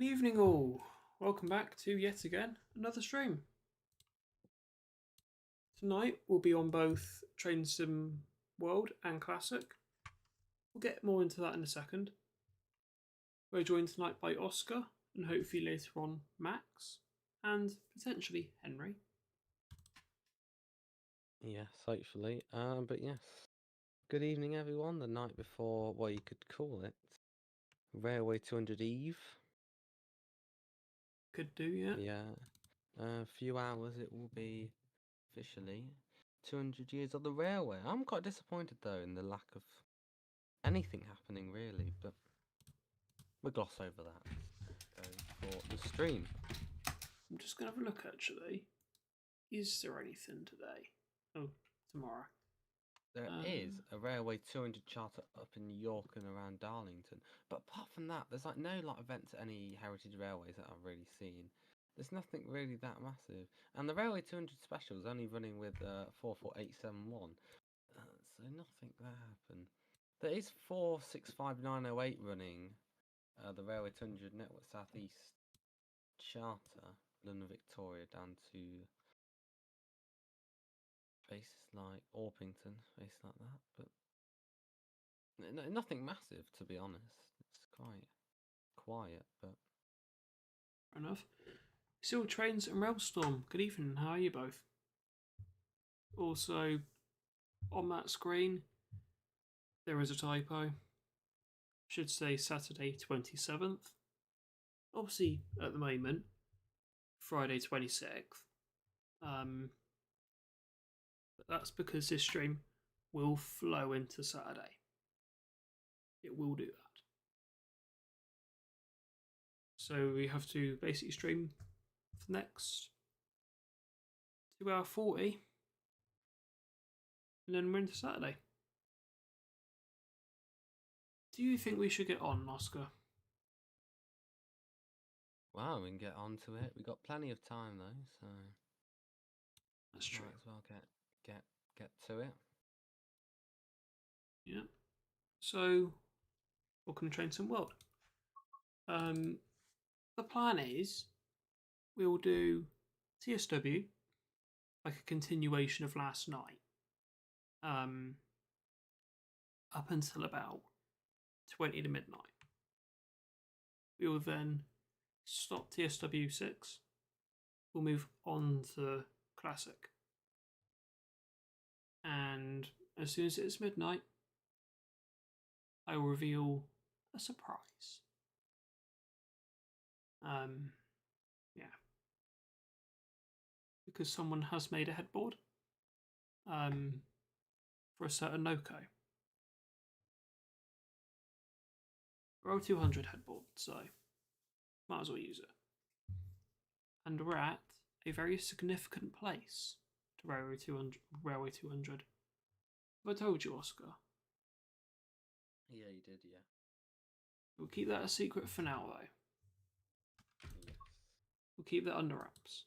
Good evening all, welcome back to yet again another stream. Tonight we'll be on both Train Sim World and Classic. We'll get more into that in a second. We're joined tonight by Oscar and hopefully later on Max and potentially Henry. Yes, hopefully. But yes. Good evening, everyone. The night before, well, you could call it Railway 200 Eve. Could do, yeah. Yeah. A few hours it will be officially 200 years of the railway. I'm quite disappointed though in the lack of anything happening really, but we'll gloss over that. Go for the stream. I'm just going to have a look actually. Is there anything today? Oh, tomorrow. There is a Railway 200 charter up in York and around Darlington, but apart from that, there's like no events at any heritage railways that I've really seen. There's nothing really that massive, and the Railway 200 special is only running with 44871, so nothing that happened. There is 465908 running, the Railway 200 Network Southeast charter, London Victoria down to places like Orpington, places like that, but nothing massive to be honest. It's quite quiet, but Fair enough. Still Trains and Railstorm, good evening, how are you both? Also, on that screen, there is a typo. Should say Saturday 27th. Obviously, at the moment, Friday 26th. But that's because this stream will flow into Saturday. It will do that. So we have to basically stream for the next 2 hour 40. And then we're into Saturday. Do you think we should get on, Oscar? wow, we can get on to it. We've got plenty of time though, so That's true. might as well get to it. Yeah. So, welcome to Train Sim World. The plan is we'll do TSW, like a continuation of last night, up until about 20 to midnight. We will then stop TSW6. We'll move on to Classic. And as soon as it's midnight, I will reveal a surprise. Yeah. Because someone has made a headboard for a certain Noco. Row 200 headboard, so might as well use it. And we're at a very significant place to Railway 200. Have I told you, Oscar? Yeah, you did, yeah. We'll keep that a secret for now, though. Yes. We'll keep that under wraps.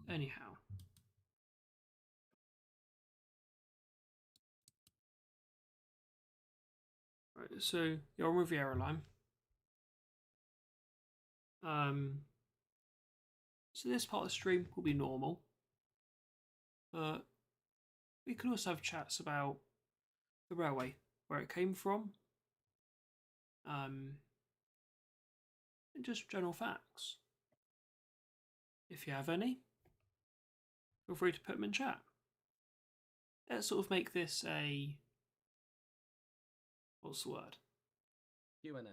Anyhow. Right, so you're on Riviera Line. So this part of the stream will be normal. But we can also have chats about the railway, where it came from, and just general facts. If you have any, feel free to put them in chat. Let's sort of make this a, what's the word? Q&A.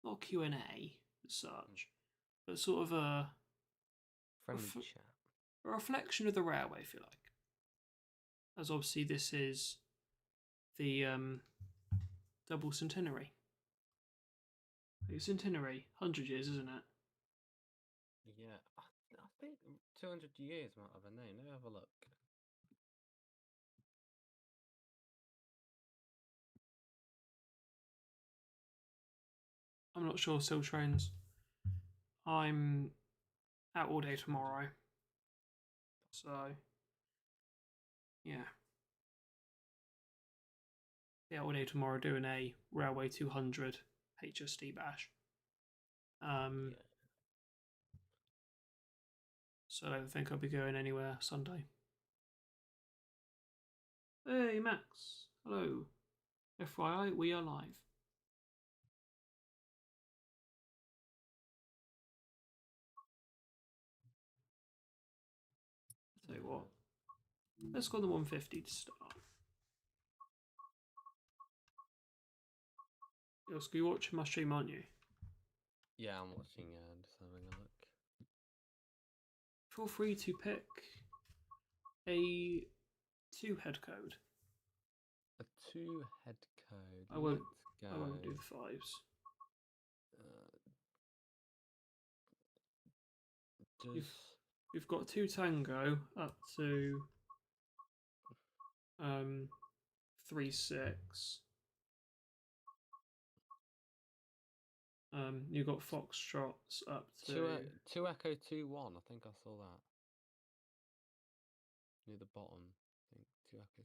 Not Q&A as such, but sort of a Friendly chat. A reflection of the railway, if you like. As obviously this is the double centenary. The centenary, 100 years, isn't it? Yeah, I think 200 years might have a name. Let me have a look. I'm not sure, still trains. I'm out all day tomorrow. So, yeah. Yeah, all day tomorrow doing a Railway 200 HSD bash. Yeah. So I don't think I'll be going anywhere Sunday. Hey Max, hello. FYI, we are live. Tell you what, let's go on the 150 to start. Yosko, you're watching my stream, aren't you? Yeah, I'm watching. Just having a look. Feel free to pick a 2-head code. A 2-head code. I won't. Let's go. I won't do the 5s. We've got 2 tango up to 3-6. You've got foxtrots up to 2 Echo 2-1. I think I saw that near the bottom. I think 2 Echo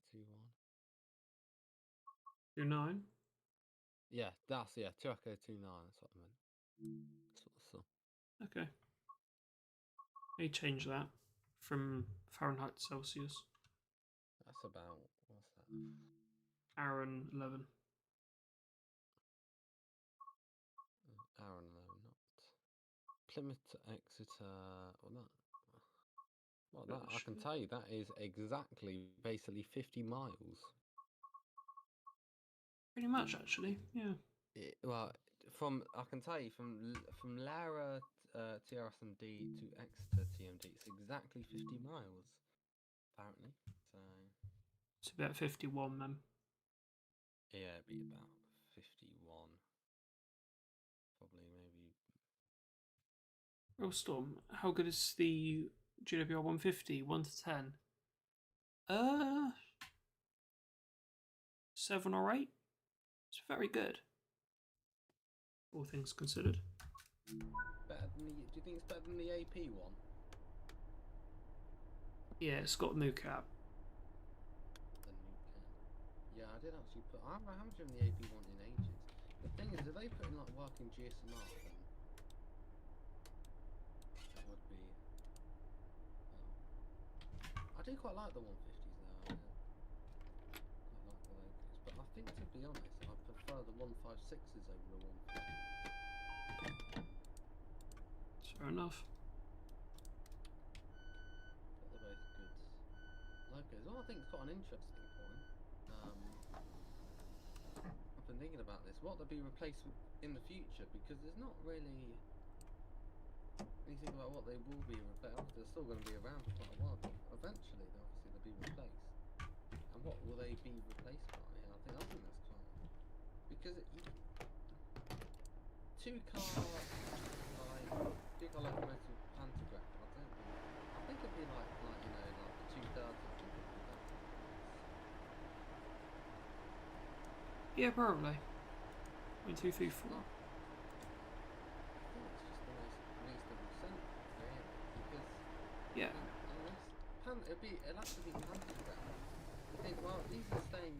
2-1. 2-9. Yeah, 2 Echo 2-9. That's what I meant. That's what I saw. Okay. Let me change that from Fahrenheit to Celsius. That's about, what's that? Aaron 11. Aaron 11, not Plymouth to Exeter. Well, that I can tell you that is exactly basically 50 miles. Pretty much, actually. Yeah. Well, I can tell you from Lara TRSMD to Exeter TMD, it's exactly 50 miles, apparently. So it's about 51 then. Yeah, it'd be about 51. Probably, maybe. Real Storm, how good is the GWR 150? 1 to 10? 7 or 8? It's very good. All things considered. Better than do you think it's better than the AP one? Yeah, it's got a new cap. The new cap. Yeah, I did actually put. I haven't driven the AP one in ages. The thing is, if they put in like working GSMR, then that would be. I do quite like the 150s though. I like the locos, but I think, to be honest, I prefer the 156s over the 150s. Fair enough. But they're both good locos. Well, I think it's quite an interesting point. I've been thinking about this. What they'll be replaced with in the future, because there's not really. When you think about what they will be replaced, they're still going to be around for quite a while, but eventually they'll be replaced. And what will they be replaced by? And I think that's quite, because two-car locomotive pantograph. I think it'd be like the 230. Yeah, probably. 1, 2, 3, 4. I think it's just the most reasonable sense, really, because Yeah. It'll have to be pantograph. You think, well, these are staying.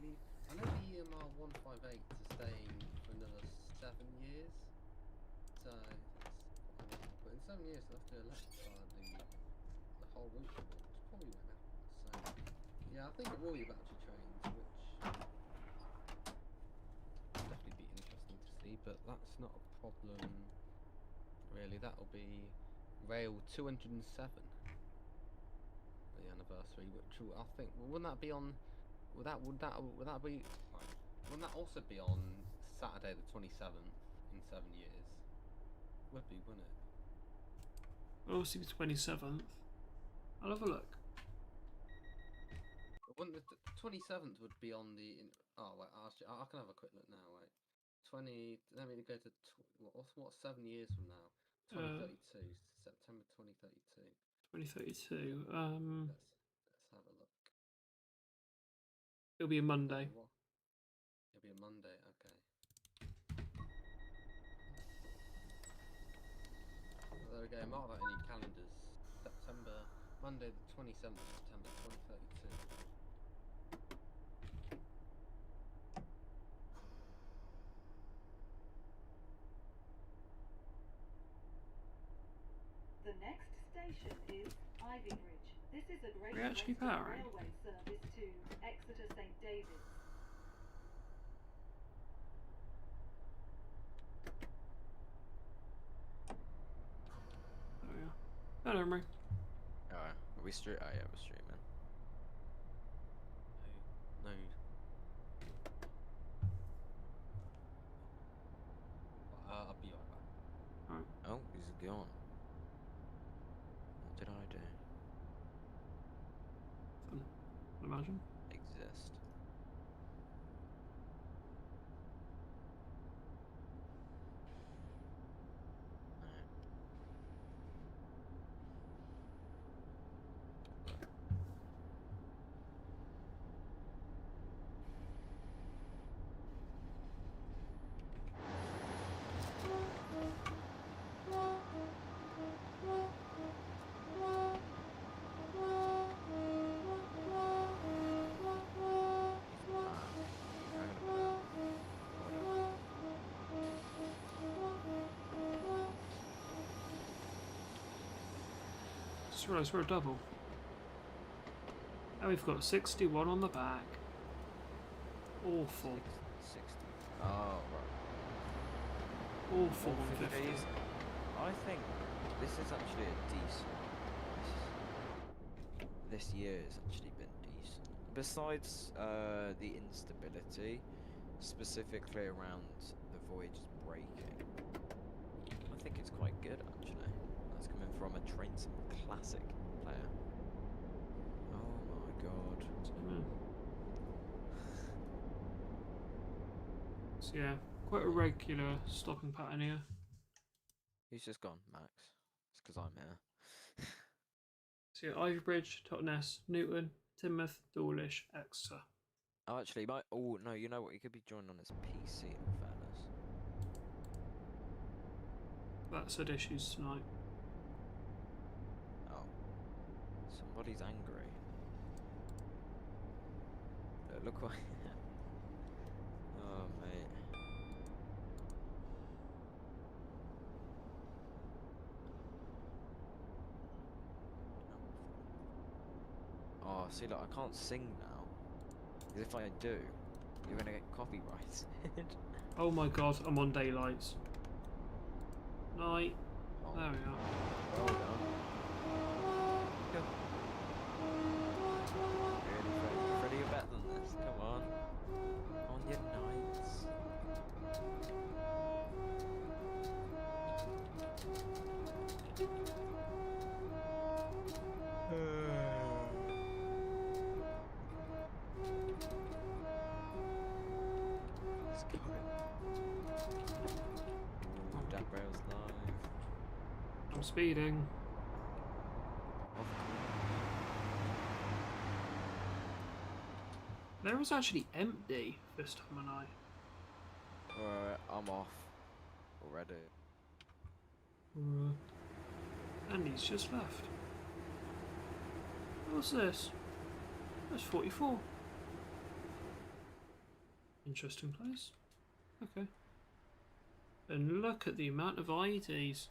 I know the EMR 158 is staying for another 7 years. So, but in 7 years they'll have to electrify the whole route, which probably won't happen. So, yeah, I think it will be battery trains, which definitely be interesting to see. But that's not a problem, really. That'll be rail 207 for the anniversary, which I think wouldn't that be on? Would that be? Wouldn't that also be on Saturday the 27th in 7 years? Would be, wouldn't it? Obviously the 27th. I'll have a look. Wouldn't the 27th would be on the? Oh wait, I can have a quick look now. Wait, 20. Let me go to what's 7 years from now? 2032, September 2032. 2032. Let's have a look. It'll be a Monday. It'll be a Monday. Okay. Well, there we go. Mark that in your calendars. Monday the 27th of September 2032. station is Ivy Bridge. This is a Great Are we actually Western powering? Railway service to Exeter St David's. There we are. Hello, Emery. Alright, are we streaming? Oh yeah, we're streaming. No. I'll be right back. Alright. Oh, he's gone. What did I do? Fun. I'd imagine. Exist. Just realised we're a double. And we've got 61 on the back. Awful. 60. Oh, right. Awful 150. 150. I think this is actually a decent. This year has actually been decent. Besides the instability, specifically around the voyages breaking, I think it's quite good actually. That's coming from a Train Sim Classic player. Oh my god. So yeah, quite a regular stopping pattern here. He's just gone, Max. It's because I'm here. So yeah, Ivybridge, Totnes, Newton, Teignmouth, Dawlish, Exeter. Oh, actually, oh no, you know what? He could be joined on his PC. In fairness. That's had issues tonight. Oh, somebody's angry. Look what. Oh mate. Oh, see, look, I can't sing now. Because if I do, you're gonna get copyrighted. Oh my god, I'm on daylights. Night. Oh, There we are. well done. Go. Really, Freddie, you're better than this. Come on. On your nights. Let's go. Ooh, that rail's live. I'm speeding. Of There was actually empty this time of night. course. Alright, I'm off already. And he's just left. What's this? That's 44. Interesting place. Okay. And look at the amount of IEDs.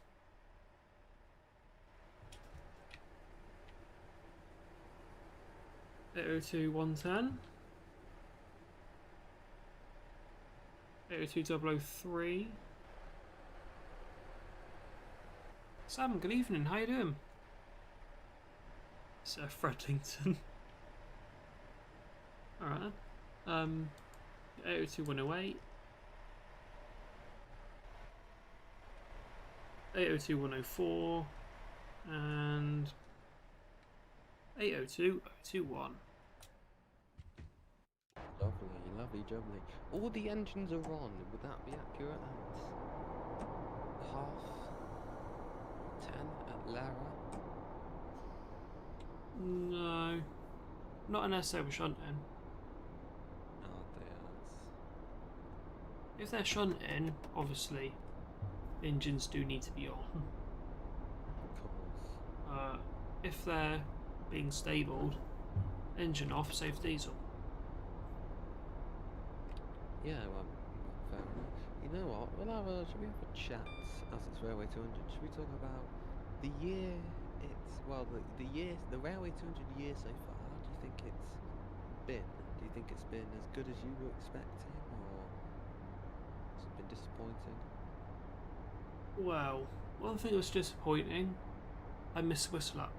(802 110). 802 003. Sam, good evening, how you doing? It's Fredlington. Alright then. 802 108. 802 104. And 802 021. Lovely, lovely, jubbly. All the engines are on. Would that be accurate? At 10:30 at Lara. No. Not unless they were shunting. Oh dear. If they're shunting, obviously, engines do need to be on. Of course. If they're being stabled, engine off, save diesel. Yeah, well, fair enough. You know what? Should we have a chat as it's Railway 200? Should we talk about the year it's well the railway 200 years so far. How do you think it's been? Do you think it's been as good as you were expecting, or has it been disappointing? Well, one thing that was disappointing, I missed Whistle Up.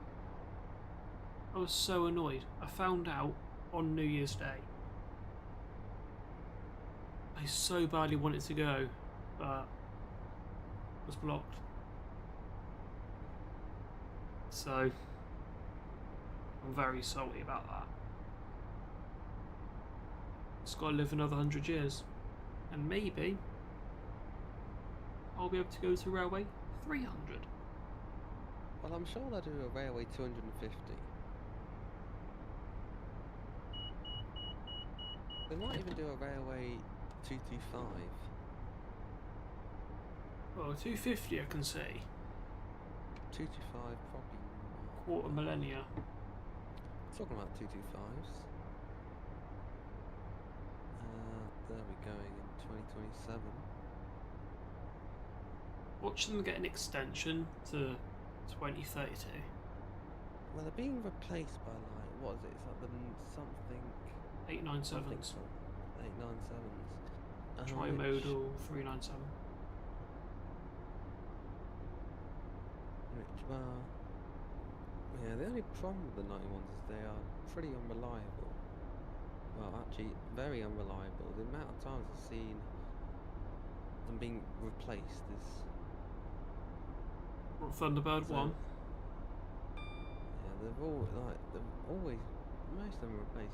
I was so annoyed. I found out on New Year's Day. I so badly wanted to go, but was blocked. So I'm very salty about that. It's got to live another 100 years, and maybe I'll be able to go to Railway 300. Well, I'm sure they'll do a railway 250. They might even do a railway 225. Well, 250 I can see. 225 probably. Quarter millennia. Talking about 225s. There we going in 2027. Watch them get an extension to 2032. Well, they're being replaced by like, what is it? It's like the something 897s. 897s. Trimodal 397. Well, yeah, the only problem with the 91s is they are pretty unreliable. Well, actually, very unreliable. The amount of times I've seen them being replaced is... Thunderbird So, 1. yeah, they're all, like, they're always... Most of them are replaced.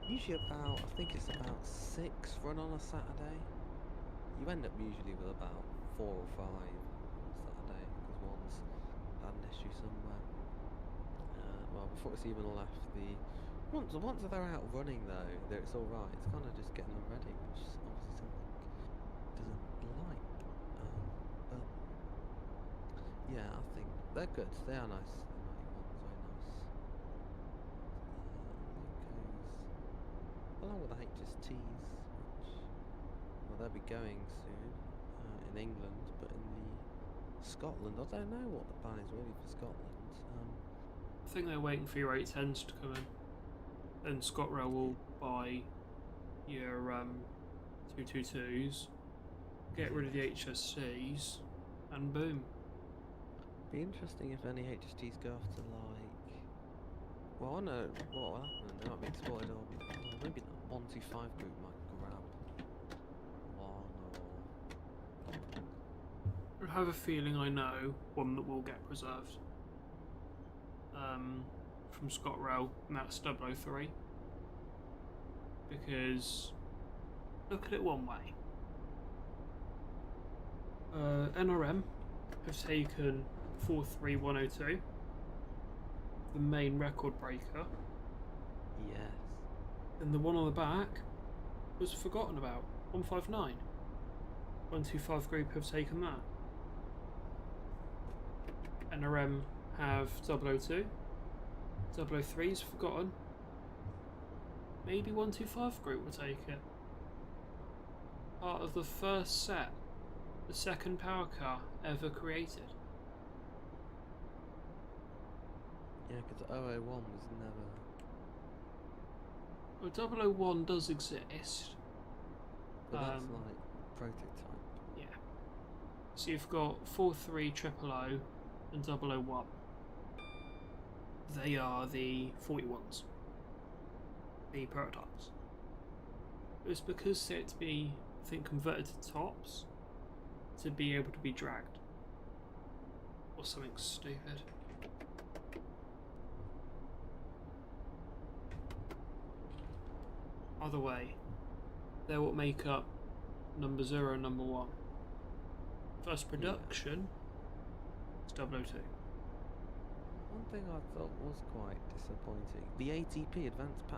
Usually about, I think it's about 6 run on a Saturday. You end up usually with about 4 or 5 on Saturday, because one's had an issue somewhere. Well, before it's even left the... Once they're out running though, it's alright. It's kind of just getting them ready, which is obviously something doesn't like. But yeah, I think they're good. They are nice. The 91's very nice. Along with the HSTs, which, well, they'll be going soon in England, but in the Scotland, I don't know what the plan is really for Scotland. I think they're waiting for your 810s to come in. Then ScotRail will buy your 222s, get rid of the HSCs, and boom. Be interesting if any HSTs go after like... Well, I know what will happen. They might be exploited, or maybe not. 125 group might grab one, or... I have a feeling I know one that will get preserved. From ScotRail, and that's 003. Because look at it one way. NRM have taken 43102, the main record breaker, Yes. and the one on the back was forgotten about, 159. 125 group have taken that. NRM have 002. 003's forgotten. Maybe 125 group will take it. Part of the first set, the second power car ever created. Yeah, because 001 was never... Well, 001 does exist. But that's like prototype. Yeah. So you've got 43000 and 001. They are the 41s. The prototypes. It was because they had to be, I think, converted to tops to be able to be dragged. Or something stupid. Either way, they're what make up number 0 and number 1. First production is 002. One thing I thought was quite disappointing. The ATP, Advanced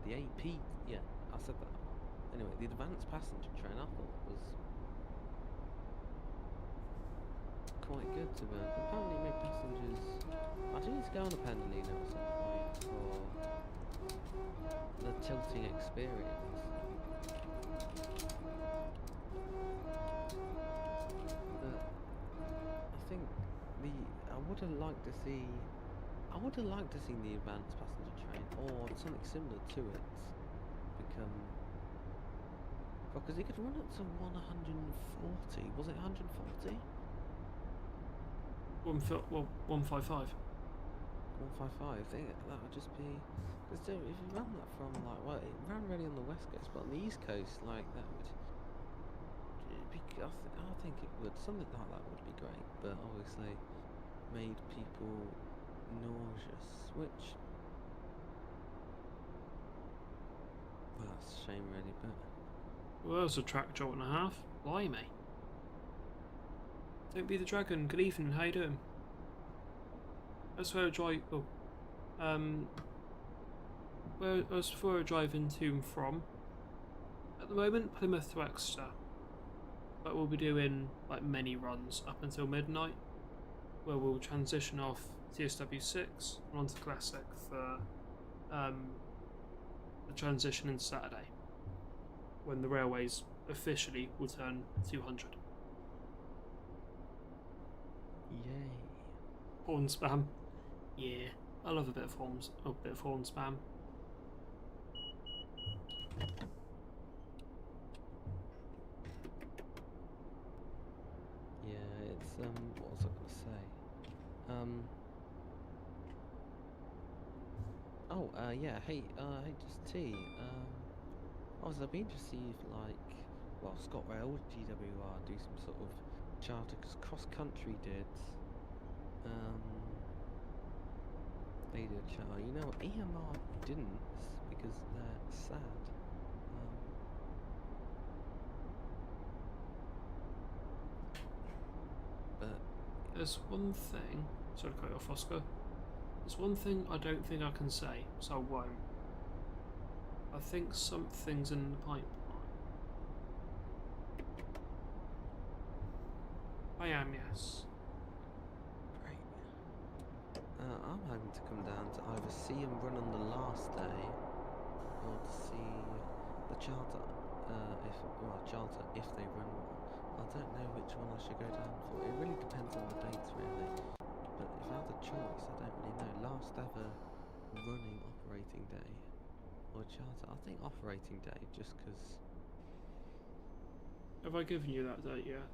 the AP, yeah, I said that. Anyway, the Advanced Passenger Train I thought was quite good to me. Apparently make passengers... I do need to go on a Pendolino at some point for the tilting experience. But I think I would have liked to see. I would have liked to see the advanced passenger train or something similar to it become. Because it could run up to 140. Was it 140? 155. 155. I think that would just be. Because if you ran that from like, well, it ran really on the west coast, but on the east coast, like that would. I think it would. Something like that would be great, but obviously made people nauseous, which. Well, that's a shame, really, but. Well, that's a track jolt and a half. Blimey. Don't be the dragon. Good evening. How you doing? That's where I drive. Oh, that's where I drive into and from. At the moment, Plymouth to Exeter, but we'll be doing like many runs up until midnight, where we'll transition off TSW6 and onto Classic for the transition in Saturday, when the railways officially will turn 200. Yay. Horn spam. Yeah, I love a bit of horn spam. Yeah, it's what was I gonna say? Yeah, hey, just T. Obviously, I'd be interested to see if well, ScotRail, GWR do some sort of charter, because Cross Country did. They did a charter. You know, EMR didn't because they're sad. But There's one thing. Sorry to cut you off, Oscar. There's one thing I don't think I can say, so I won't. I think something's in the pipeline. I am, yes. great. I'm hoping to come down to either see them run on the last day, or to see the charter. If they run one. I don't know which one I should go down for. It really depends on the dates, really. But if I had a choice, I don't really know. Last ever running operating day or charter? I think operating day, just because. Have I given you that date yet?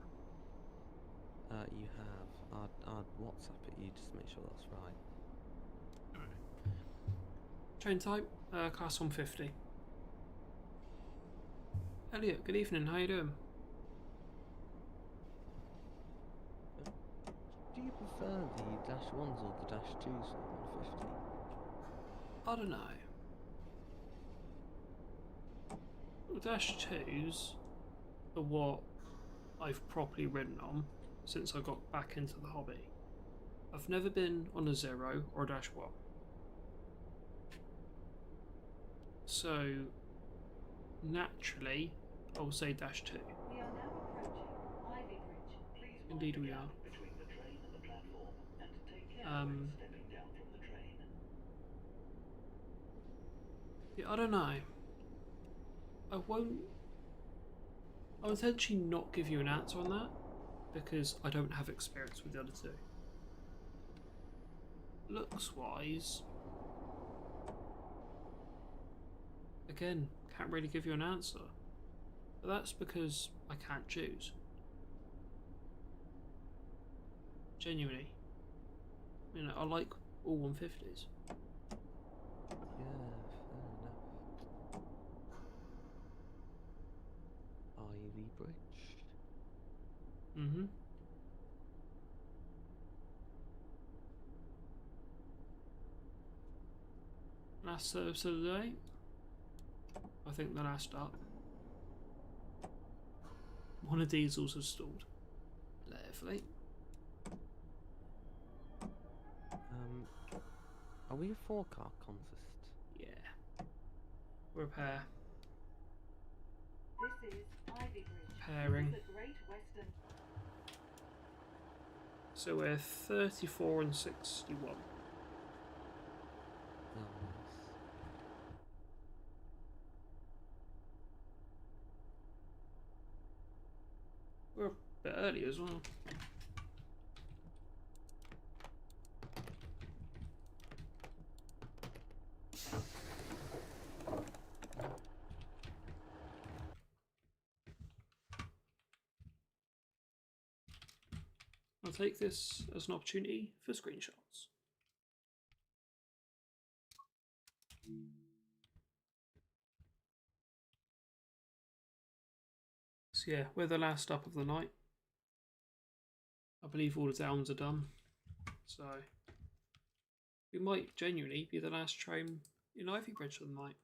You have. I'd WhatsApp it you just to make sure that's right. Train type, class 150. Elliot, good evening, how you doing? Do you prefer the -1s or the -2s for 150? I don't know. -2s are what I've properly ridden on since I got back into the hobby. I've never been on a 0 or a -1. So, naturally, I'll say -2. We are now approaching Ivy Bridge. Please mind Indeed the we gap are. between the train and the platform, and take care when stepping down from the train. Yeah, I don't know. I'll intentionally not give you an answer on that, because I don't have experience with the other two. Looks-wise, again, can't really give you an answer. But that's because I can't choose. Genuinely. You know, I like all 150s. Yeah, fair enough. Ivy Bridge. Mm-hmm. Last service of the day. I think the last up. One of diesels has stalled. Lovely. Are we a 4-car consist? Yeah. Repair. This is Ivy Bridge. Pairing. This is the Great Western. So we're 34 and 61. Oh, nice. We're a bit early as well. I'll take this as an opportunity for screenshots. So yeah, we're the last stop of the night. I believe all the downs are done. So we might genuinely be the last train in Ivy Bridge for the night.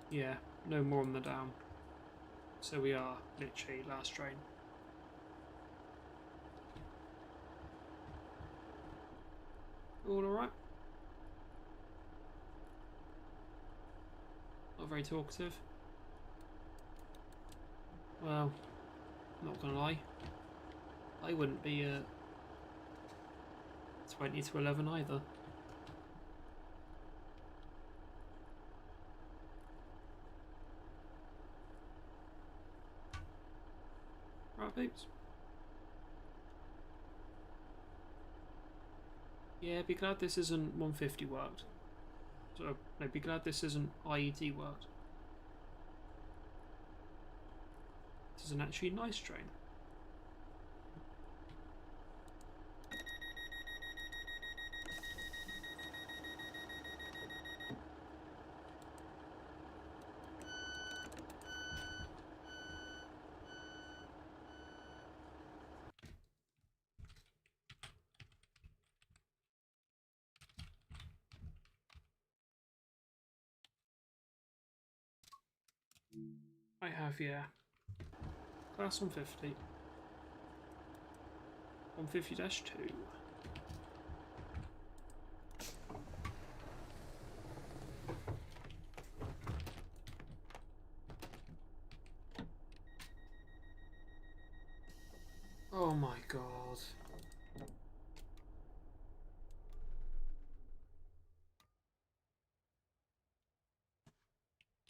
Yeah, no more on the down. So we are literally last train. All alright? Not very talkative. Well, not gonna lie. I wouldn't be at 20 to 11 either. Right, peeps. Yeah, be glad this isn't 150 worked. So, no, be glad this isn't IED worked. This is an actually nice train. I have, yeah. Class 150. 150-2. Oh my god.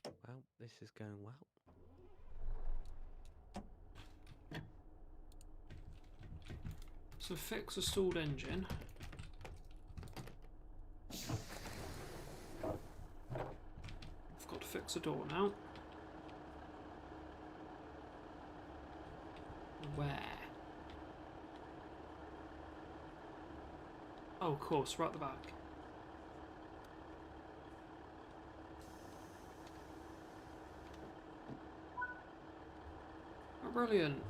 Well, this is going well. So fix a stalled engine. I've got to fix a door now. Where? Oh, of course, right at the back. Oh, brilliant.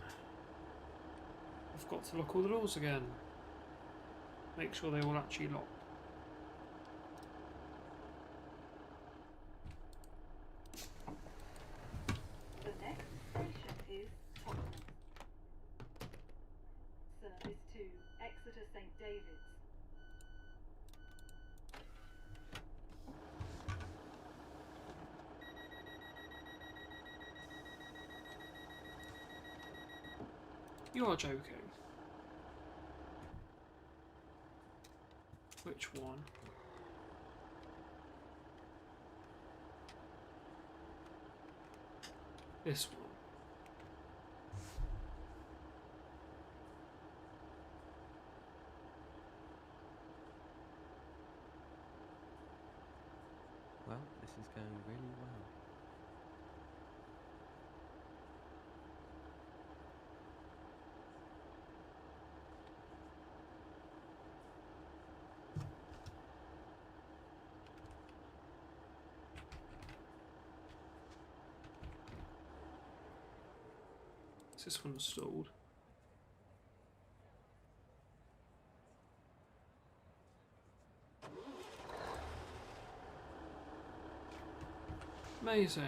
I've got to lock all the doors again. Make sure they all actually lock. The next station is Stockton. Service to Exeter St David's. You are joking. Which one? This one. Well, this is going really well. Is this one stalled? Amazing.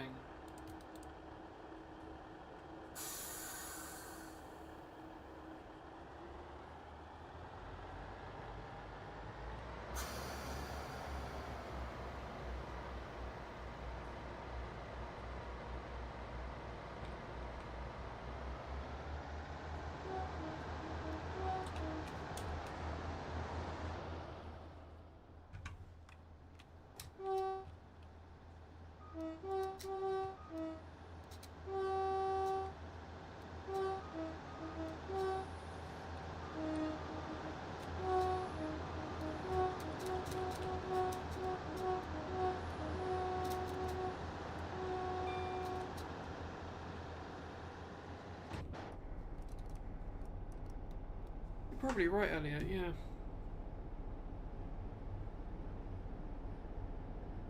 probably right, Elliot, yeah.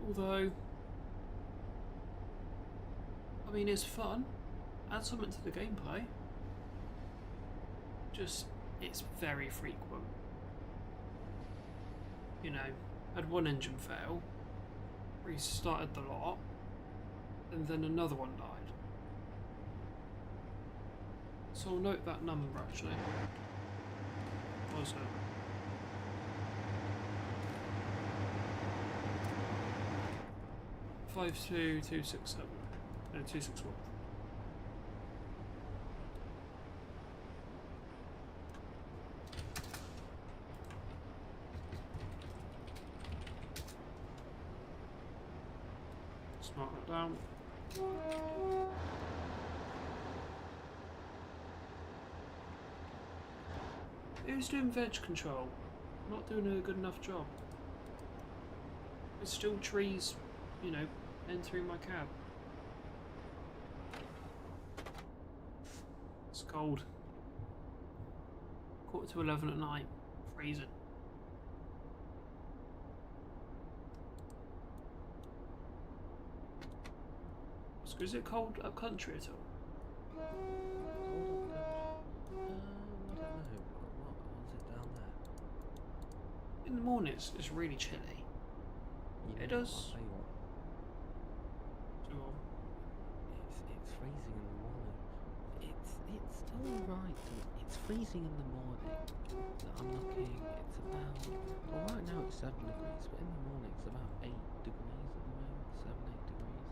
Although, I mean, it's fun. Add something to the gameplay. Just, it's very frequent. You know, had one engine fail, restarted the lot, and then another one died. So I'll note that number actually. What was it? Five two 267. No, 261. Just mark that down. Who's doing veg control? I'm not doing a good enough job. There's still trees, you know, entering my cab. It's cold. 11:15 at night. Freezing. So is it cold up country at all? Cold up country. I don't know. What was it down there? In the morning it's really chilly. You It know, does. I'll tell you what, Sure. it's freezing in the morning. It's alright. It's freezing in the morning. I'm looking. It's about. Well, right now it's 7 degrees, but in the morning it's about 8 degrees at the moment. 7, 8 degrees.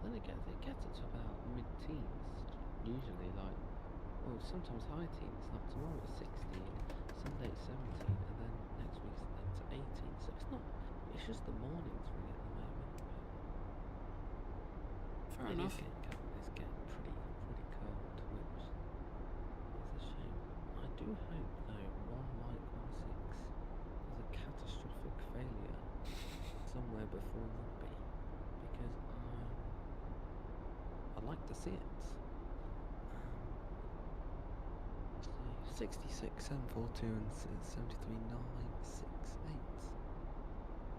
Then it gets up to about mid-teens. Usually, like, well, sometimes high teens. Like tomorrow it's 16, Sunday it's 17, and then next week's up to 18. So it's not. It's just the mornings really at the moment. Fair It is enough. It's getting pretty cold, which is a shame. I do hope though 1.16 is a catastrophic failure somewhere before rugby, because I'd like to see it. 66, 742 and 73, 968.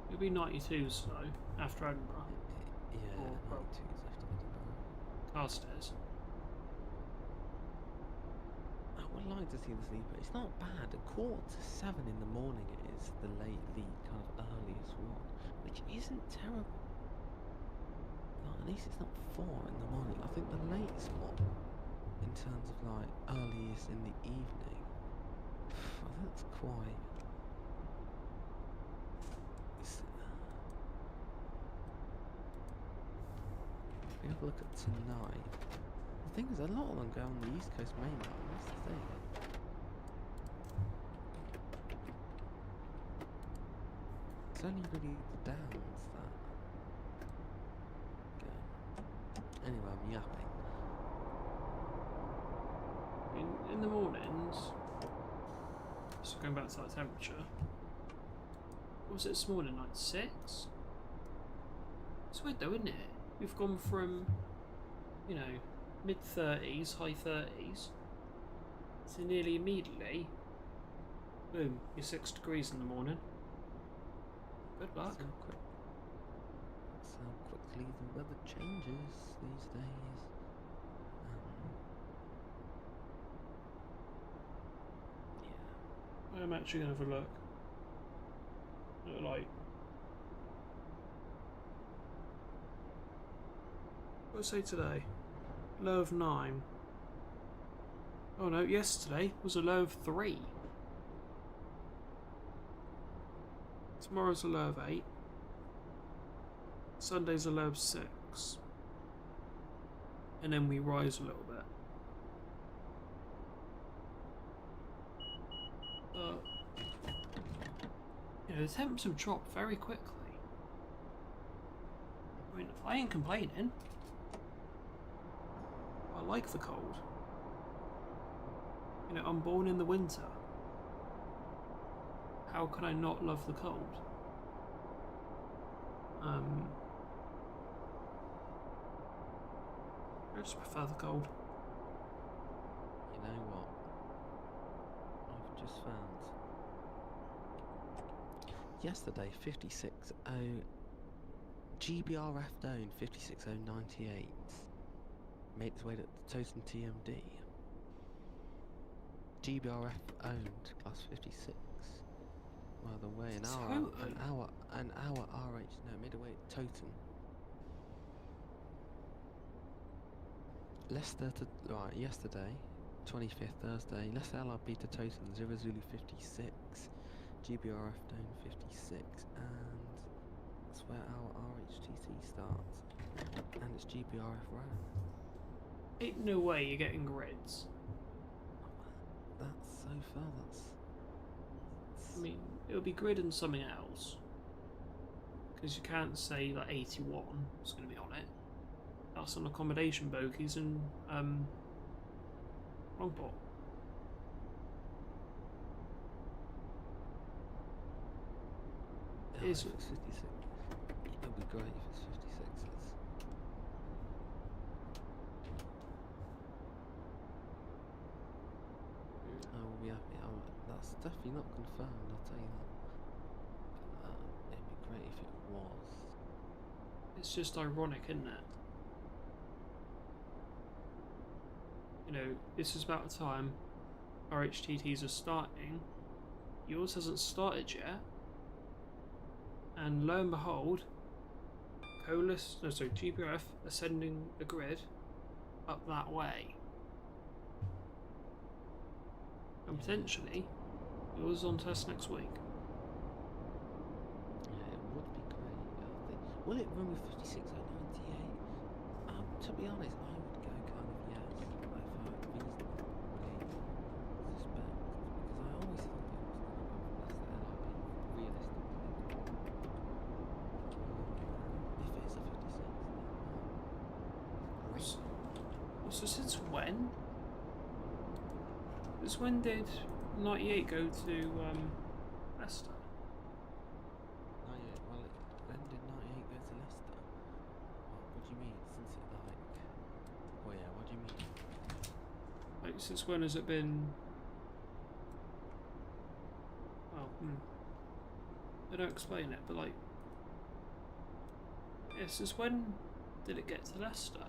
It'll be 92s though, after Edinburgh. Yeah, Or, well, 92s after Edinburgh. Carstairs. I would like to see the sleeper. It's not bad. 6:45 in the morning is the kind of earliest one, which isn't terrible. Like, at least it's not 4 in the morning. I think the latest one, in terms of like earliest in the evening, I think that's quite. If we have a look at tonight, the thing is, a lot of them go on the East Coast main line. That's the thing. It's only really the Downs that go. Anyway, I'm yapping. In the mornings, so going back to that temperature, what was it this morning, like 6? It's weird though, isn't it? We've gone from, you know, mid-30s, high 30s, to nearly immediately, boom, you're 6 degrees in the morning. Good luck. So quickly the weather changes these days. Yeah. I'm actually going to have a look at, like, what did I say today? Low of 9. Oh no, yesterday was a low of 3. Tomorrow's a low of 8. Sunday's a low of 6. And then we rise a little bit. But, you know, the temps have dropped very quickly. I mean, I ain't complaining. I like the cold. You know, I'm born in the winter. How can I not love the cold? I just prefer the cold. You know what? yesterday, 56.0 GBRF down 56.098 made its way to Totem TMD. GBRF owned class 56. By the way, an hour RH. No, made its way to Totem. Leicester to yesterday, 25th Thursday. Leicester LRB to Totem 0 Zulu 56. GBRF down 56, and that's where our RHTC starts, and it's GBRF round. Ain't no way you're getting grids. That's so far, I mean, it would be grid and something else. Because you can't say like 81 is going to be on it. That's on accommodation bogies and wrong pot. Yeah, Is if it? it's 56. It would be great if it's 56. I will be happy. That's definitely not confirmed, I'll tell you that. It'd be great if it was. It's just ironic, isn't it? You know, this is about the time our HTTs are starting. Yours hasn't started yet. And lo and behold, GBRF are sending the grid up that way. And potentially, yours is on test next week. Yeah, it would be great. I think. Will it run with 56.098? To be honest, I would go kind of yes. If I reasonably suspect, because I always thought it was going to go for less than LRB, realistically. If it is a 56, then great. So since when? Since when did 98 go to Leicester? 98, well, when did 98 go to Leicester? What do you mean? Since it like... Oh yeah, what do you mean? Like, since when has it been? Oh, they don't explain it, but like, yeah, since when did it get to Leicester?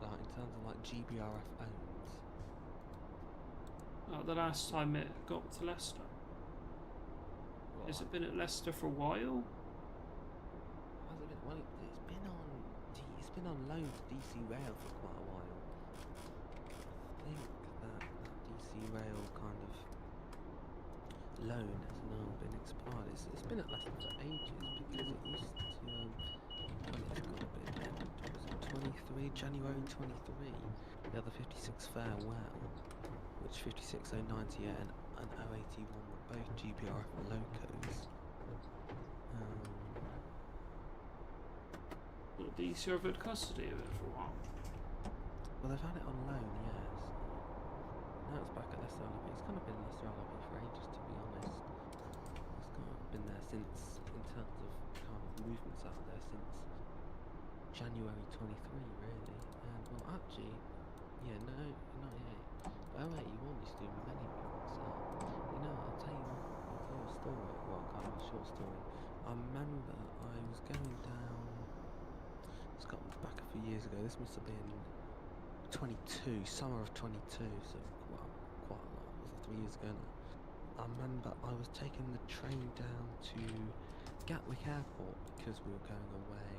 Like, in terms of like GBRF owns. The last time it got to Leicester. Has it been at Leicester for a while? Has it been? Well, it's been on loan to DC Rail for quite a while. I think that DC Rail kind of loan has now been expired. It's been at Leicester for ages because it used to. It's got a bit. Was it 23 January 23? The other 56 farewell, which 56.098 and 081 were both GBRF locos. Well, DC have had custody of it for a while. Well, they've had it on loan, yes. Now it's back at Leicester LRB. It's kind of been Leicester LRB for ages, to be honest. It's kind of been there since, in terms of kind of movements out there, since January 23, really. And, well, actually, yeah, no, not yet. But 081 used to do many movements out. You know, I'll tell you a story, well, kind of a short story. I remember I was going down Scotland back a few years ago. This must have been 22, summer of 22, so well, quite a lot. Was it 3 years ago now? I remember I was taking the train down to Gatwick Airport because we were going away.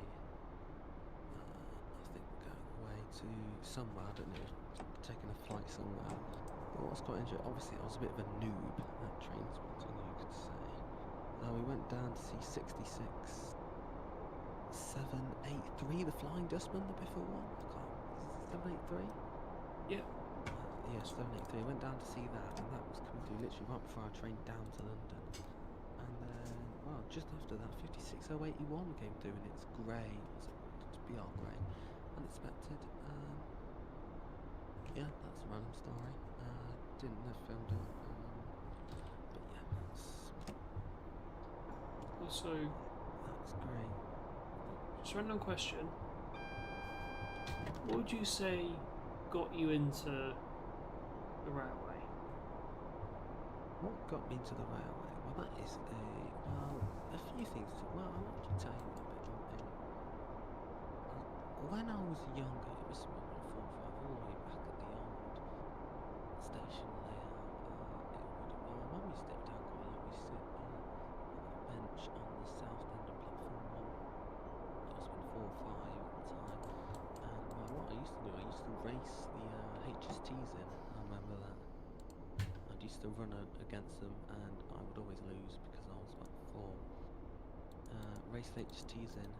I think we're going away to somewhere, I don't know, taking a flight somewhere. But what was quite interesting, obviously I was a bit of a noob at train spotting, you could say. We went down to see 783, the Flying Dustman, the Biffa one. I can't. Is it 783? Yeah. Yeah, 783. Went down to see that, and that was coming through literally right before our train down to London. And then, well, just after that, 56081 came through, and it's grey. Was it BR grey? Unexpected. Yeah, that's a random story. Didn't have filmed it. But yeah, Also, that's great. just a random question. What would you say got you into the railway? What got me into the railway? Well, that is a few things. Well, I'll actually tell you a bit about it. When I was younger, it was about 4 or 5, all the way back at the old station layout. My mum used to step down quite a lot. We sit on a bench on the south end of platform 1. It must have been 4 or 5 at the time. And what I used to do, I used to race the HSTs in. I remember that. I used to run against them, and I would always lose because I was about 4. Race the HSTs in.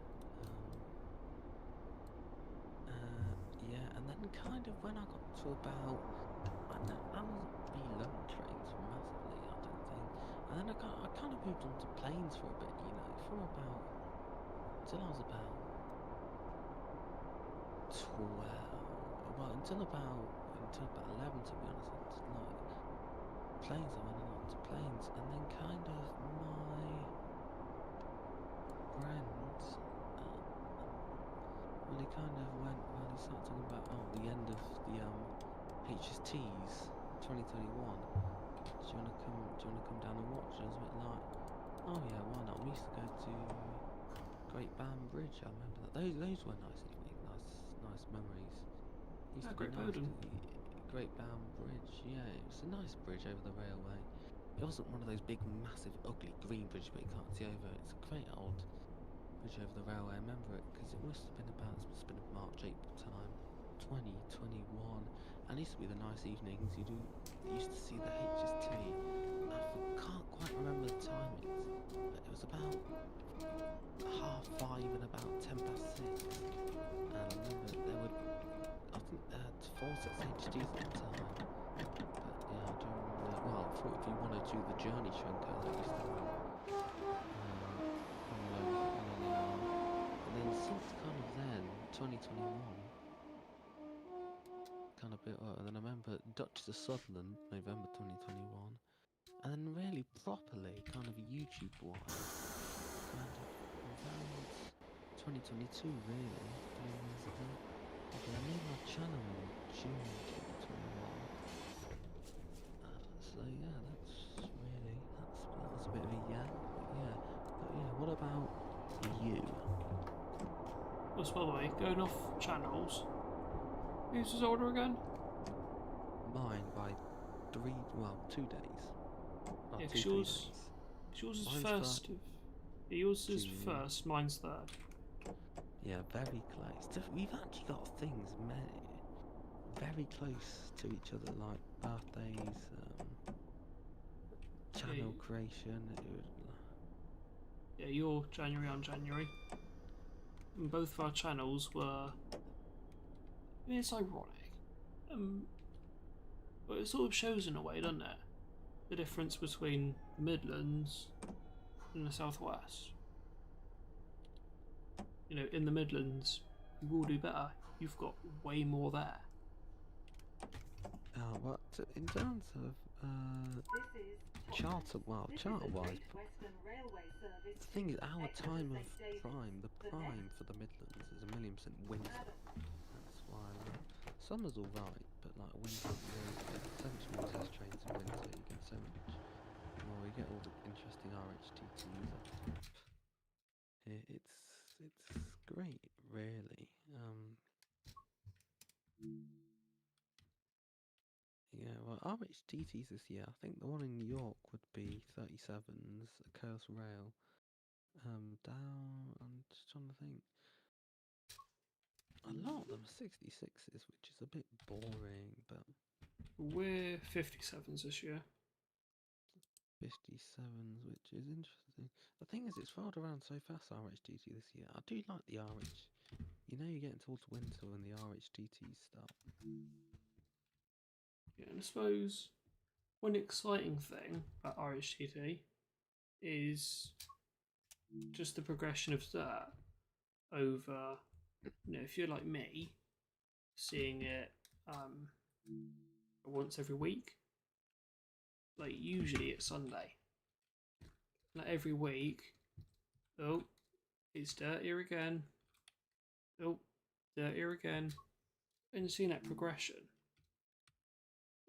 Yeah, and then kind of when I got to about, I don't know, I wasn't relearning trains massively, I don't think. And then I kind of moved on to planes for a bit, you know, from about, till I was about 12, well, until about 11, to be honest. It's like planes, I went a lot to planes, and then kind of my friends, well, he kind of went, well, he started talking about, the end of the HSTs 2021. Do you want to come down and watch? I was a bit like, oh yeah, why not? We used to go to Great Bam Bridge. I remember that. Those were nice evenings, nice memories. Used to be Great nice. Bowden. Great Bam Bridge, yeah, it was a nice bridge over the railway. It wasn't one of those big, massive, ugly green bridges where you can't see over. It's a great old bridge over the railway. I remember it because it must have been March, April time, 2021. And it used to be the nice evenings. You used to see the HST. Can't quite remember the timings, but it was about 5:30 and about 6:10. And I remember there were, I think they had 4 sets of HSTs at the time. But yeah, I do remember. Well, if you want to do the journey shunker that used to run on LR. And then since kind of then, 2021, kind of bit. And then I remember Duchess of Sutherland, November 2021, and then really properly, kind of YouTube-wise, kind of around 2022, really, 3 years ago. Although I made my channel in June 2021. So yeah, that was a bit of a yeah, but yeah. What about you? Well, by the way, going off channels, who's his order again? Mine by 2 days. Yeah, 2, 3 days. Yours is Mine's first. Yours is June. first. Mine's third. Yeah, very close. We've actually got things very close to each other, like birthdays, channel creation. Yeah, you're January on January. And both of our channels were. I mean, it's ironic. But it sort of shows in a way, doesn't it? The difference between the Midlands and the Southwest. You know, in the Midlands, you will do better. You've got way more there. But in terms of charter-wise, the thing is, our time of prime, the prime for the Midlands is 1,000,000% winter. That's why summer's alright, but like winter, the potential always has trains in winter. You get so much more. You get all the interesting RHTTs. It's great, really. Yeah, well, RHTTs this year, I think the one in New York would be 37s, a Curse Rail. I'm just trying to think. A lot of them are 66s, which is a bit boring, but... We're 57s this year. 57s, which is interesting. The thing is, it's rolled around so fast, RHTT this year. I do like the RH. You know, you're getting towards winter when the RHTTs start. Yeah, and I suppose one exciting thing about RHTT is just the progression of that over, you know, if you're like me, seeing it once every week. Like, usually it's Sunday. Like, every week, oh, it's dirtier again. Oh, dirtier again. And seeing that progression.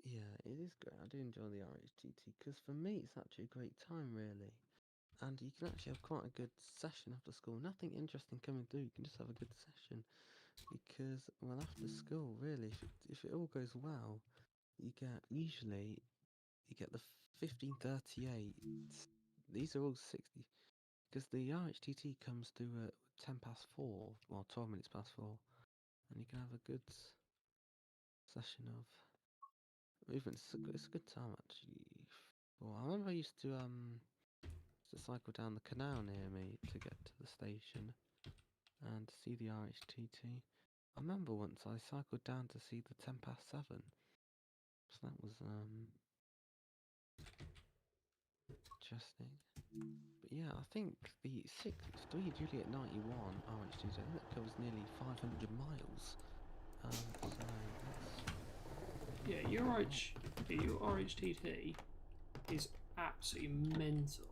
Yeah, it is great. I do enjoy the RHTT because for me it's actually a great time, really. And you can actually have quite a good session after school. Nothing interesting coming through. You can just have a good session because, well, after school, really, if it all goes well, you get the 15:38. These are all 60 because the RHTT comes through at 10 past 4, well, 12 minutes past 4, and you can have a good session of movement. It's a good time actually. Well, I remember I used to cycle down the canal near me to get to the station and see the RHTT. I remember once I cycled down to see the 7:10. So that was interesting. But yeah, I think the 3 Juliet 91 RHTT, I think that covers nearly 500 miles. So Yeah, your RHTT is absolutely mental.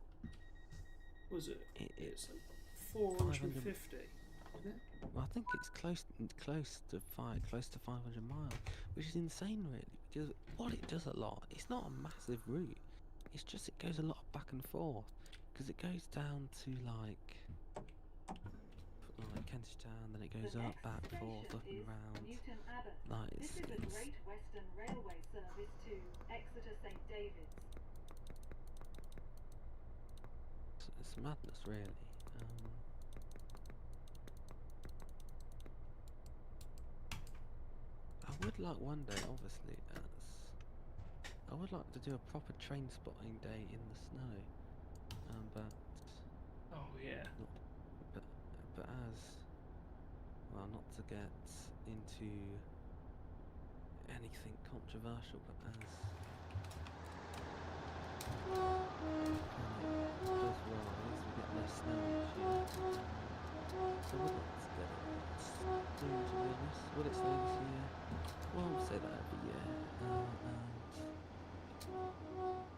Was it? It's like 450, isn't it? well, I think it's close to 500 miles, which is insane, really. Because what it does a lot, it's not a massive route. It's just it goes a lot back and forth. Because it goes down to like Kentish Town, then it goes The up, next back, station forth, up and is round. Newton Abbot. Like This is a Great Western Railway service to Exeter St David's. It's madness, really. I would like one day, obviously, I would like to do a proper train spotting day in the snow. But Oh yeah. but as well, not to get into anything controversial, but as it does rise, we get less snow each year. So I would like to get it soon, to be honest. Will it snow this year? Well, we'll say that every year.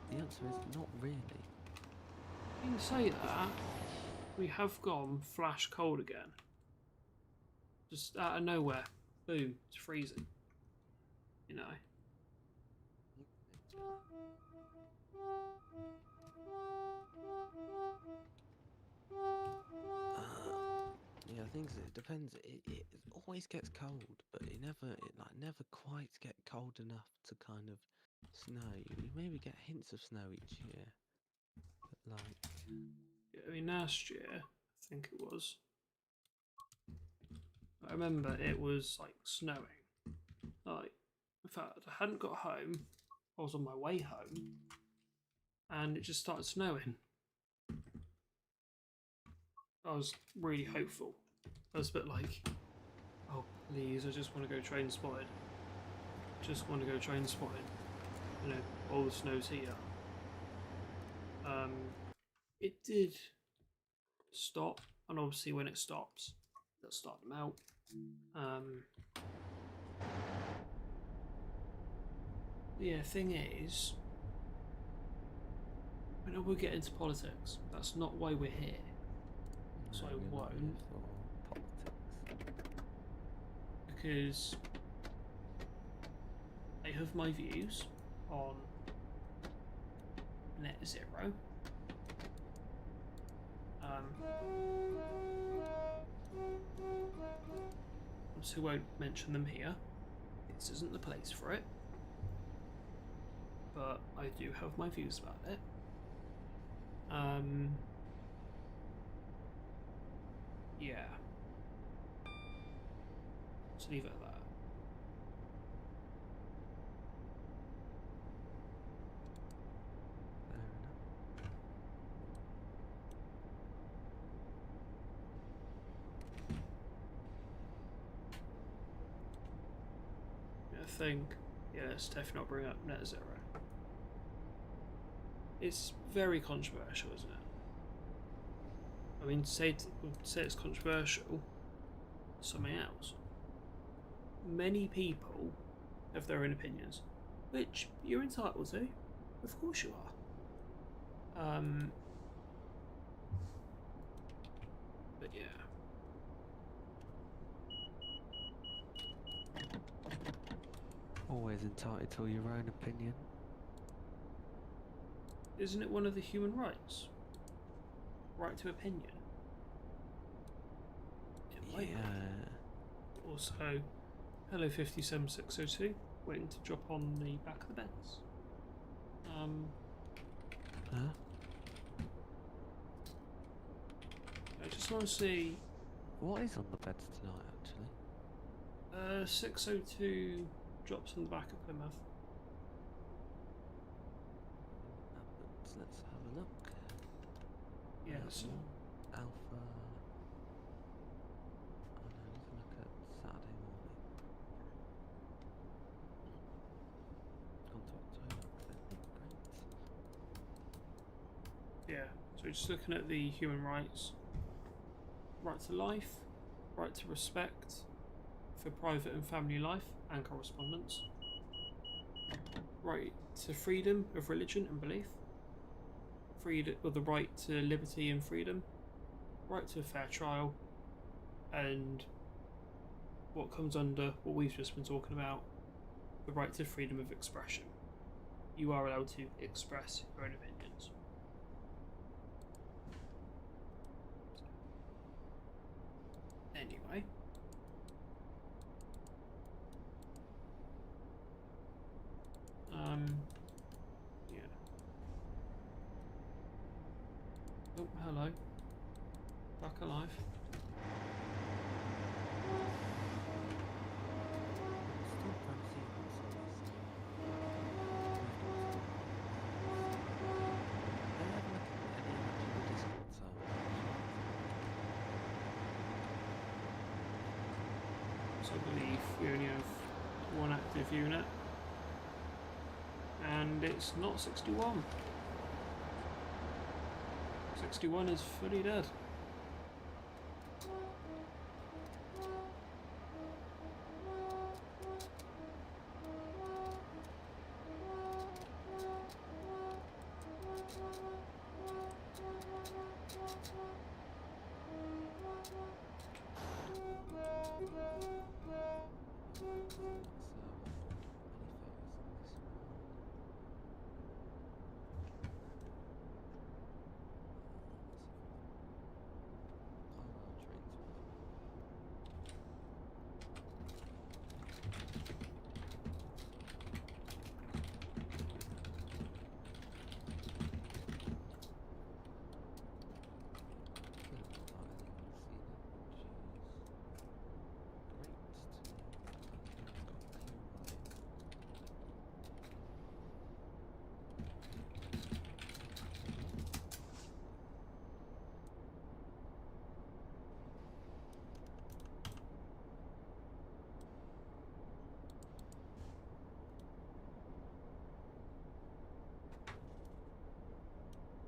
And the answer is not really. You can say that. We have gone flash cold again. Just out of nowhere. Boom. It's freezing. You know. Yeah, things it depends. It always gets cold, but it never quite get cold enough to kind of snow. You maybe get hints of snow each year, but like I mean, last year, I think it was. I remember it was like snowing. Like, in fact, I hadn't got home. I was on my way home, and it just started snowing. I was really hopeful. I was a bit like, oh please, I just want to go train spotted. Just want to go train spotted. You know, all the snow's here. It did stop, and obviously when it stops, it'll start to melt. Yeah, thing is, I know we'll get into politics. That's not why we're here. So I you're not won't. here for politics. Because I have my views on net zero. So won't mention them here. This isn't the place for it. But I do have my views about it. Yeah. Let's leave it at that. Fair enough. I think, yeah, let's definitely not bring up net zero. It's very controversial, isn't it? I mean, say it's controversial, something else. Many people have their own opinions, which you're entitled to. Of course you are. But yeah. Oh, always entitled to your own opinion. Isn't it one of the human rights? Right to opinion. It might be. Also, hello 57602, waiting to drop on the back of the beds. Huh? I just want to see. What is on the beds tonight, actually? 602 drops on the back of Plymouth. Let's have a look. Yeah, so Alpha. Oh no, let's look at Saturday morning. On to October. Great. yeah, so just looking at the human rights. Right to life, right to respect for private and family life and correspondence. Right to freedom of religion and belief. Freedom, or the right to liberty and freedom. Right to a fair trial. And what comes under what we've just been talking about, the right to freedom of expression. You are allowed to express your own opinions. Anyway. Yeah. Oh, hello. Back alive. Still can't see So I believe we only have one active unit. And it's not 61. 61 is fully dead.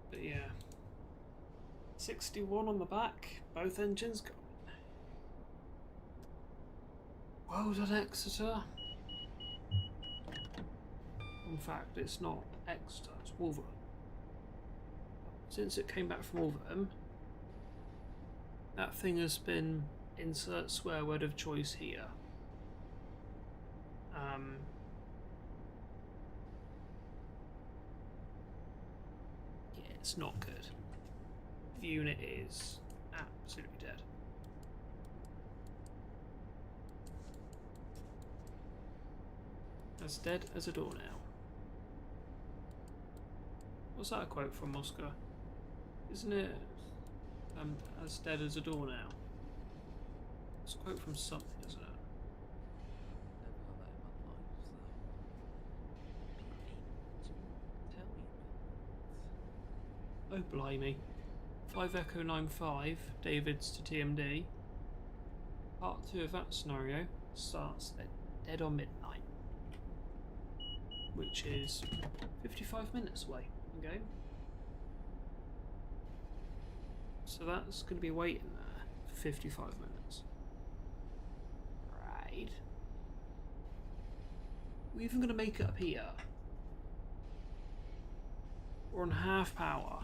But yeah. 61 on the back, both engines gone. Well done, Exeter. In fact, it's not Exeter, it's Wolverhampton. Since it came back from Wolverhampton, that thing has been insert swear word of choice here. Yeah, it's not good. The unit is absolutely dead. As dead as a doornail. What's that a quote from, Oscar? Isn't it as dead as a doornail? It's a quote from something, isn't it? Oh blimey. 5 Echo 95, David's to TMD. Part 2 of that scenario starts at dead on midnight, which is 55 minutes away in game. So that's going to be waiting there for 55 minutes. Right. We're even going to make it up here. We're on half power.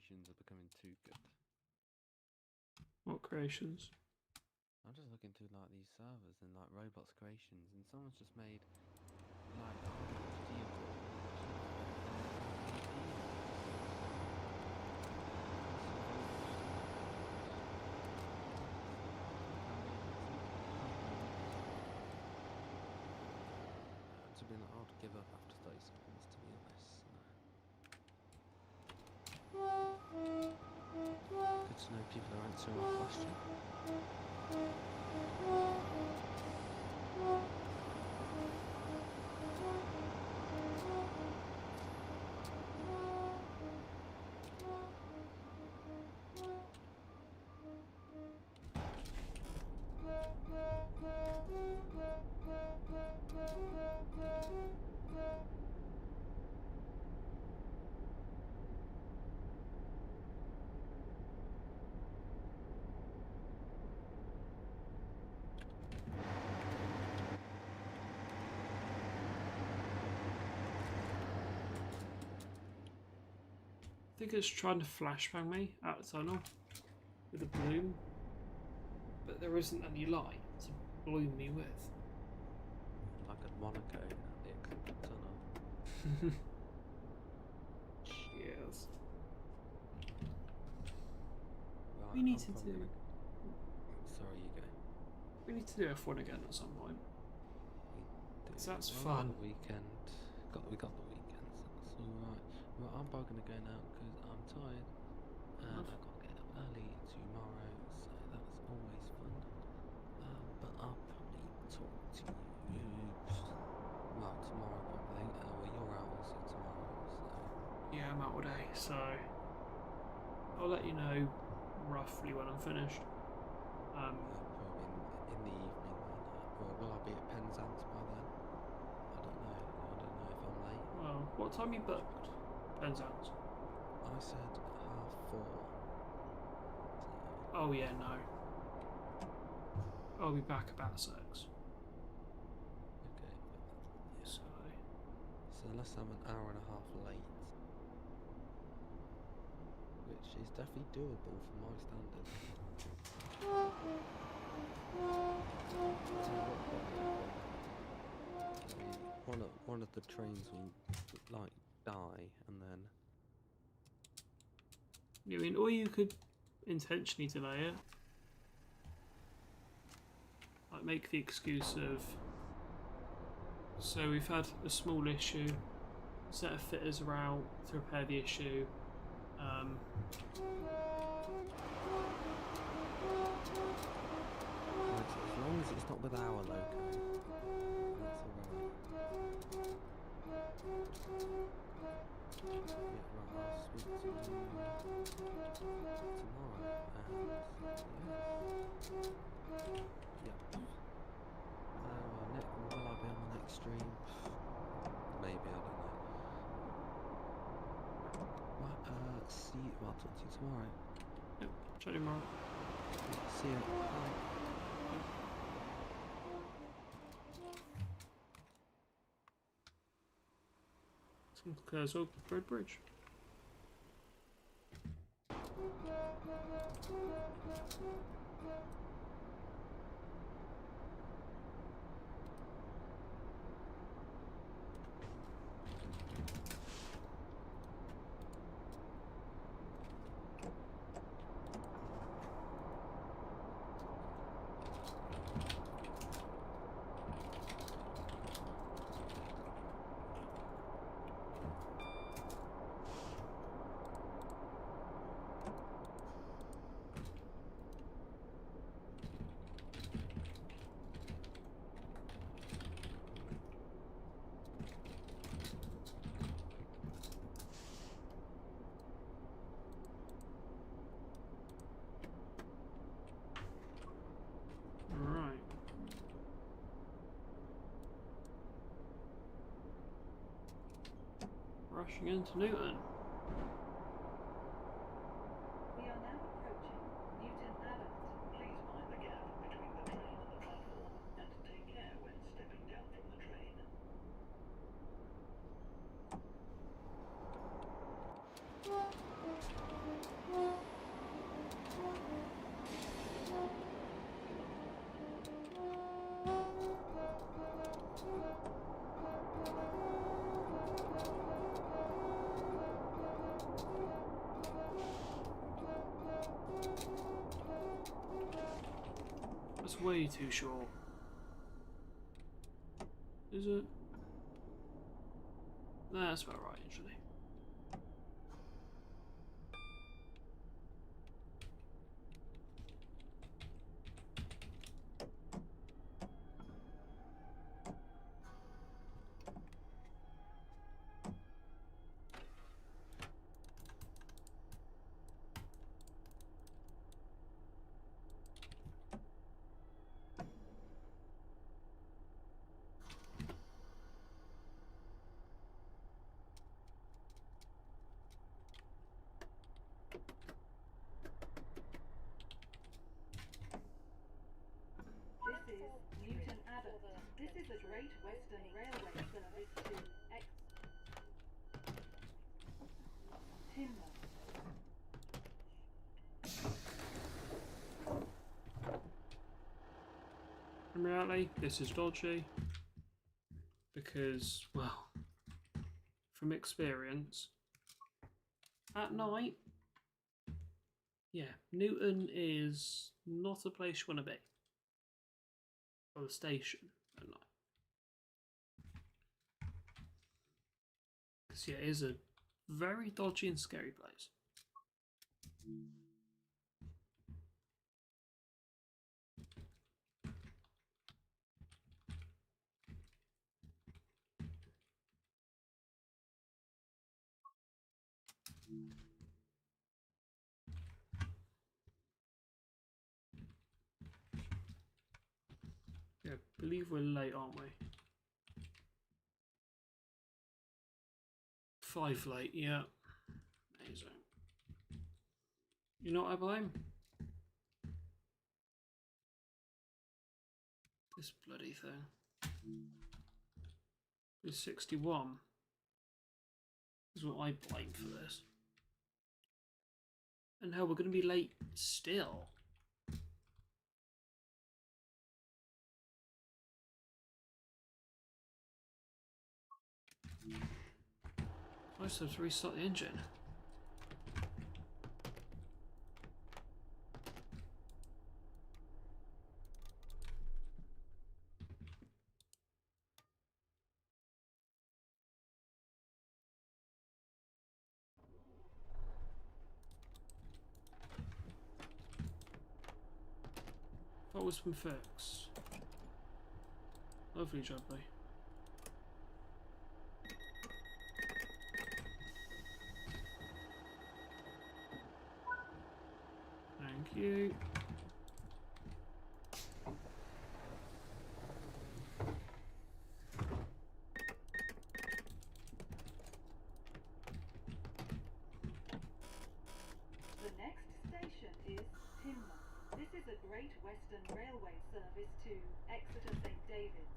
creations are becoming too good. What creations? I'm just looking through like these servers and like robots creations, and someone's just made like a whole HD of it. To be like, I'd give up after 30 seconds, to be honest. Good to know people are answering my question. I think it's trying to flashbang me out of the tunnel with a bloom, but there isn't any light to bloom me with. Like I'd want to go at the exit of the tunnel. Cheers. Right, We need I'm to probably do. Sorry, you go. We need to do F1 again at some point. We 'Cause that's well, fun. The weekend. We got the weekend, so that's alright. Well, I'm probably gonna go now because I'm tired and I've got to get up early tomorrow, so that's always fun. But I'll probably talk to you. Well, tomorrow probably. Well, you're out also tomorrow, so. Yeah, I'm out all day, so I'll let you know roughly when I'm finished. Probably in the evening then. Or will I be at Penzance by then? I don't know. I don't know if I'm late. Well, what time you booked? Penzance. I said 4:30. So. Oh yeah, no. I'll be back about 6. Okay. Yeah. So So unless I'm an hour and a half late, which is definitely doable for my standards. One of the trains will like die and then. I mean, or you could intentionally delay it. Like make the excuse of. So we've had a small issue. Set of fitters are out to repair the issue. As long as it's not with our logo, that's alright. Yeah, right, I'll speak to you tomorrow, and yeah. Will I be on the next stream? Maybe, I don't know. Right, I'll talk to you tomorrow. Yep, chat tomorrow. See you. Bye. There's Oak Road Bridge. Right. Rushing into Newton. We are now approaching Newton Abbot. Please mind the gap between the train and the platform, and take care when stepping down from the train. way too short. Is it? That's about right, actually. This is Newton Abbot. This is a Great Western Railway service to Timber. In reality, this is dodgy because, well, from experience, at night, yeah, Newton is not a place you want to be. Or the station at night. Because, yeah, it is a very dodgy and scary place. Yeah, I believe we're late, aren't we? 5 late, yeah. Amazing. You know what I blame? This bloody thing. This 61 is what I blame for this. And hell, we're going to be late still. I just have to restart the engine. That was been fixed. Lovely job, boy. Thank you. The next station is Timber. This is a Great Western Railway service to Exeter St David's.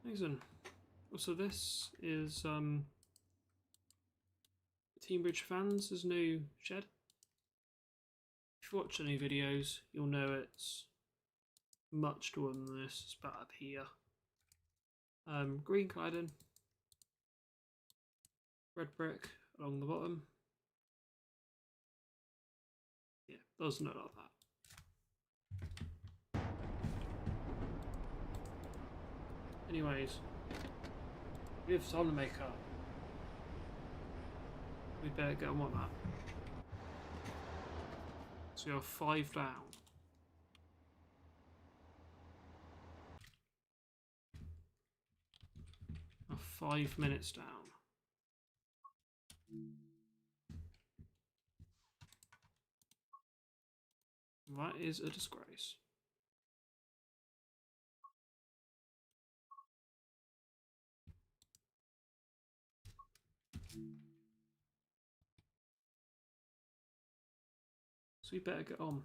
Amazing. So this is Teambridge fans' new shed. If you watch any videos, you'll know it's much taller than this. It's about up here. Green cladding, red brick along the bottom. Yeah, doesn't look like that. Anyways, we have time to make up. We better get on with that. So we are 5 down. We're 5 minutes down. That is a disgrace. we better get on.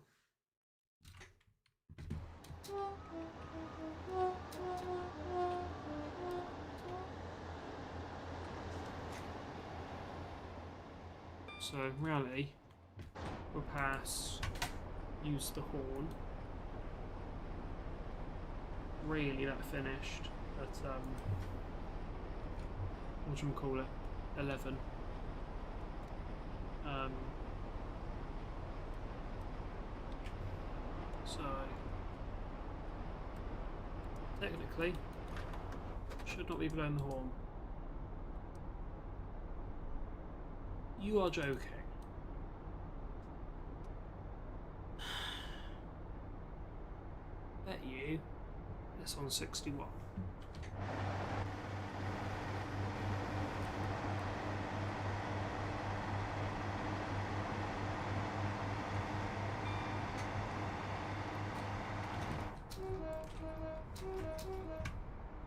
So in reality, we'll pass, use the horn. Really, that finished at what do you call it? 11. So technically, should not be blowing the horn. You are joking. Bet you it's on 61.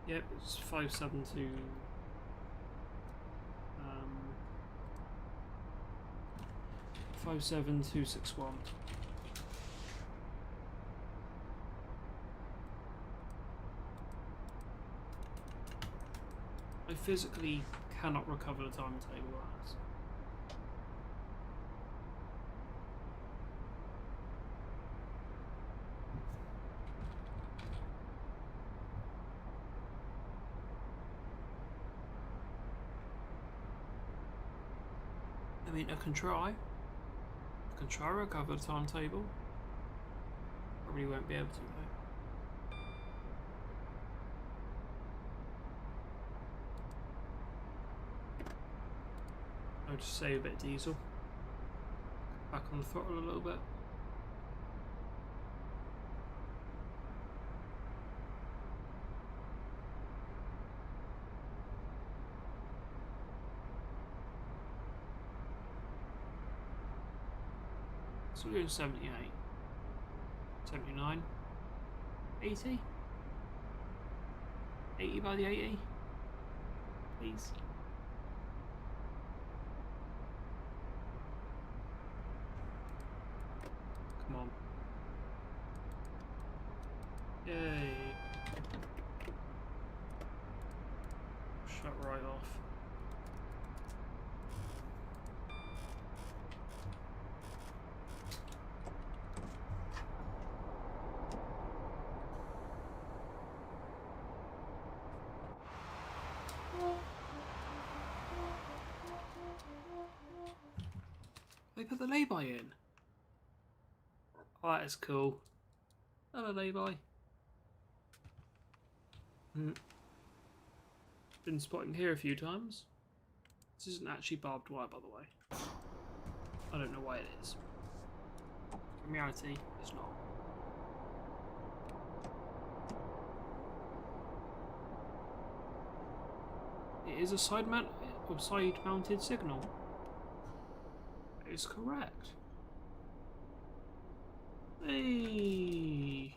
Yep, it's 572. 57261. I physically cannot recover the timetable as. I mean, I can try. I can try to recover the timetable. Probably won't be able to though. I'll just save a bit of diesel. Back on the throttle a little bit. So we're doing 78, 79, 80, 80 by the 80, please. Come on. Yay. Shut right off. They put the lay-by in. Oh, that is cool. Hello, lay-by. Been spotting here a few times. This isn't actually barbed wire, by the way. I don't know why it is. In reality, it's not. It is a side-mounted signal. That is correct. Hey.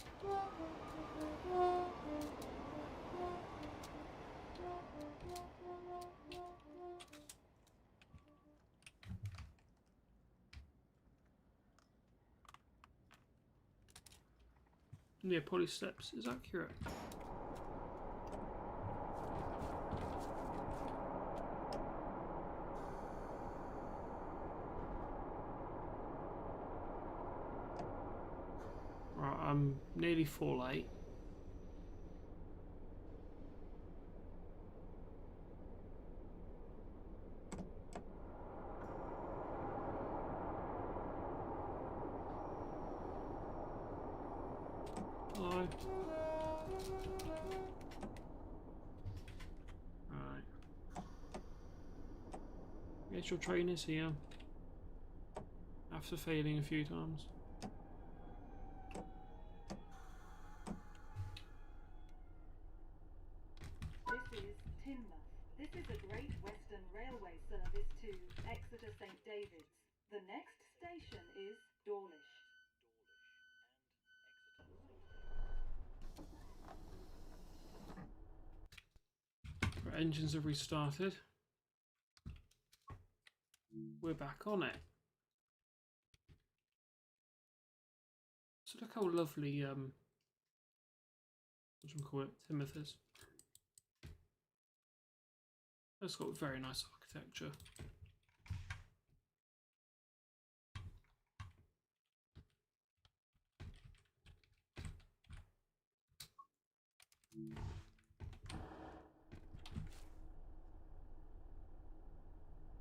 Yeah, polysteps is accurate. Right, I'm nearly full late. Hello. Right. Guess your train is here. After failing a few times. This is Teignmouth. This is a Great Western Railway service to Exeter St David's. The next station is Dawlish. Our engines have restarted. We're back on it. So look how lovely what do you call it? Timoth is. It's got very nice architecture.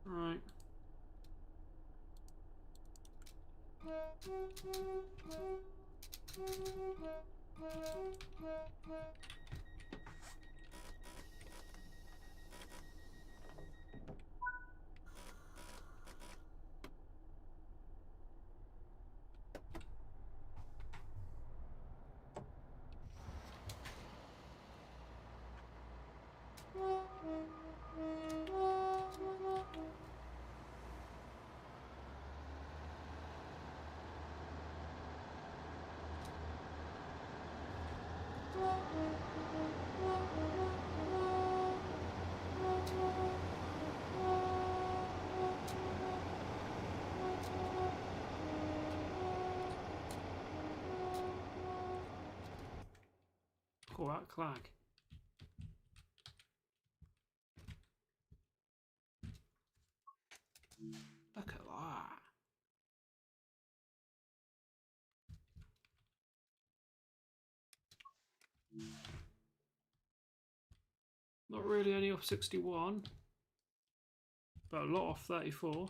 Right. Oh, that clag. Look at that. Not really any off 61, but a lot off 34.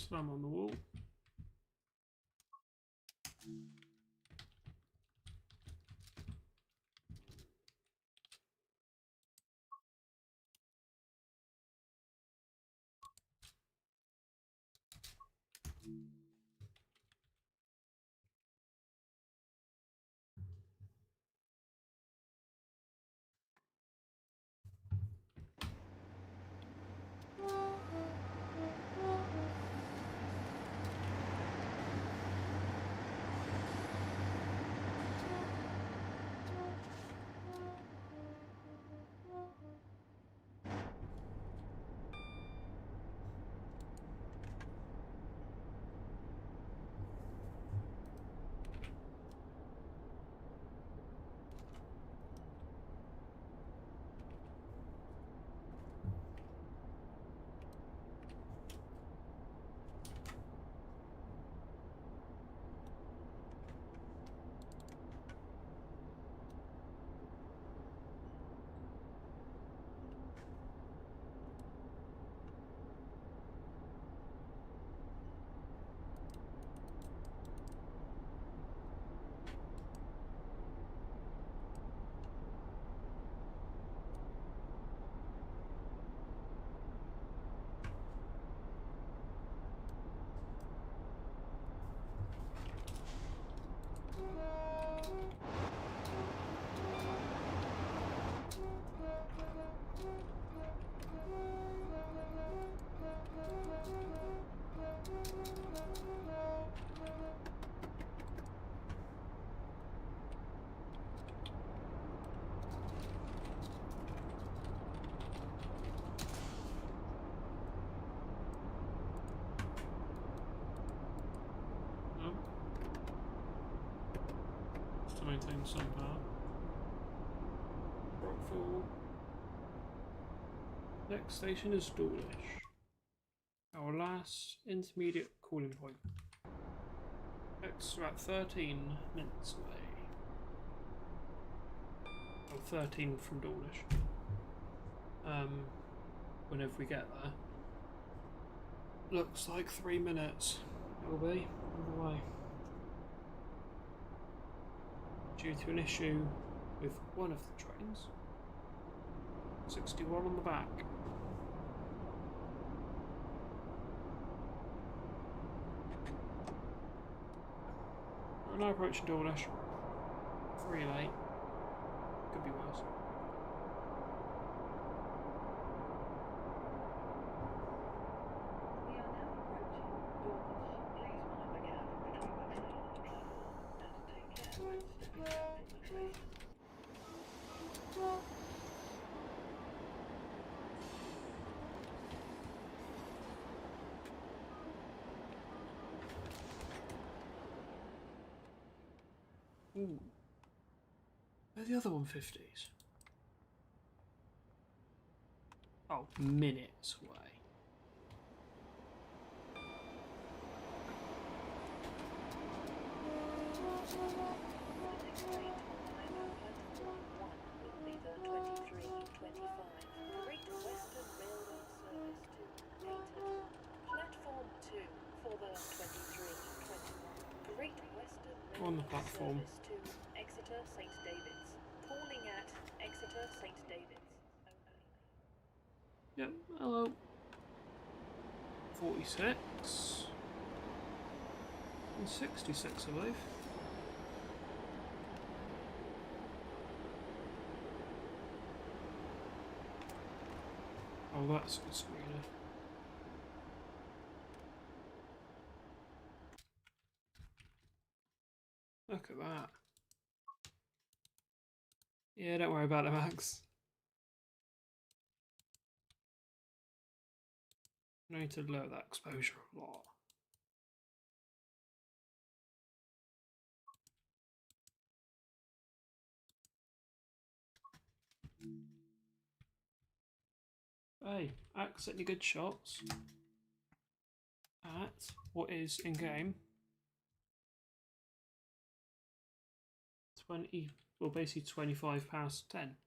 Slam on the wall. To maintain some power. Rockfall. Next station is Dawlish. Our last intermediate cooling point. Next, about 13 minutes away. Or 13 from Dawlish. Whenever we get there. Looks like 3 minutes. It'll be on the way. Due to an issue with one of the trains. 61 on the back. We're now approaching Dawlish. 3 late. Could be worse. We are now approaching Dawlish. Please mind the gap between the train and the platform, and take care when stepping down from the train. Ooh. Where are the other 150s? Oh, minutes away. The next train to arrive at platform 1 will be the 2325 Great Western Railway service to Paignton. Platform 2 for the 2321 Great Western On the Railway platform. service to Exeter St David's. Calling at Exeter St David's. Only. Yep, hello. 46. And 66, I believe. Oh, that's a good screener. Look at that. Yeah, don't worry about it, Max. I need to lower that exposure a lot. Hey, accidentally good shots at what is in game 20, well, basically 25 past 10.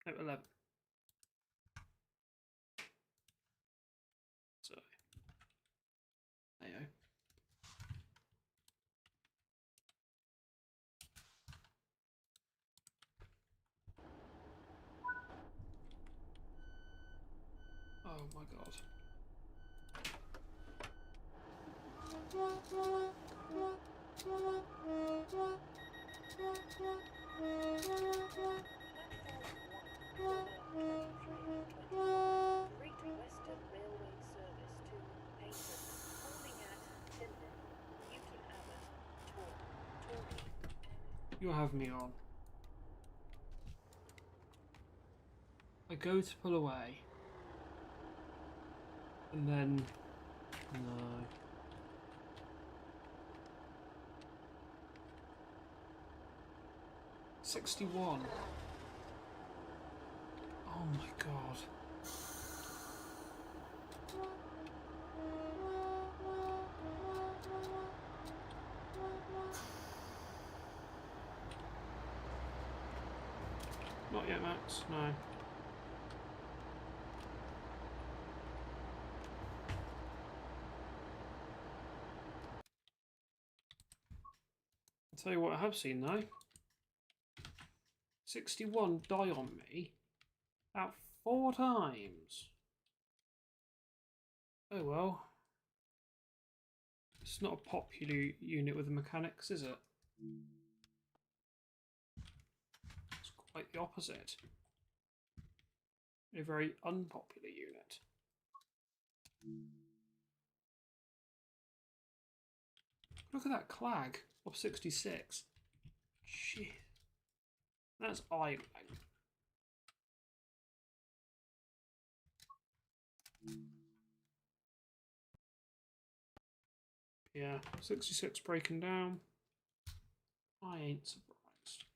No, 11. So, there you go. Oh my god. Great Western Railway service to Paignton. Calling at Timber, Newton Abbot, Torquay, and You have me on. I go to pull away. And then... No. $61. Oh my god. Not yet, Max. No. I'll tell you what I have seen though. 61 die on me about 4 times. Oh well. It's not a popular unit with the mechanics, is it? It's quite the opposite. A very unpopular unit. Look at that clag of 66. Shit. That's idling. Yeah, 66 breaking down. I ain't surprised.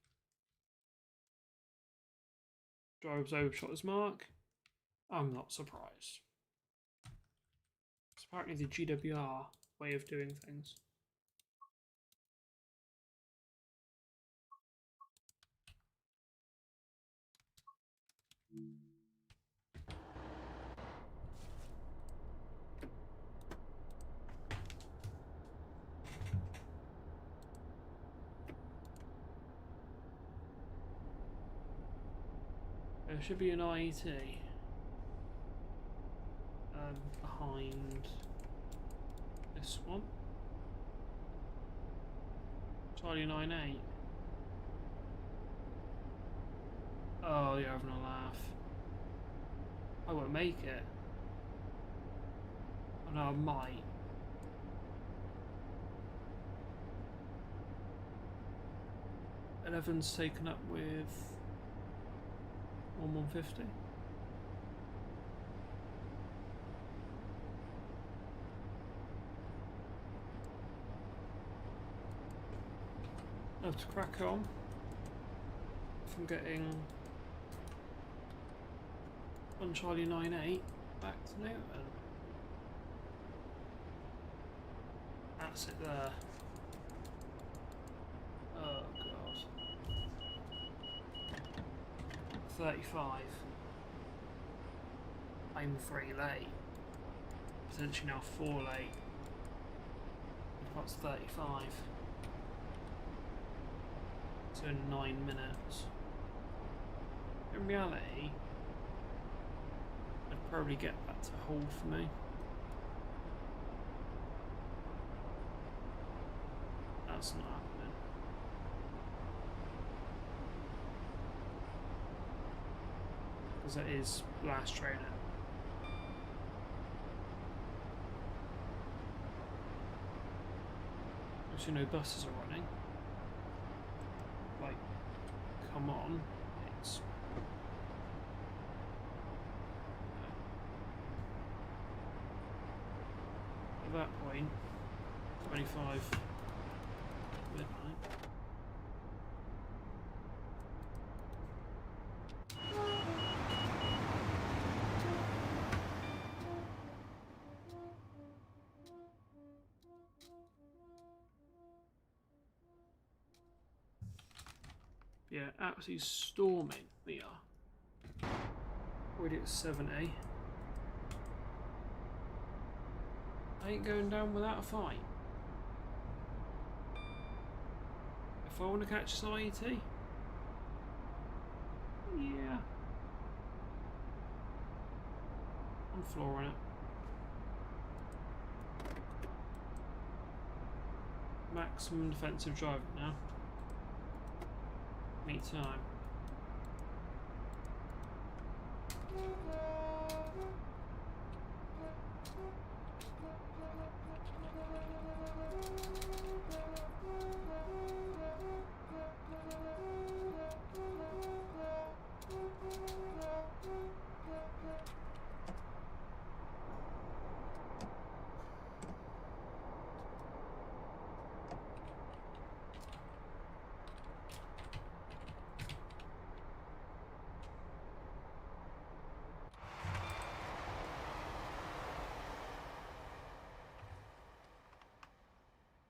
Driver's overshot his mark. I'm not surprised. It's apparently the GWR way of doing things. There should be an IET behind this one. Charlie 98. Oh, you're having a laugh. I won't make it. Oh no, I might. Eleven's taken up with 150. I have to crack on from getting on Charlie 98 back to Newton. That's it there. Oh god. 35. I'm 3 late. Potentially now 4 late. That's 35. So in 9 minutes. In reality, I'd probably get that to hold for me. That's not happening. Because that is last training. Actually, no buses are running. Like, come on. It's... At that point, 25 midnight. Yeah, absolutely storming we are. Already at 70. I ain't going down without a fight. If I want to catch this IET, yeah, I'm flooring it. Maximum defensive driving now. Me time.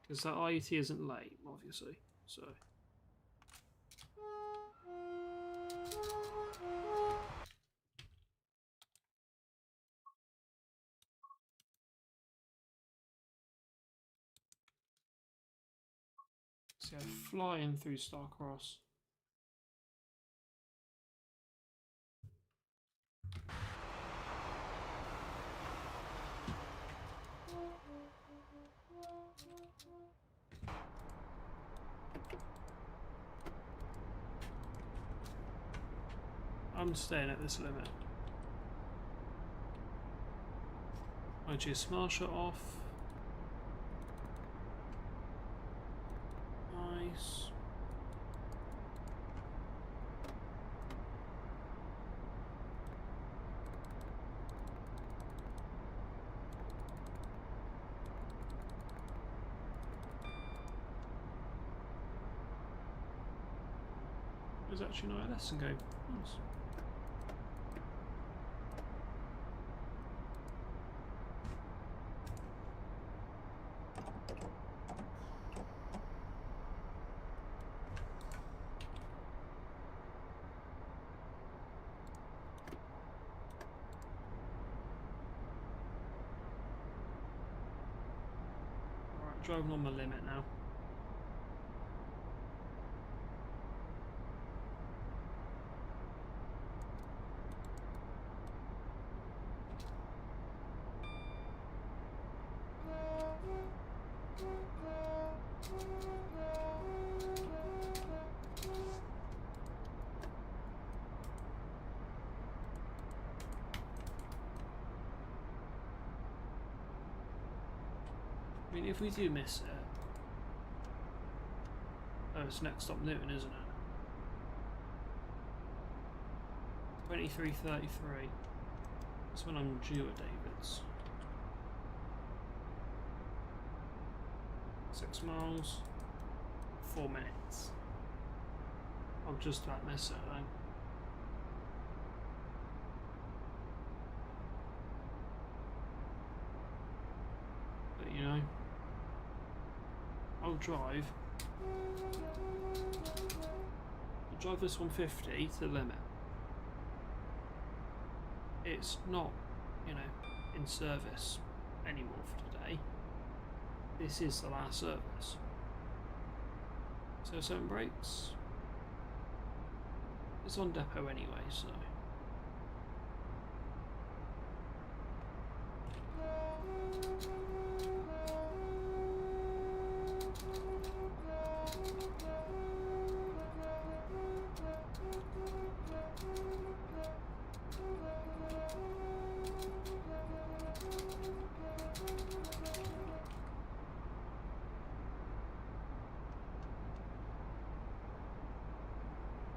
Because that IET isn't late, obviously, so... So flying through Starcross. I'm staying at this limit. I just marsh it off. Nice. There's actually no lesson go. Nice. Alright, driving on the limit now. mean, if we do miss it... Oh, it's next stop Newton, isn't it? 23:33. That's when I'm due at David's. 6 miles, 4 minutes. I'll just about miss it, I think. But you know, I'll drive this 150 to the limit. It's not, you know, in service anymore for today. This is the last service. So 7 brakes. It's on depot anyway, so.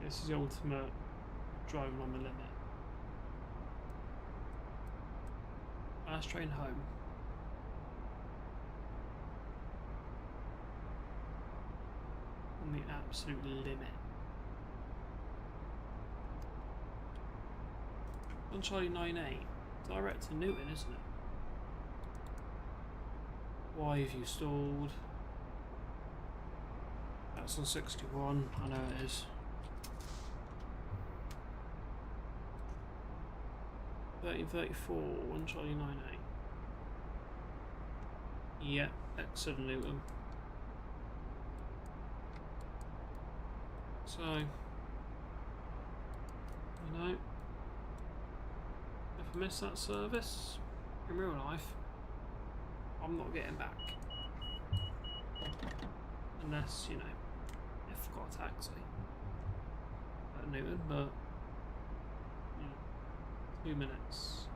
This is the ultimate driving on the limit. Last train home. On the absolute limit. On Charlie 98, direct to Newton, isn't it? Why have you stalled? That's on 61, I know it is. 1334, 1 Charlie 98. Yep, exit Newton. So, you know, if I miss that service in real life, I'm not getting back. Unless, you know, if I've got a taxi at Newton, but 2 minutes.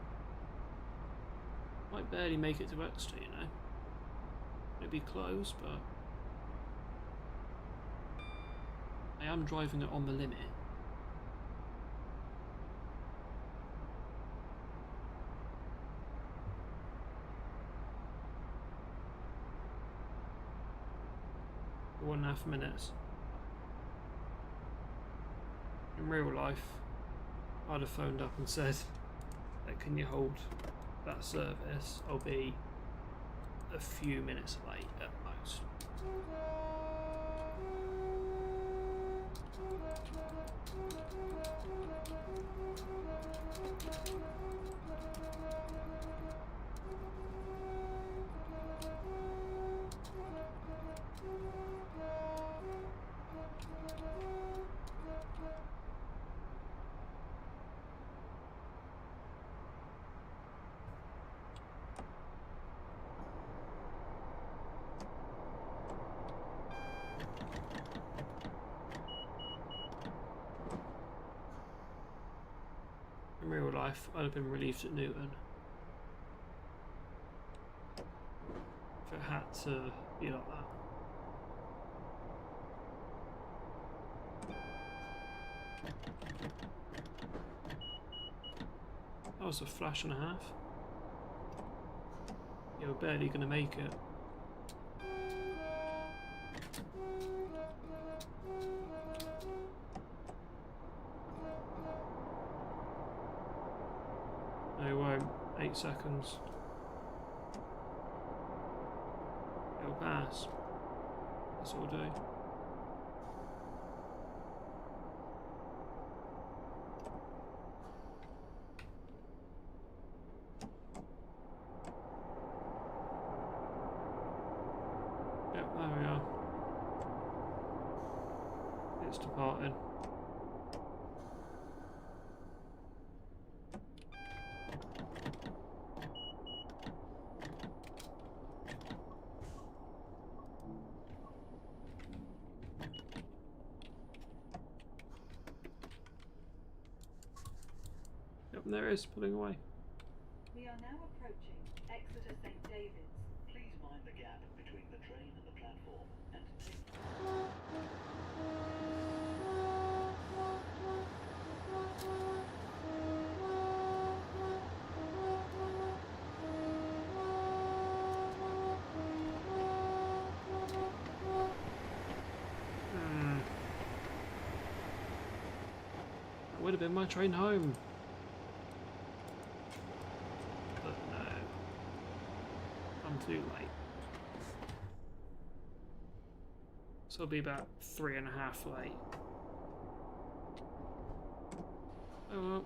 Might barely make it to Exeter, you know. It'd be close, but I am driving it on the limit. For 1.5 minutes. In real life, I'd have phoned up and said, like, can you hold that service? I'll be a few minutes late at most. In real life, I'd have been relieved at Newton. If it had to be like that. That was a flash and a half. You're barely going to make it. No, it won't. 8 seconds. It'll pass. That's what we'll do. Yep, there we are. It's departing. Yep, there it is, pulling away. We are now approaching Exeter St David's. Please mind find the gap between the train and the platform and take That would have been my train home. But no. I'm too late. So I'll be about 3.5 late. Oh well.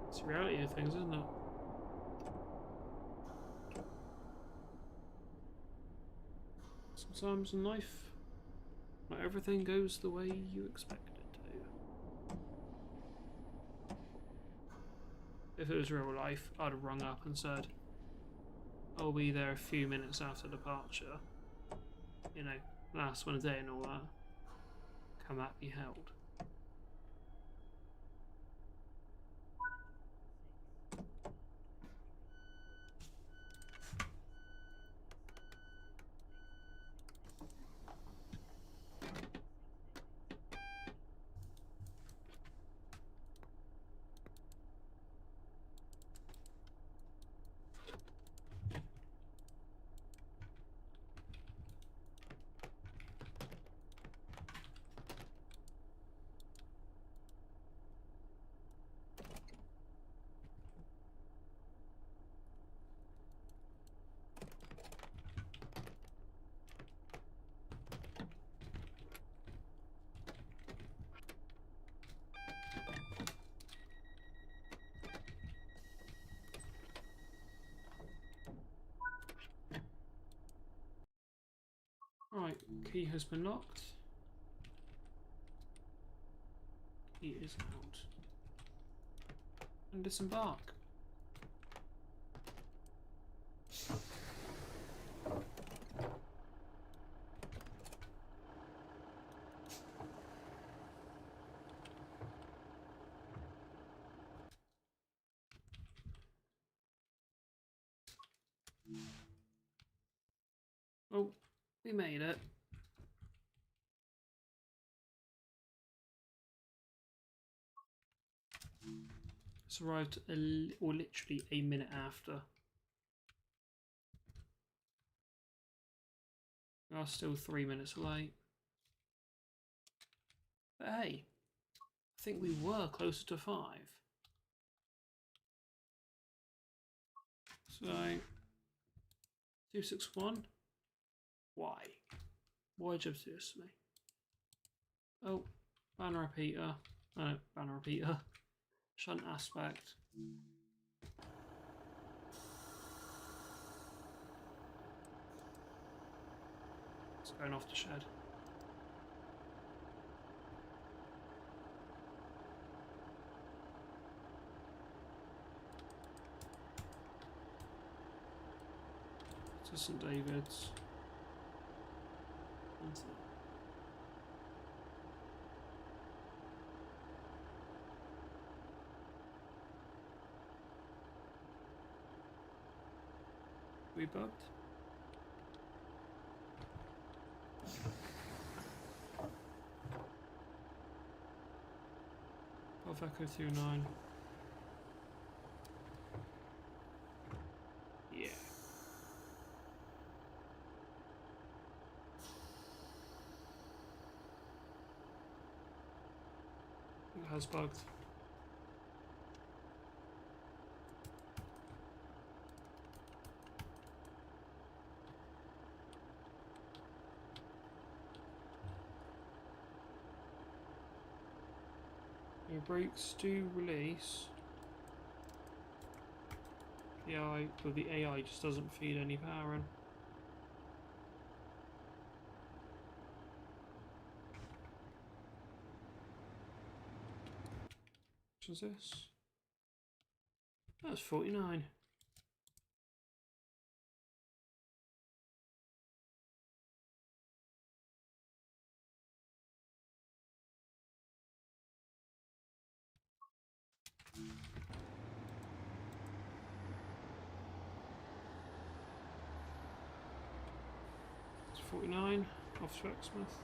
It's the reality of things, isn't it? Sometimes in life, not everything goes the way you expect it to. If it was real life, I'd have rung up and said, I'll be there a few minutes after departure. You know, last one a day and all that. Can that be held? Right, key has been locked. Key is out. And disembark. Oh, we made it. It's arrived or literally a minute after. We are still 3 minutes late. But hey, I think we were closer to 5. So, 261. Why? Why did you do this to me? Oh, banner repeater. Banner repeater. Shunt aspect. It's going off the shed. To St David's. We bugged? Off Echo 29. Yeah. It has bugged. Your brakes do release. The AI just doesn't feed any power in. What is this? That's 49. 49 off to Exmouth.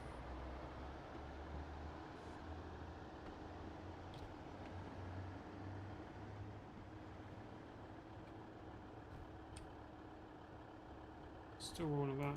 Still rolling back.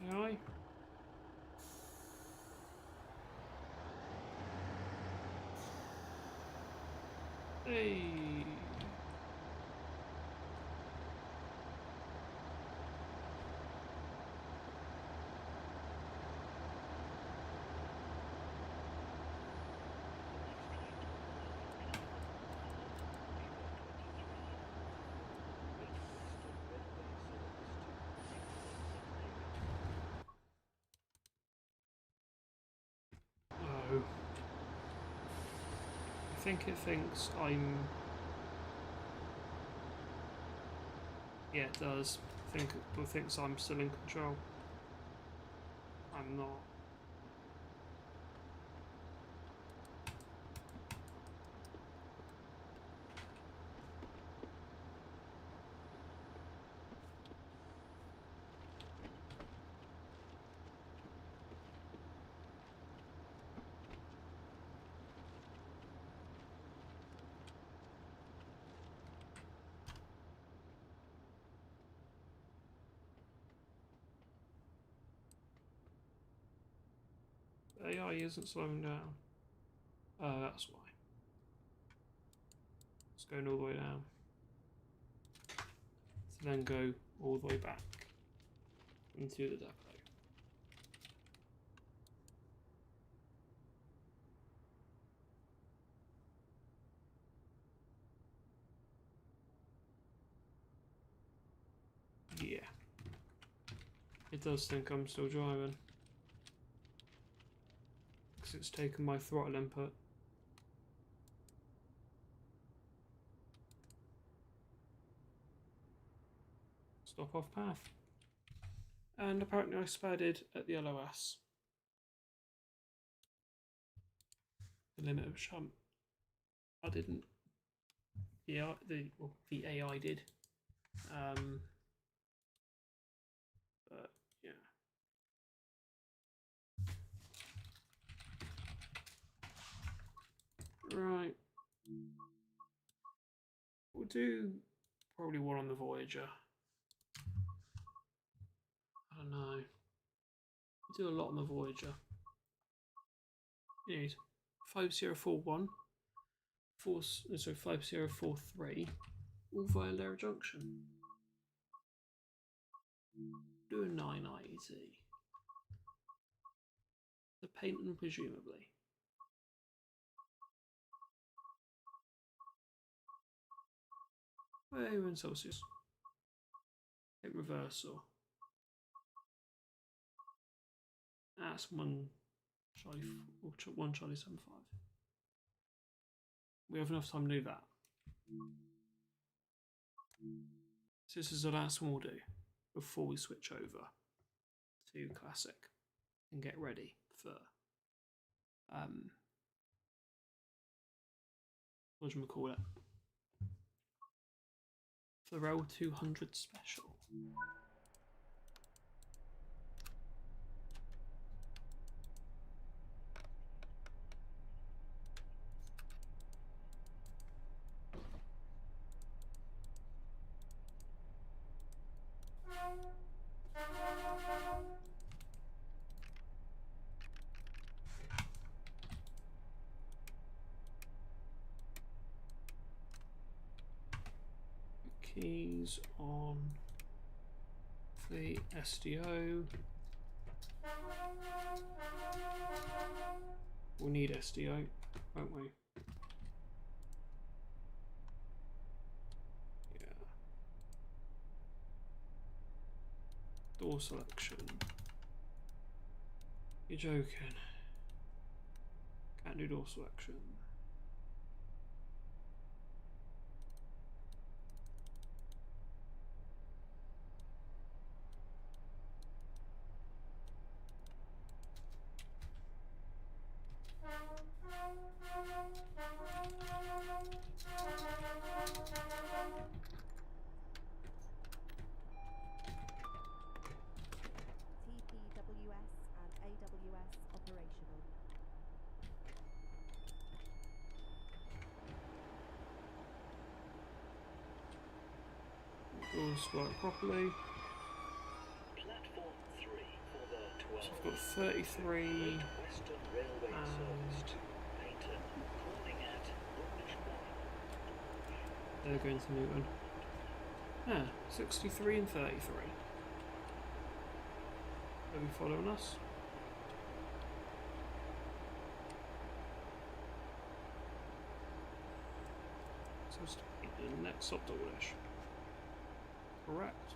AI. Hey. Oh. I think it thinks I'm... Yeah, it does. I think it thinks I'm still in control. I'm not. AI isn't slowing down. That's why. It's going all the way down. To then go all the way back into the depot. Yeah. It does think I'm still driving. Because it's taken my throttle input. Stop off path. And apparently I spadded at the LOS. The limit of shunt. I didn't. Yeah, the AI did. But yeah. Right. We'll do probably one on the Voyager. I don't know. We do a lot on the Voyager. You need 5041, 5043, all via Lara Junction. Do a 9IET. The Payton, presumably. Where are you in Celsius? Hit reversal. That's one Charlie 75. We have enough time to do that. So this is the last one we'll do before we switch over to Classic and get ready for what do we call it? For the Rail 200 special. Keys on the SDO. We'll need SDO, won't we? Yeah. Door selection. You're joking. Cat noodle selection. TPWS and AWS operational. Doors work properly. Platform 3 for the 12. So I've got 33 Great Western Railway Service and 2. Peyton, calling at Woolwich 1. they're going to Newton. Yeah, 63 and 33. Are you following us? So it's the next stop Dawlish. Correct.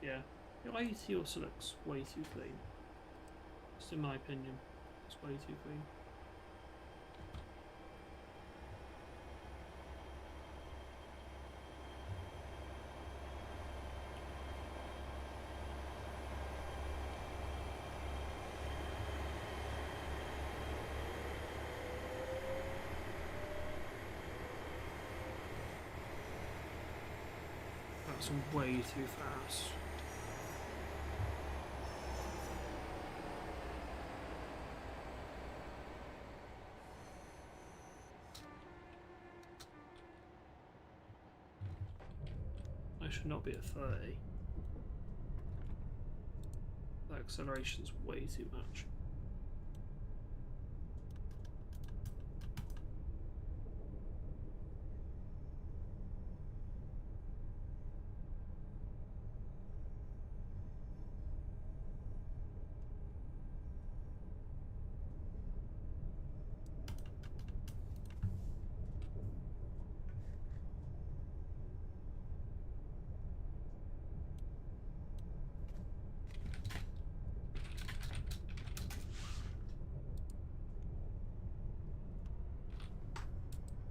Yeah, the IET also looks way too clean. Just in my opinion, it's way too clean. That's way too fast. I should not be at 30. That acceleration's way too much.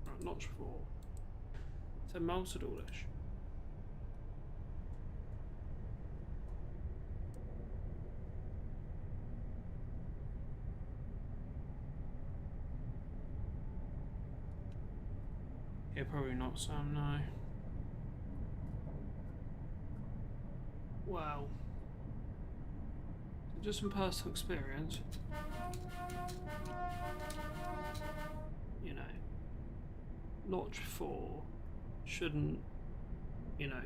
Right, notch 4. 10 miles to Dawlish. Yeah, probably not, Sam, no. Wow. Just some personal experience. You know, notch 4 shouldn't, you know,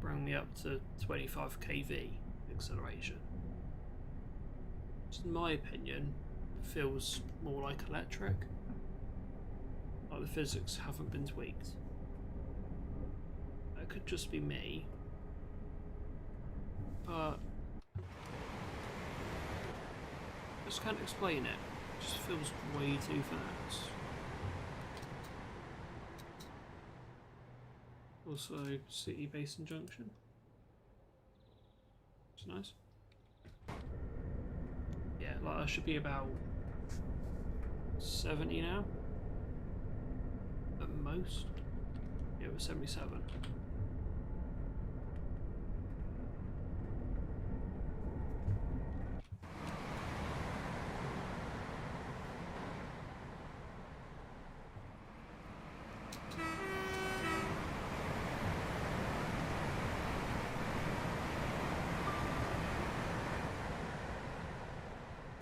bring me up to 25 kV acceleration. Just in my opinion, it feels more like electric. Like the physics haven't been tweaked. That could just be me. But I just can't explain it. It just feels way too fast. Also, City Basin Junction. It's nice. Yeah, like I should be about 70 now. At most. Yeah, it was 77.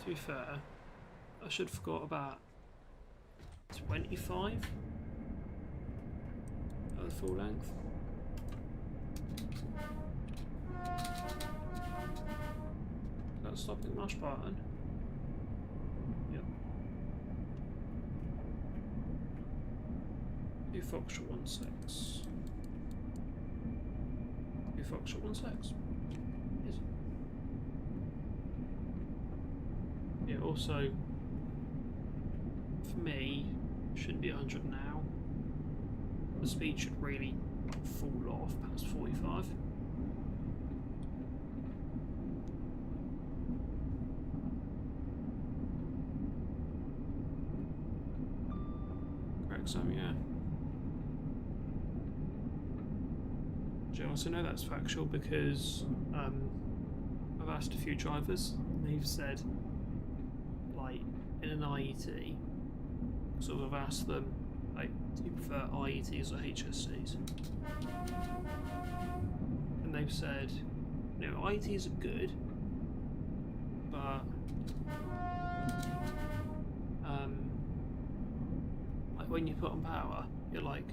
To be fair, I should have forgot about 25 at the full length. That stopping mush button. Yep. 2 Foxtrot 16. 2 Foxtrot 16. Is it? Yeah, also, for me, shouldn't be 100 now. The speed should really fall off past 45. Correct, Sam, yeah. I also know that's factual because I've asked a few drivers and they've said, like, in an IET, sort of asked them, like, do you prefer IETs or HSCs? And they've said, you know, IETs are good, but like when you put on power, you're like,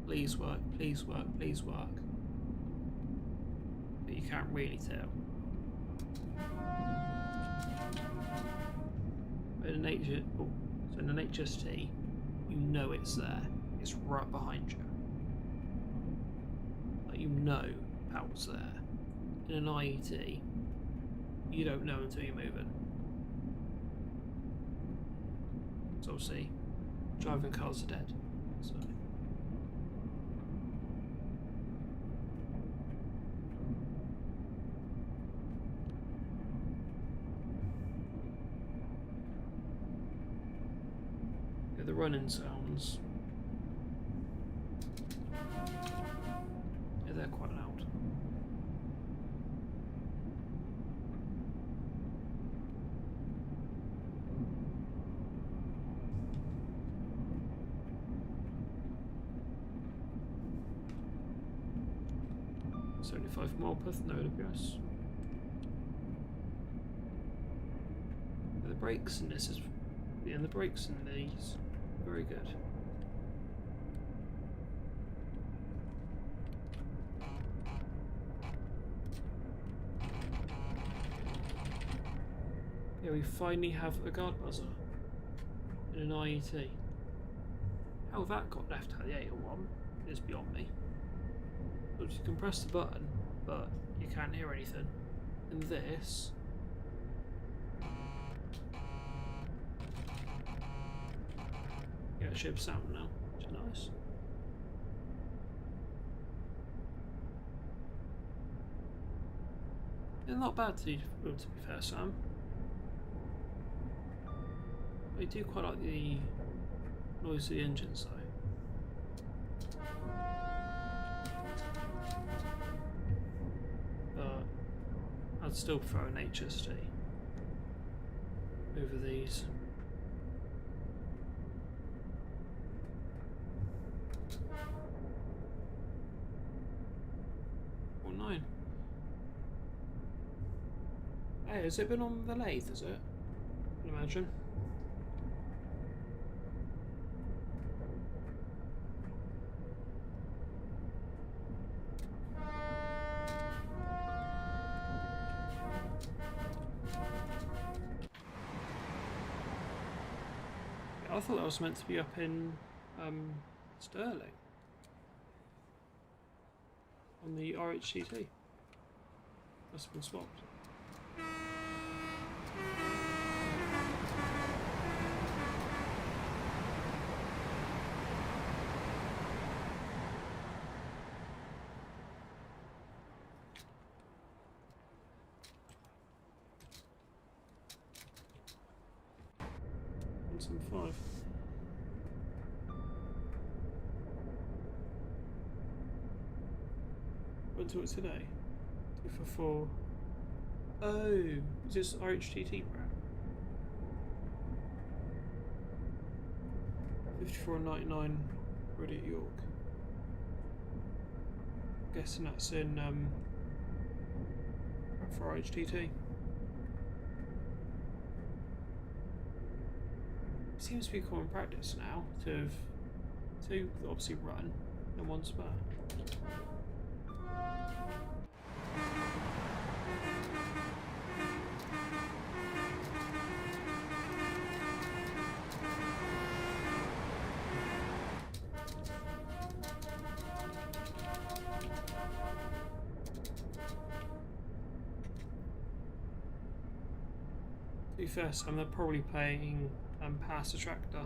please work, please work, please work. But you can't really tell. But in an HST, you know it's there. It's right behind you. Like, you know power's there. In an IET, you don't know until you're moving. So obviously, driving cars are dead. So. Yeah, the running sounds. Yeah, they're quite loud. Mile per no ABS. The brakes in this is, yeah, the brakes in these very good. Yeah, we finally have a guard buzzer in an IET. How that got left at the 801 is beyond me. But you can press the button, but you can't hear anything. And this, yeah, it should sound now, which is nice. They're not bad to be fair, Sam. I do quite like the noise of the engines though. I'd still prefer an HST over these. Or 9. Hey, has it been on the lathe, is it? I can imagine. I thought that was meant to be up in Stirling on the RHCT. Must have been swapped. Some 5. Went to it today. 2 for 4. Oh, is this RHTT prep? 54.99 ready at York. Guessing that's in prep for RHTT. Seems to be common practice now to have 2 obviously run and 1 spare. To be fair, Sam, they're probably playing Pass the Tractor.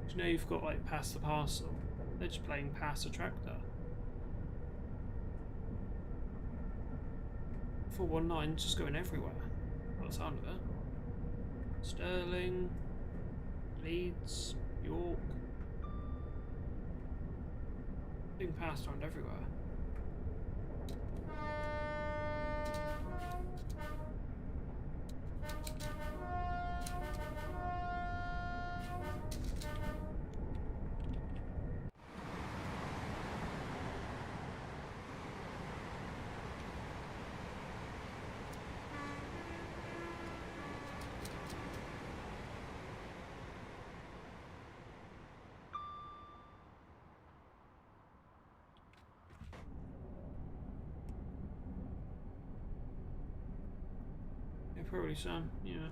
You know you've got like Pass the Parcel. They're just playing Pass the Tractor. 419 just going everywhere. By the sound of it. Stirling, Leeds, York. Being passed around everywhere. Yeah, probably Sam, yeah.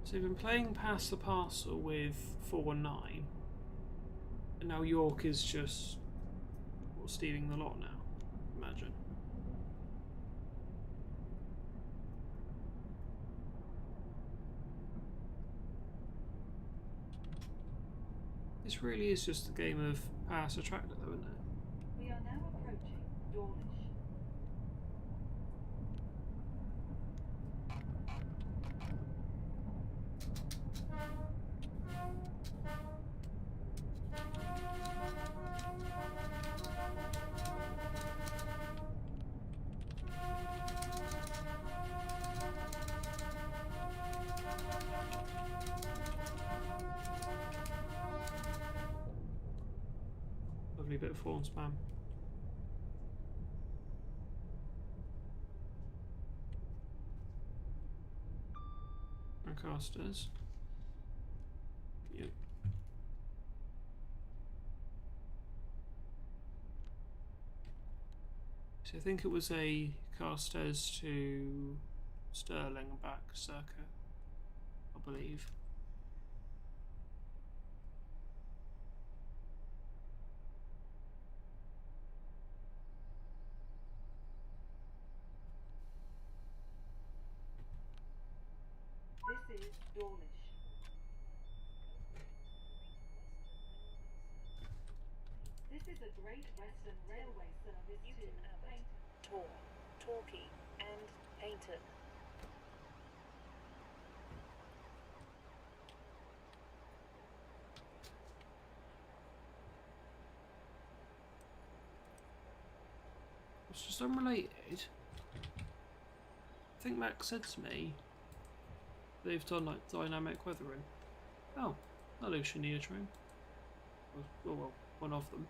So you've been playing Pass the Parcel with 419, and now York is just stealing the lot now, imagine. This really is just a game of Pass the Tractor though, isn't it? We are now approaching Dawlish. Lovely bit of phone spam. Casters. Yep. So I think it was a Carstairs to Stirling back circuit, I believe. This is Dawlish. This is a Great Western Railway service to Newton Abbot, Tor, Torquay, and Paynton. It's just unrelated. I think Max said to me they've done like dynamic weathering. Oh, hello Shania train. Well, one of them.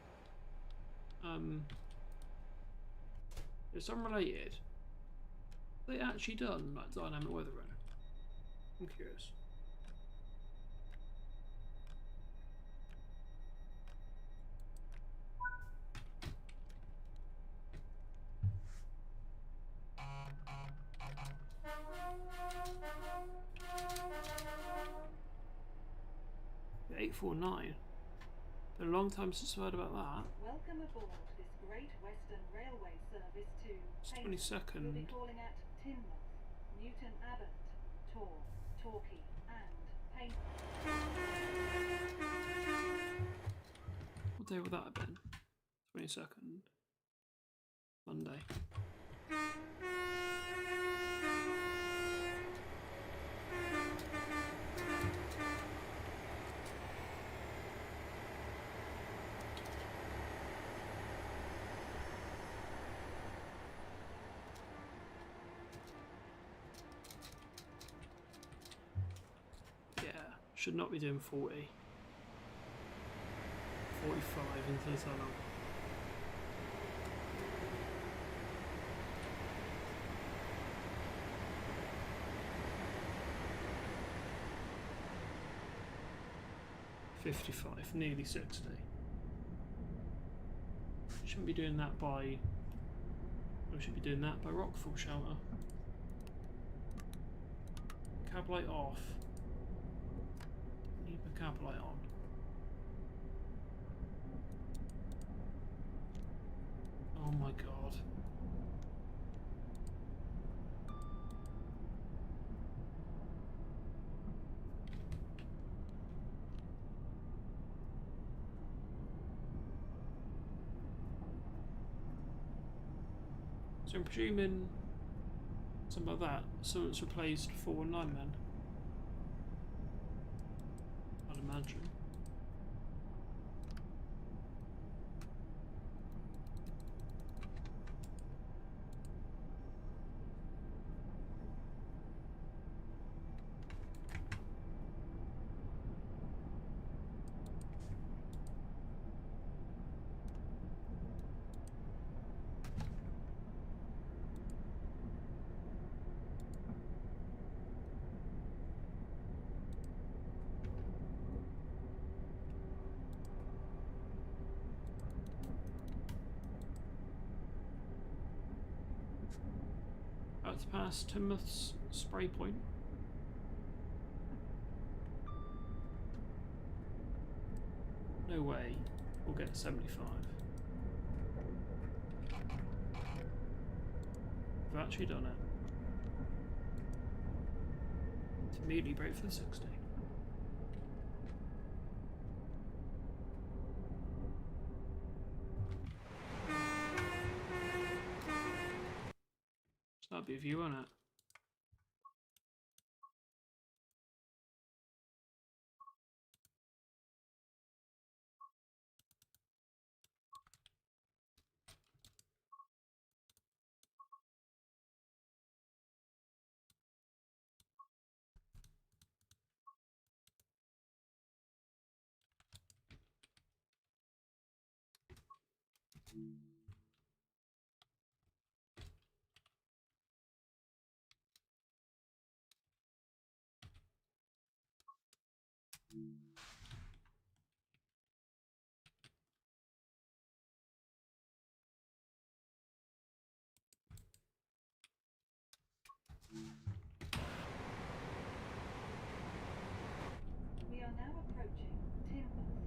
It's unrelated. They actually done like dynamic weathering. I'm curious. Yeah, 849. Been a long time since I heard about that. Welcome aboard this Great Western Railway service to It's Paynton. 22nd. We'll be calling at Teignmouth, Newton Abbot, Tor, Torquay, and Paynton. What day would that have been? 22nd. Monday. Yeah, should not be doing 40. 45 into the tunnel. $55, nearly 60. Shouldn't be doing that by. We should be doing that by Rockfall Shelter. Cab light off. Need the cab light on. Oh my god. So I'm presuming something like that, someone's replaced 419 men. I'd imagine. About to pass Timoth's spray point. No way. We'll get 75. We've actually done it. To immediately break for the 60. So that'd be a view on it. We are now approaching Teignmouth.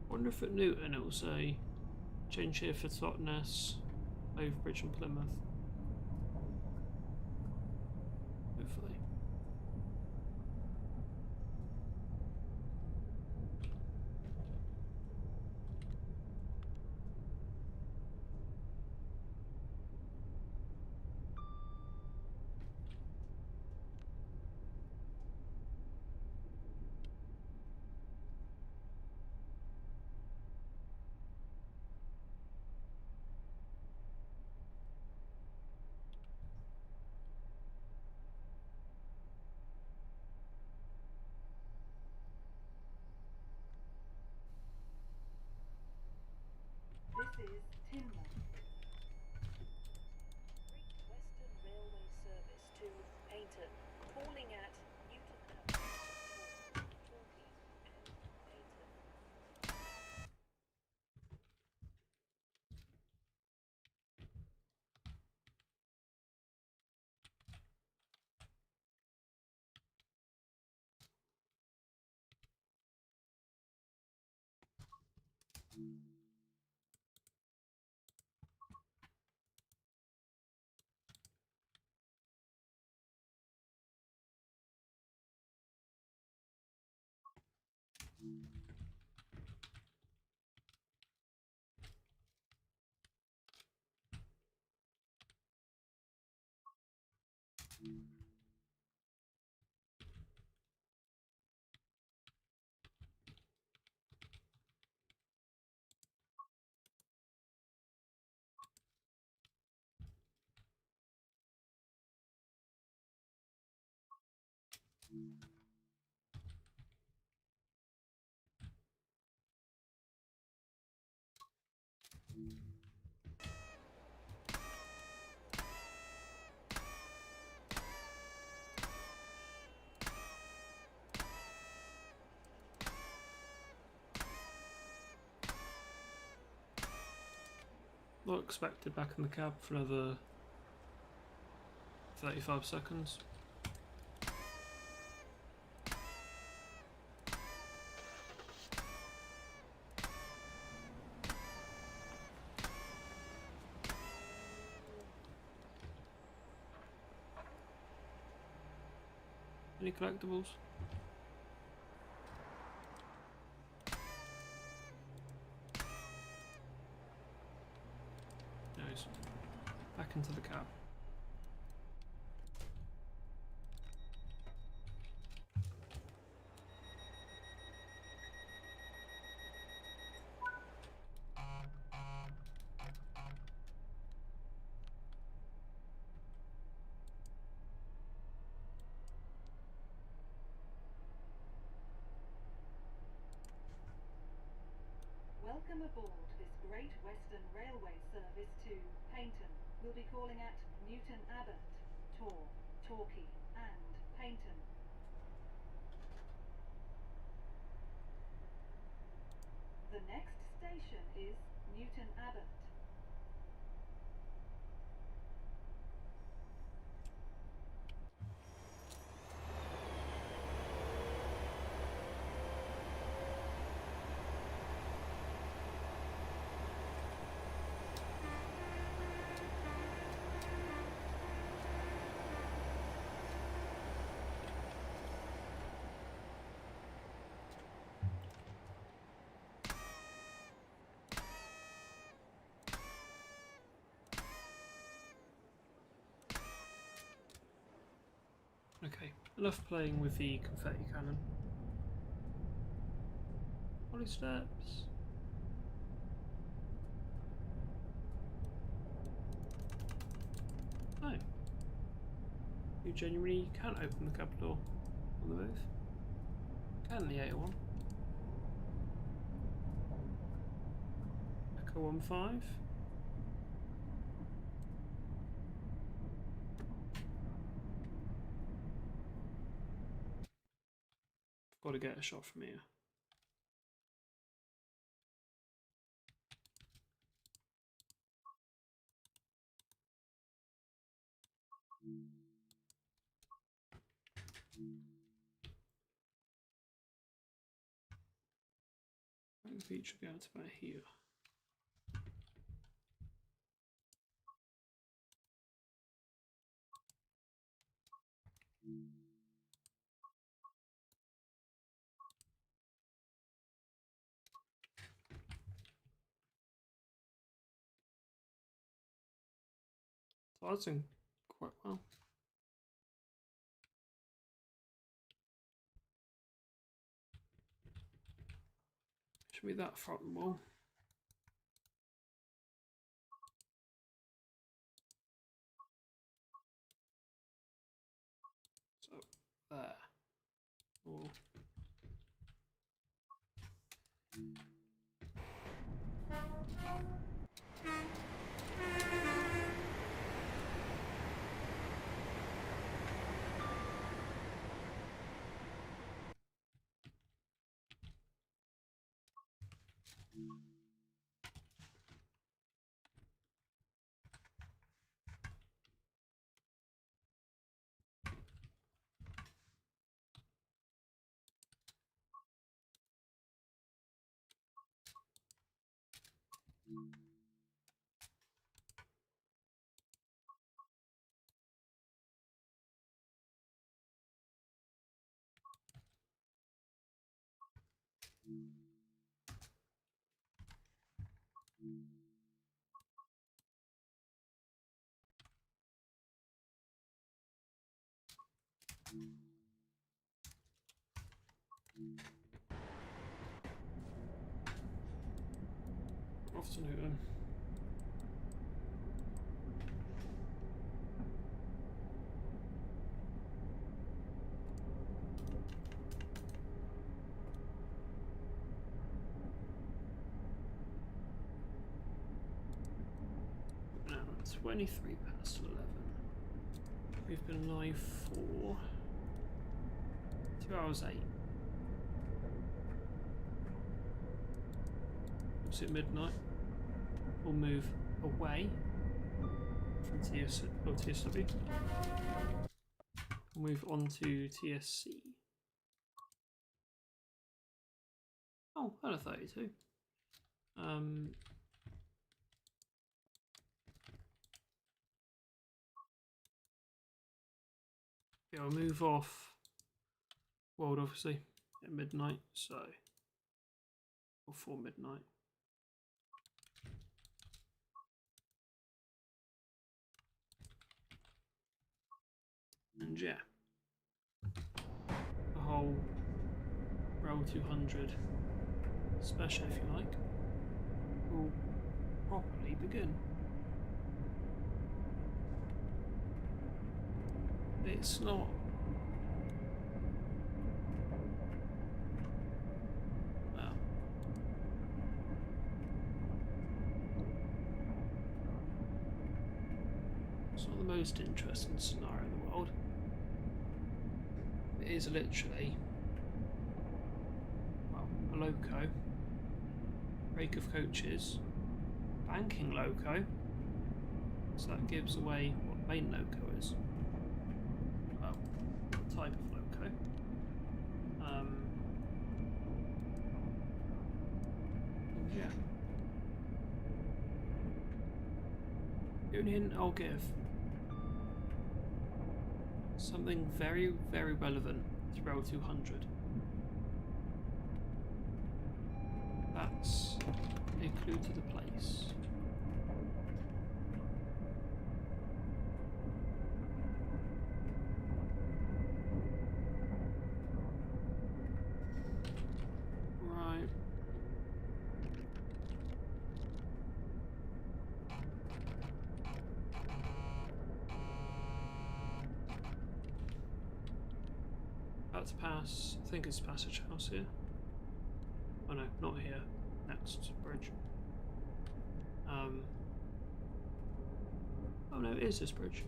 Wonder if at Newton it will say change here for Totnes, Overbridge and Plymouth. Hopefully. This is Teignmouth. Great Western Railway service to Paignton, calling at Newton Abbot, Torquay and Paignton. Not expected back in the cab for another 35 seconds. Any collectibles? Nice. Back into the cab. Welcome aboard this Great Western Railway service to Paynton. We'll be calling at Newton Abbot, Tor, Torquay and Paynton. The next station is Newton Abbot. Okay, enough playing with the confetti cannon. Holly steps. Oh. You genuinely can't open the cab door on the move. Can the 801? Echo 15. Got to get a shot from here. The feature going to about here. So that's in quite well. Should be that front wall. So there. Or off to Newton. Now it's 23 past 11. We've been live for 2 hours 8. Looks at midnight. We'll move away from TSW. We'll move on to TSC. Oh, hello 32. Yeah, we'll move off world, obviously, at midnight, so before midnight. And yeah, the whole Rail 200 special, if you like, will properly begin. It's not well, it's not the most interesting scenario in the world. It is literally, well, a loco, break of coaches, banking loco, so that gives away what main loco is. Well, what type of loco. And yeah. The only hint I'll give, something very, very relevant to Rail 200. That's a clue to the place. Right. About to pass, I think it's Passage House here. Oh no, not here. Next bridge. Oh no, it is this bridge.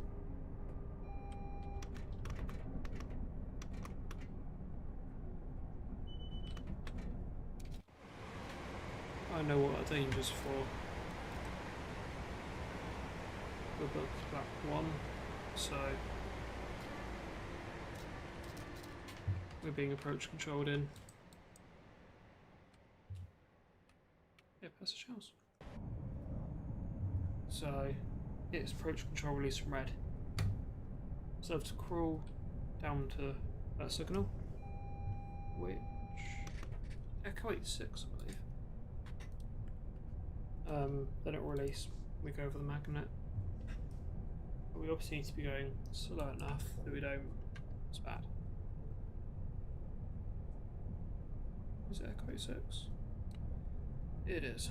I know what our danger's for. We're booked back 1, so we're being approach controlled in. Yeah, Passage House. So it's approach control release from red. So I have to crawl down to that signal, which Echo 86, I believe. Then it will release. We go over the magnet. But we obviously need to be going slow enough that we don't. It's bad. Is it Echo 86? It is.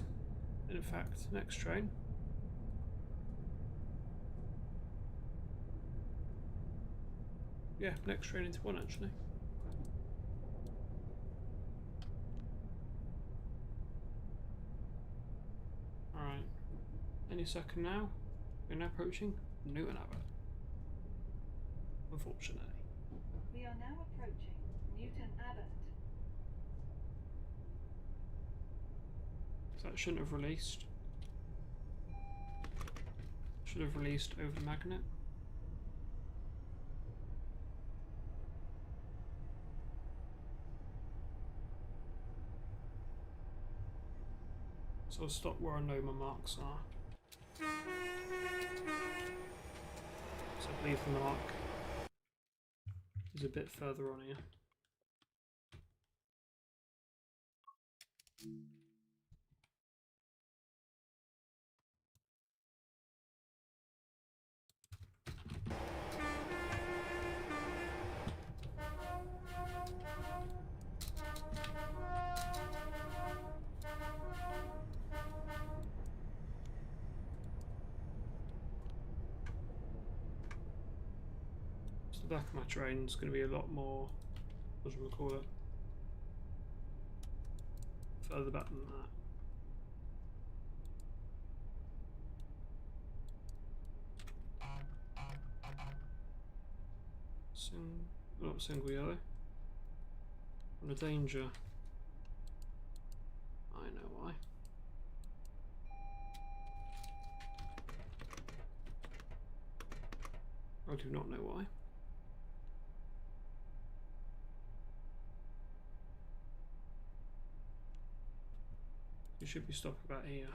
And in fact, next train. Yeah, next train into 1 actually. Alright. Any second now. We're now approaching Newton Abbot. Unfortunately. We are now approaching Newton Abbot. So that shouldn't have released. Should have released over the magnet. So I'll stop where I know my marks are. So I believe the mark is a bit further on here. So the back of my train is going to be a lot more, what do we call it? Further back than that. Not single yellow. On a danger. I know why. I do not know why. You should be stopping about here.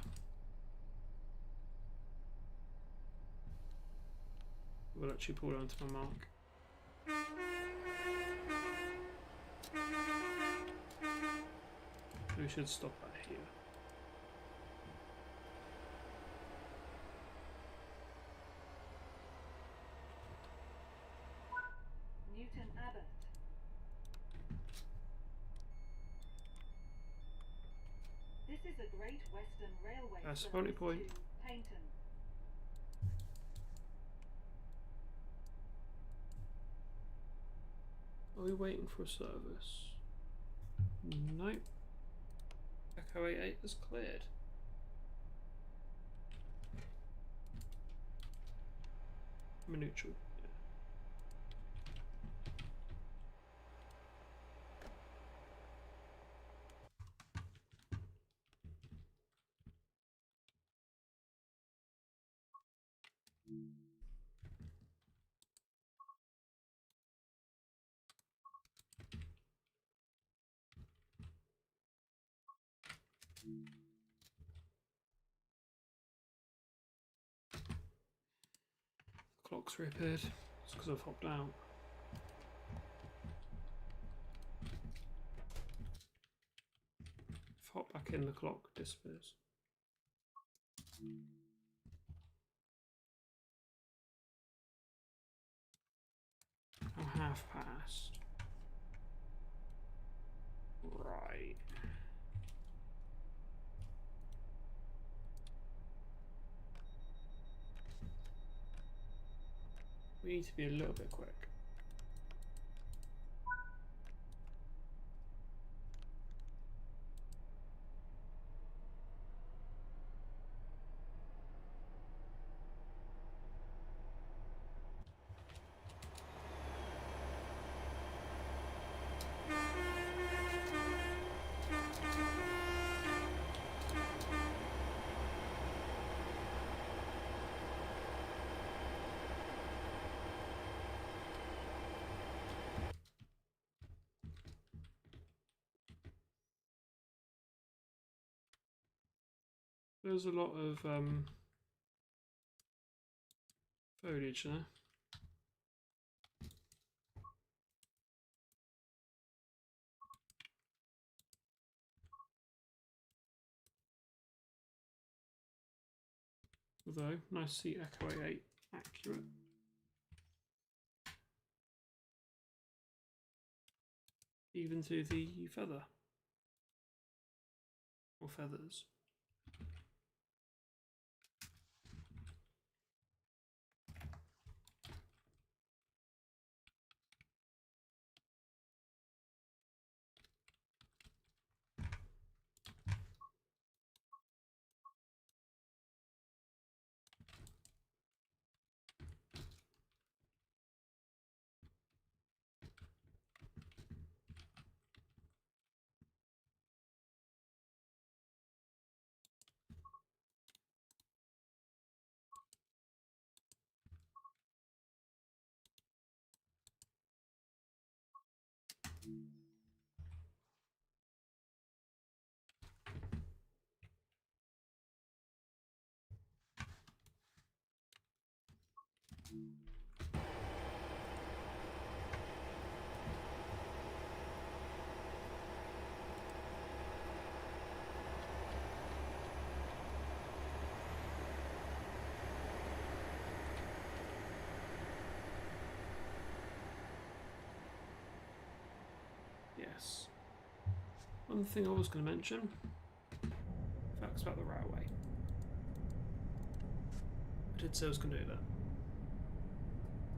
We'll actually pull down to my mark. We should stop at here. Newton Abbot. This is a Great Western Railway That's the service only point. to Paynton. Are we waiting for a service? Nope. Echo 88 is cleared. I'm a neutral. Yeah. Clock's reappeared. It's because I've hopped out. If I hop back in, the clock disappears. Oh, half past. Right. We need to be a little bit quick. There's a lot of foliage there. Although, nice to see Echo 88 accurate. Even to the feather. Or feathers. Yes. One thing I was going to mention, facts about the railway. I did say I was going to do that.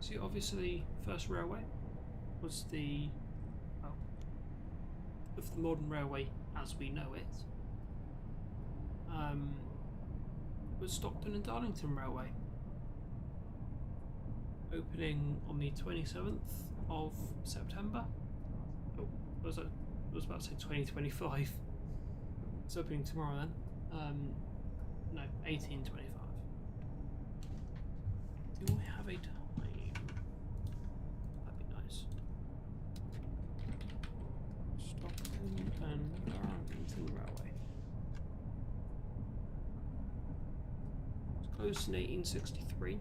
See, obviously, the first railway was the, well, of the modern railway as we know it, was Stockton and Darlington Railway, opening on the 27th of September. Oh, I was about to say 2025. It's opening tomorrow then. No, 1825. Do we have a time? That'd be nice. Stockton and Darlington Railway. It's closed in 1863.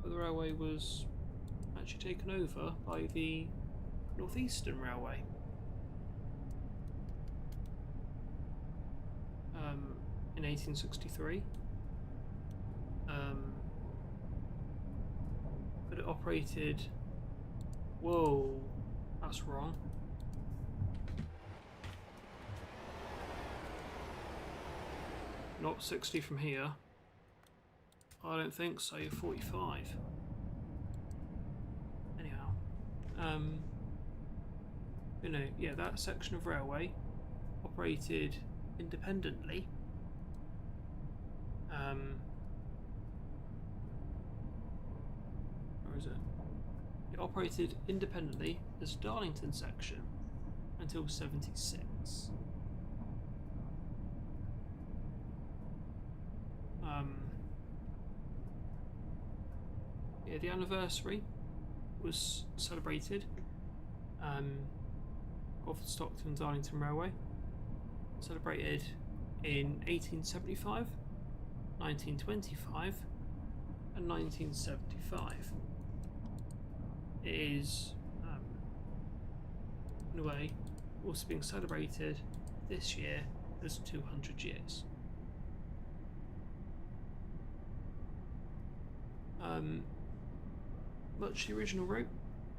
But the railway was actually taken over by the Northeastern Railway. In 1863. But it operated... Whoa, that's wrong. Not 60 from here. I don't think so, 45. Anyhow. You know, yeah, that section of railway operated independently. Where is it? It operated independently as Darlington section until 76. Yeah, the anniversary was celebrated of the Stockton Darlington Railway. Celebrated in 1875, 1925 and 1975. It is, in a way, also being celebrated this year as 200 years. Much of the original route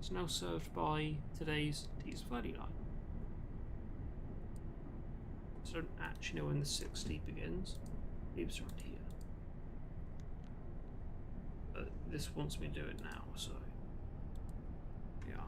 is now served by today's TSW line. So I don't actually know when the 60 begins. It's around here. But this wants me to do it now, so yeah.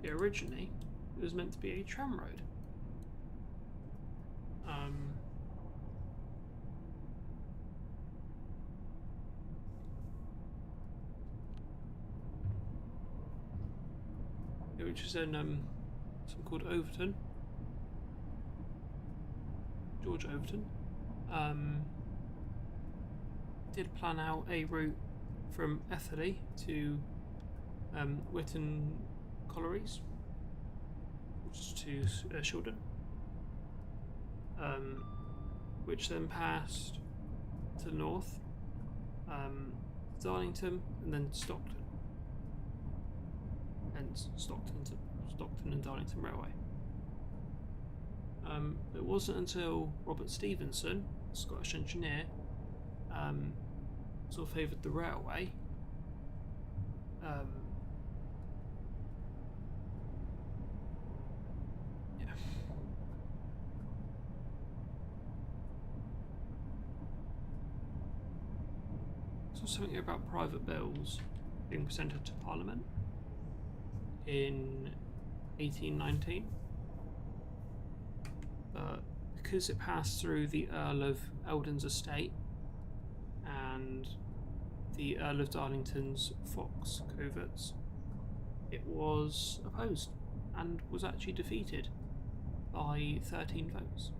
Yeah, originally it was meant to be a tram road. Which is in something called Overton, George Overton. Did plan out a route from Etherley to Witton Collieries, which is to Shildon, which then passed to the north, Darlington, and then Stockton. Hence Stockton and Darlington Railway. It wasn't until Robert Stevenson, Scottish engineer, sort of favoured the railway. So something about private bills being presented to Parliament in 1819, but because it passed through the Earl of Eldon's estate and the Earl of Darlington's Fox coverts, it was opposed and was actually defeated by 13 votes.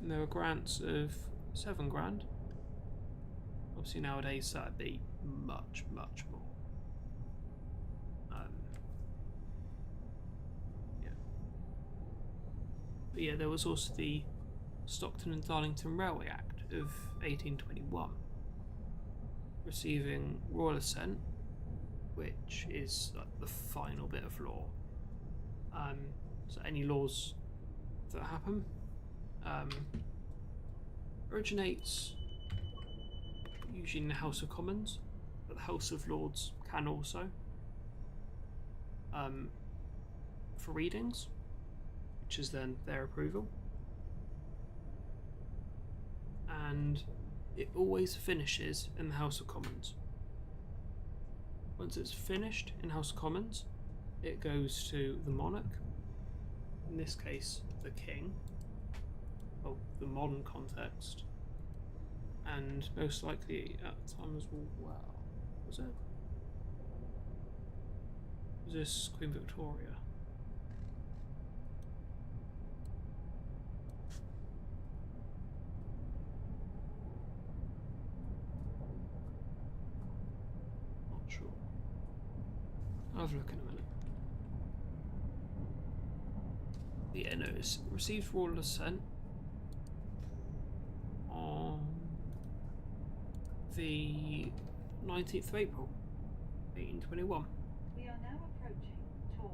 And there were grants of £7,000. Obviously nowadays that'd be much, much more. Yeah. But yeah, there was also the Stockton and Darlington Railway Act of 1821, receiving royal assent, which is like the final bit of law. So any laws that happen originates usually in the House of Commons, but the House of Lords can also for readings, which is then their approval, and it always finishes in the House of Commons. Once it's finished in House of Commons, it goes to the monarch, in this case the king, well, the modern context, and most likely at the time as well. Was it? Was this Queen Victoria? Not sure. I'll have a look in a minute. Yeah, no, it's received royal assent on the 19th of April, 1821. We are now approaching Tor.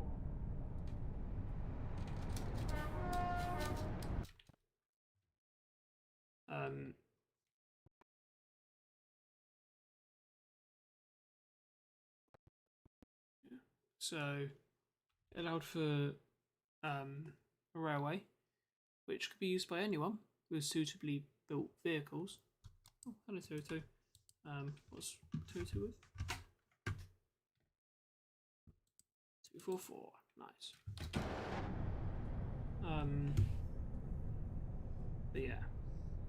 So it allowed for a railway, which could be used by anyone with suitably built vehicles. Oh, hello 202. What's 202 with? 244. Nice. But yeah,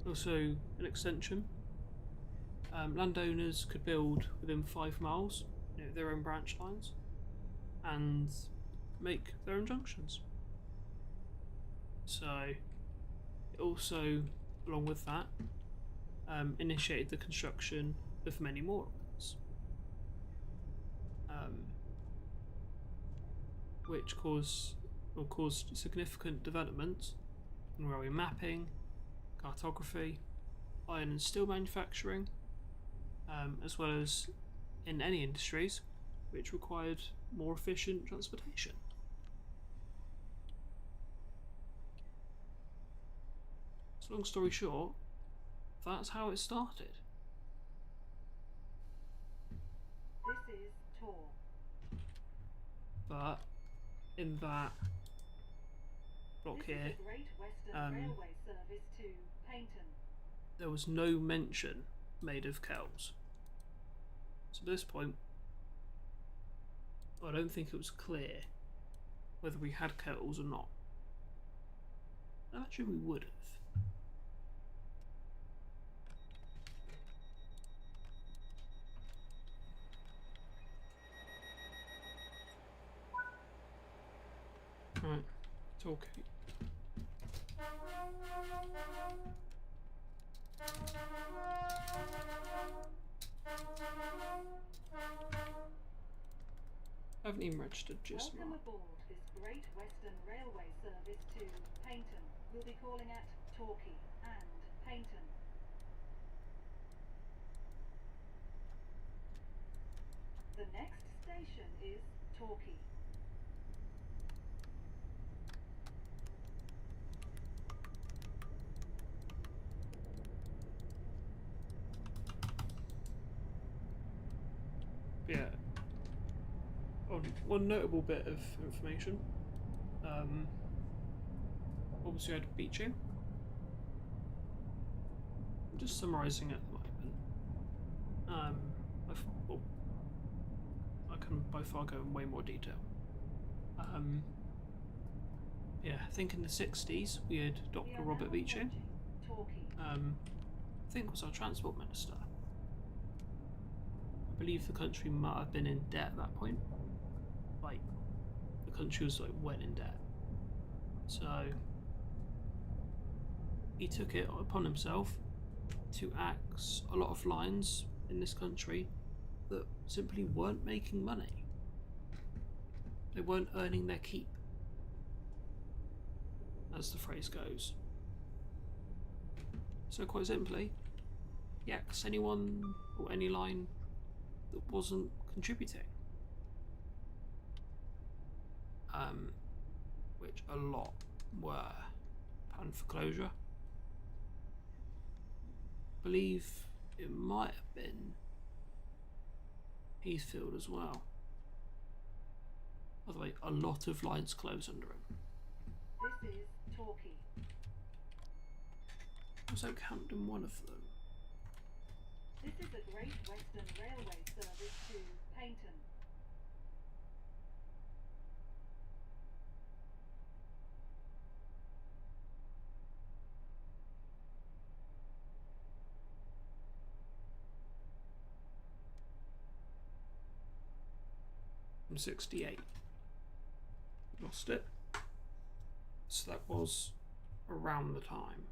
also an extension. Landowners could build within 5 miles, their own branch lines, and make their own junctions. So it also, along with that, initiated the construction of many more lines, which caused significant development in railway mapping, cartography, iron and steel manufacturing, as well as in any industries which required more efficient transportation. So long story short, that's how it started. This is Tor. But in that block This here, is a Great Western Railway service to Paignton. there was no mention made of Kells. So at this point, I don't think it was clear whether we had Kells or not. I imagine we would have. Right, Torquay. I haven't even registered just Welcome now. aboard this Great Western Railway service to Paignton. We'll be calling at Torquay and Paignton. The next station is Torquay. Yeah. One notable bit of information. Obviously, I had beaching. I'm just summarising at the moment. I can by far go in way more detail. Yeah, I think in the 60s we had We Dr. are Robert now Beeching. approaching Torquay. I think was our transport minister. I believe the country might have been in debt at that point. Like, the country was like well in debt. So he took it upon himself to axe a lot of lines in this country that simply weren't making money. They weren't earning their keep, as the phrase goes. So quite simply, he axed anyone or any line that wasn't contributing. Which a lot were planned for closure. I believe it might have been Heathfield as well. By the way, a lot of lines closed under him. This is Torquay. Was Oakhampton one of them? This is a Great Western Railway service to Paignton. M68. Lost it. So that was around the time.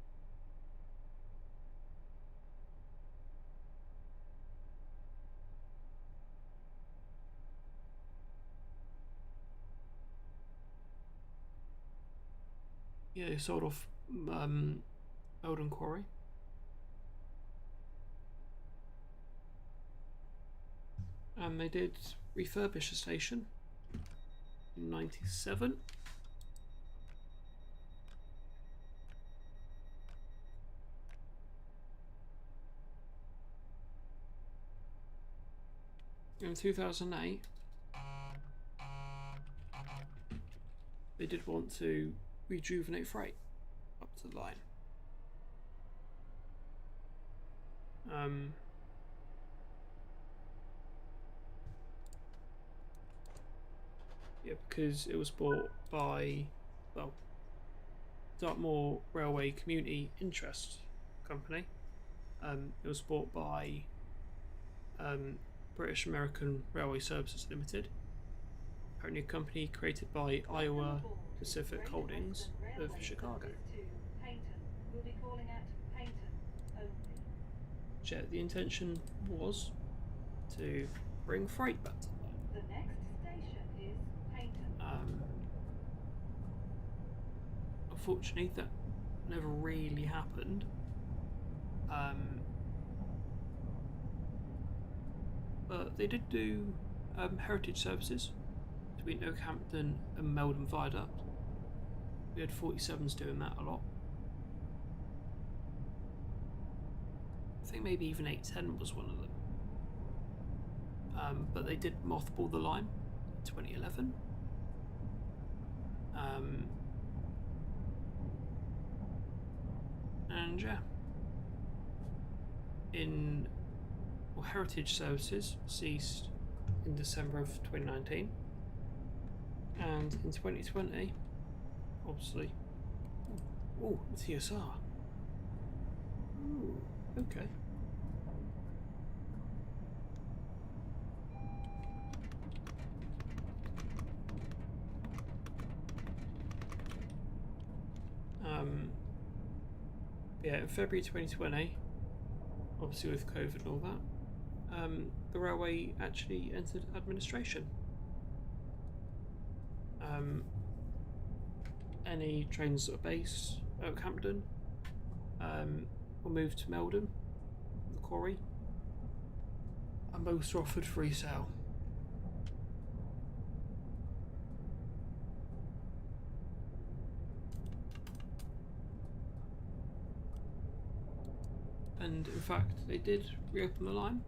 Yeah, they sold off Eldon Quarry. And they did refurbish the station in '97. In 2008, they did want to rejuvenate freight up to the line. Yeah, because it was bought by, well, Dartmoor Railway Community Interest Company. It was bought by British American Railway Services Limited, apparently a company created by Iowa Pacific Holdings of Chicago. We'll be calling at Paynton only. Yeah, the intention was to bring freight back to the line. The next station is Paynton. Unfortunately, that never really happened. But they did do heritage services between Oakhampton and Meldon Viaduct. We had 47s doing that a lot. I think maybe even 810 was one of them. But they did mothball the line in 2011. And yeah, heritage services ceased in December of 2019, and in 2020, obviously, oh, TSR. Ooh, okay. Yeah, in February 2020, obviously with COVID and all that, the railway actually entered administration. Any trains that are based at Oakhampton will move to Meldon, the quarry, and most are offered free sale. And in fact, they did reopen the line.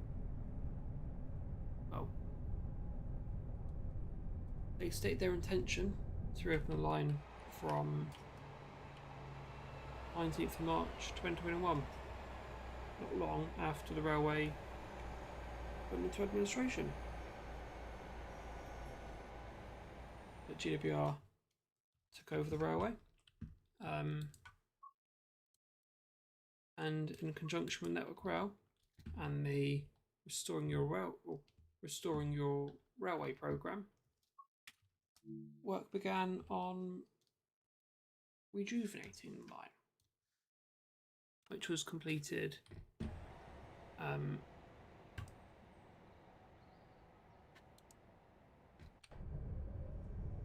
Well, they state their intention to reopen the line from 19th of March 2021, not long after the railway went into administration. The GWR took over the railway. And in conjunction with Network Rail and the Restoring Your Railway programme, work began on rejuvenating the line, which was completed on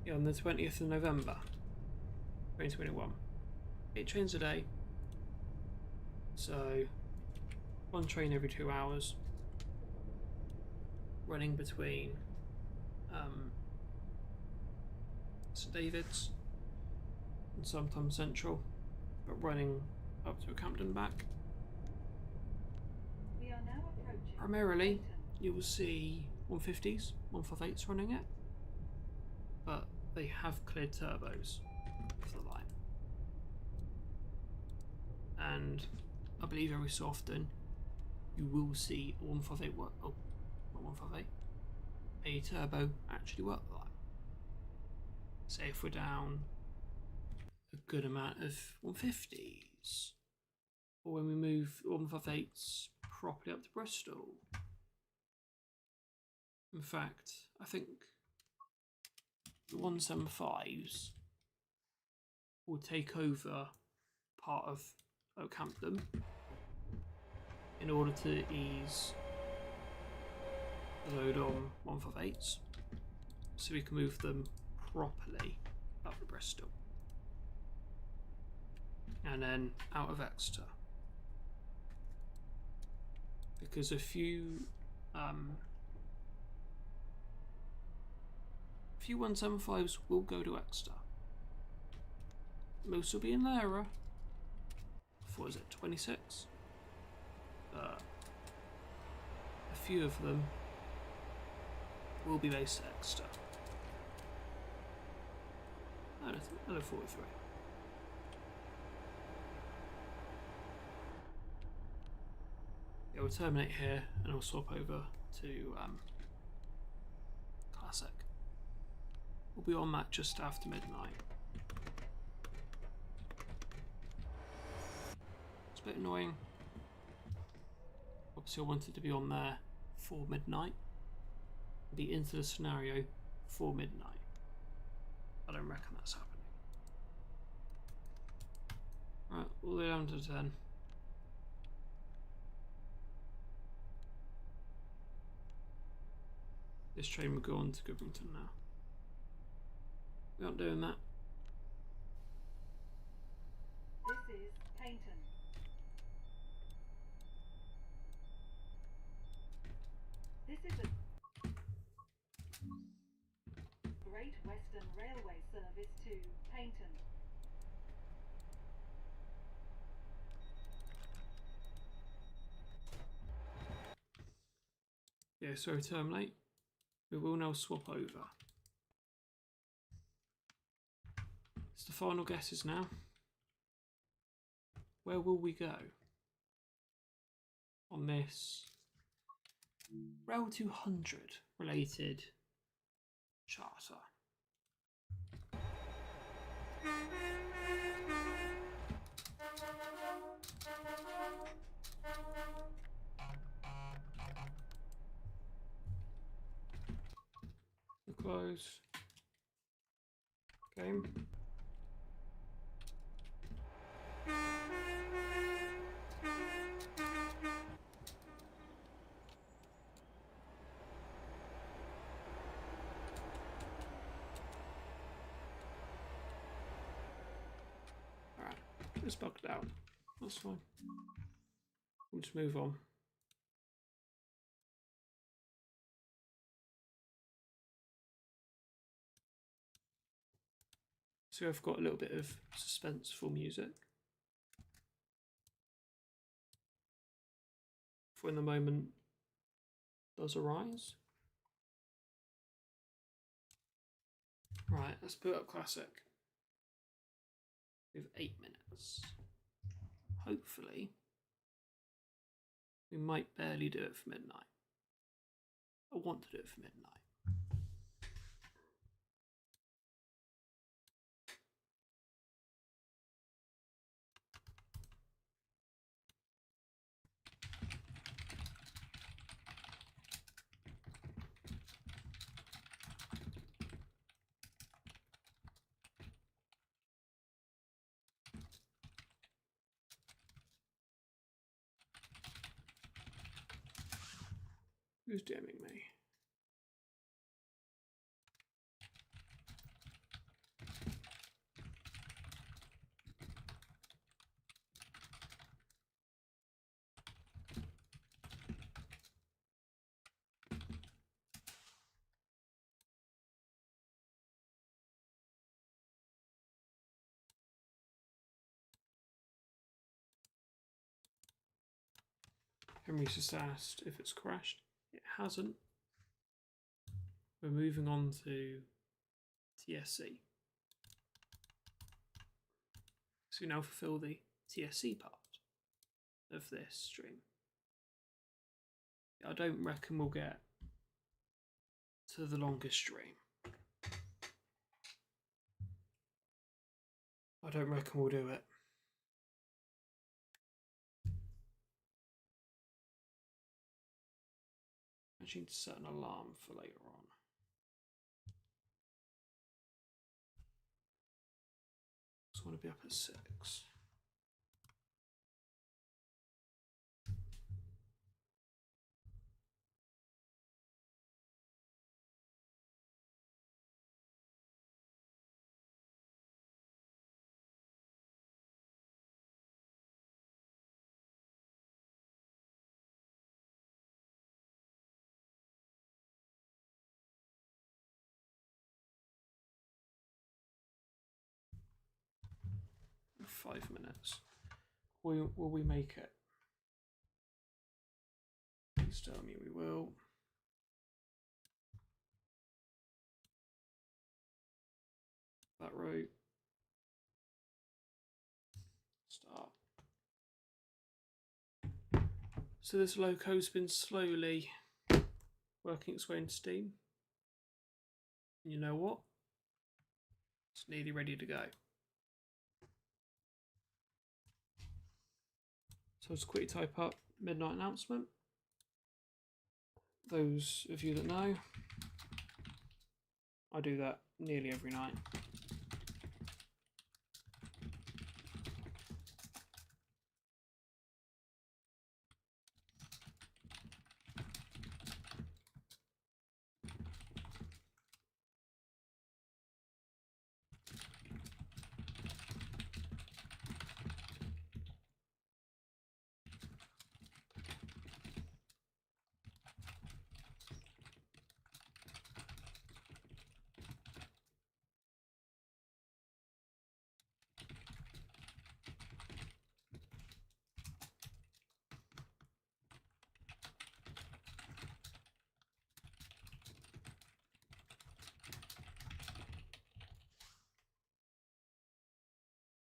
the 20th of November 2021. 8 trains a day. So, one train every 2 hours, running between St David's and sometimes Central, but running up to Oakhampton back. We are now approaching Primarily, Paynton. you will see 150s, 158s running it, but they have cleared turbos for the line. And I believe every so often you will see a 158 work. Oh, not 158. A turbo actually work the line. Say if we're down a good amount of 150s, or when we move 158s properly up to Bristol. In fact, I think the 175s will take over part of Oakhampton in order to ease the load on 158s, so we can move them properly up to Bristol and then out of Exeter, because a few 175s will go to Exeter. Most will be in Lara. What is it, 26? A few of them will be based at Exeter. Another 43. Yeah, we'll terminate here and we'll swap over to Classic. We'll be on that just after midnight. It's a bit annoying. Obviously I wanted to be on there for midnight. Be into the scenario for midnight. I don't reckon that's happening. Right, all the way down to 10. This train will go on to Goodrington now. We aren't doing that. This is Paynton. This is a Great Western Railway service to Paynton. Yeah, so terminate. We will now swap over. It's the final guesses now. Where will we go on this Rail 200 related charter? Close. Game. Alright, it's bugged out. That's fine. We'll just move on. So I've got a little bit of suspenseful music for when the moment does arise. Right, let's put up Classic. We have 8 minutes. Hopefully, we might barely do it for midnight. I want to do it for midnight. Who's DMing me? Henry's just asked if it's crashed. It hasn't. We're moving on to TSC. So we now fulfill the TSC part of this stream. I don't reckon we'll get to the longest stream. I don't reckon we'll do it. I need to set an alarm for later on. want to be up at 6. In 5 minutes. Will we make it? Please tell me we will. That route. Start. So this loco's been slowly working its way into Steam. And you know what? It's nearly ready to go. So I'll just quickly type up midnight announcement. Those of you that know, I do that nearly every night.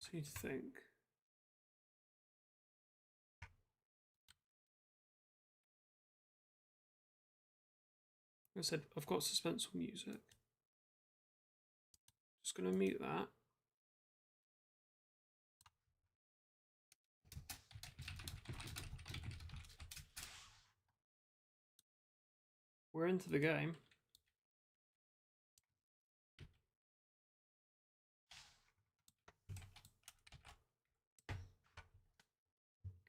So you think. Like I said, I've got suspenseful music. Just going to mute that. We're into the game.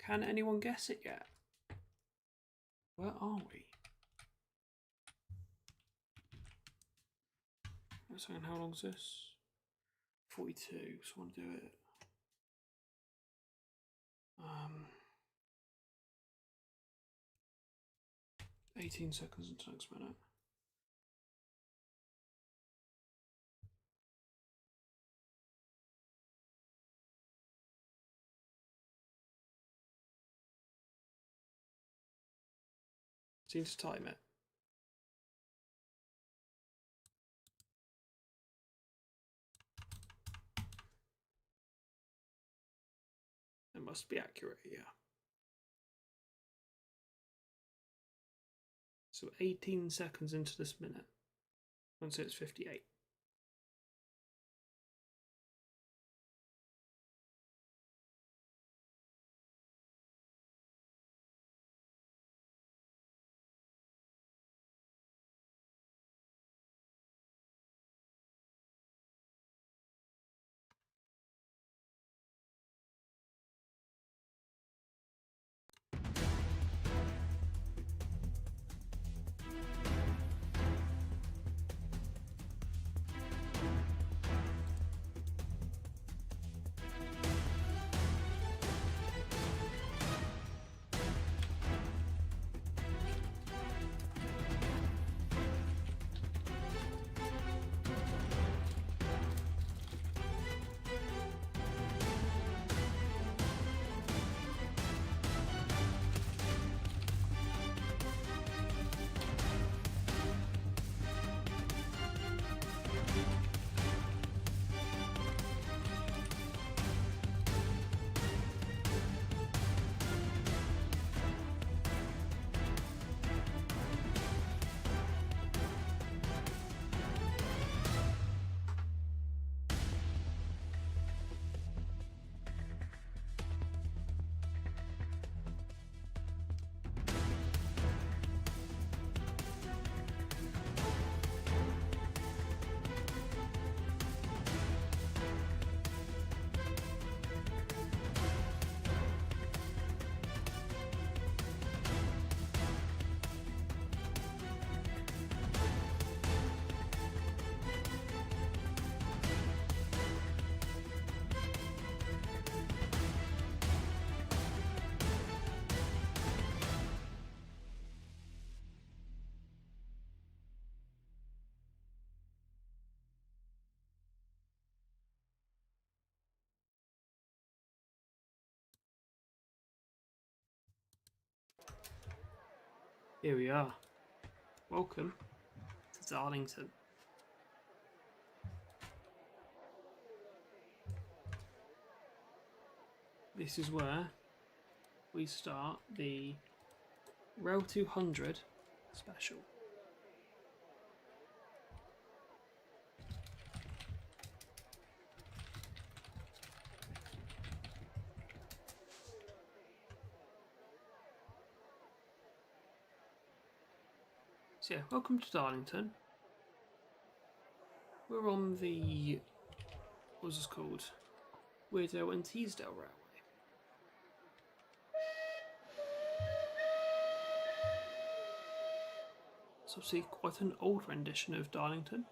Can anyone guess it yet? Where are we? Wait a second, how long is this? 42, so I want to do it. 18 seconds into next minute. Seems to time it. It must be accurate, yeah. So 18 seconds into this minute. Once it's 58. Here we are. Welcome to Darlington. This is where we start the Rail 200 special. So yeah, welcome to Darlington. We're on the, what's this called? Weardale and Teesdale Railway. It's obviously quite an old rendition of Darlington.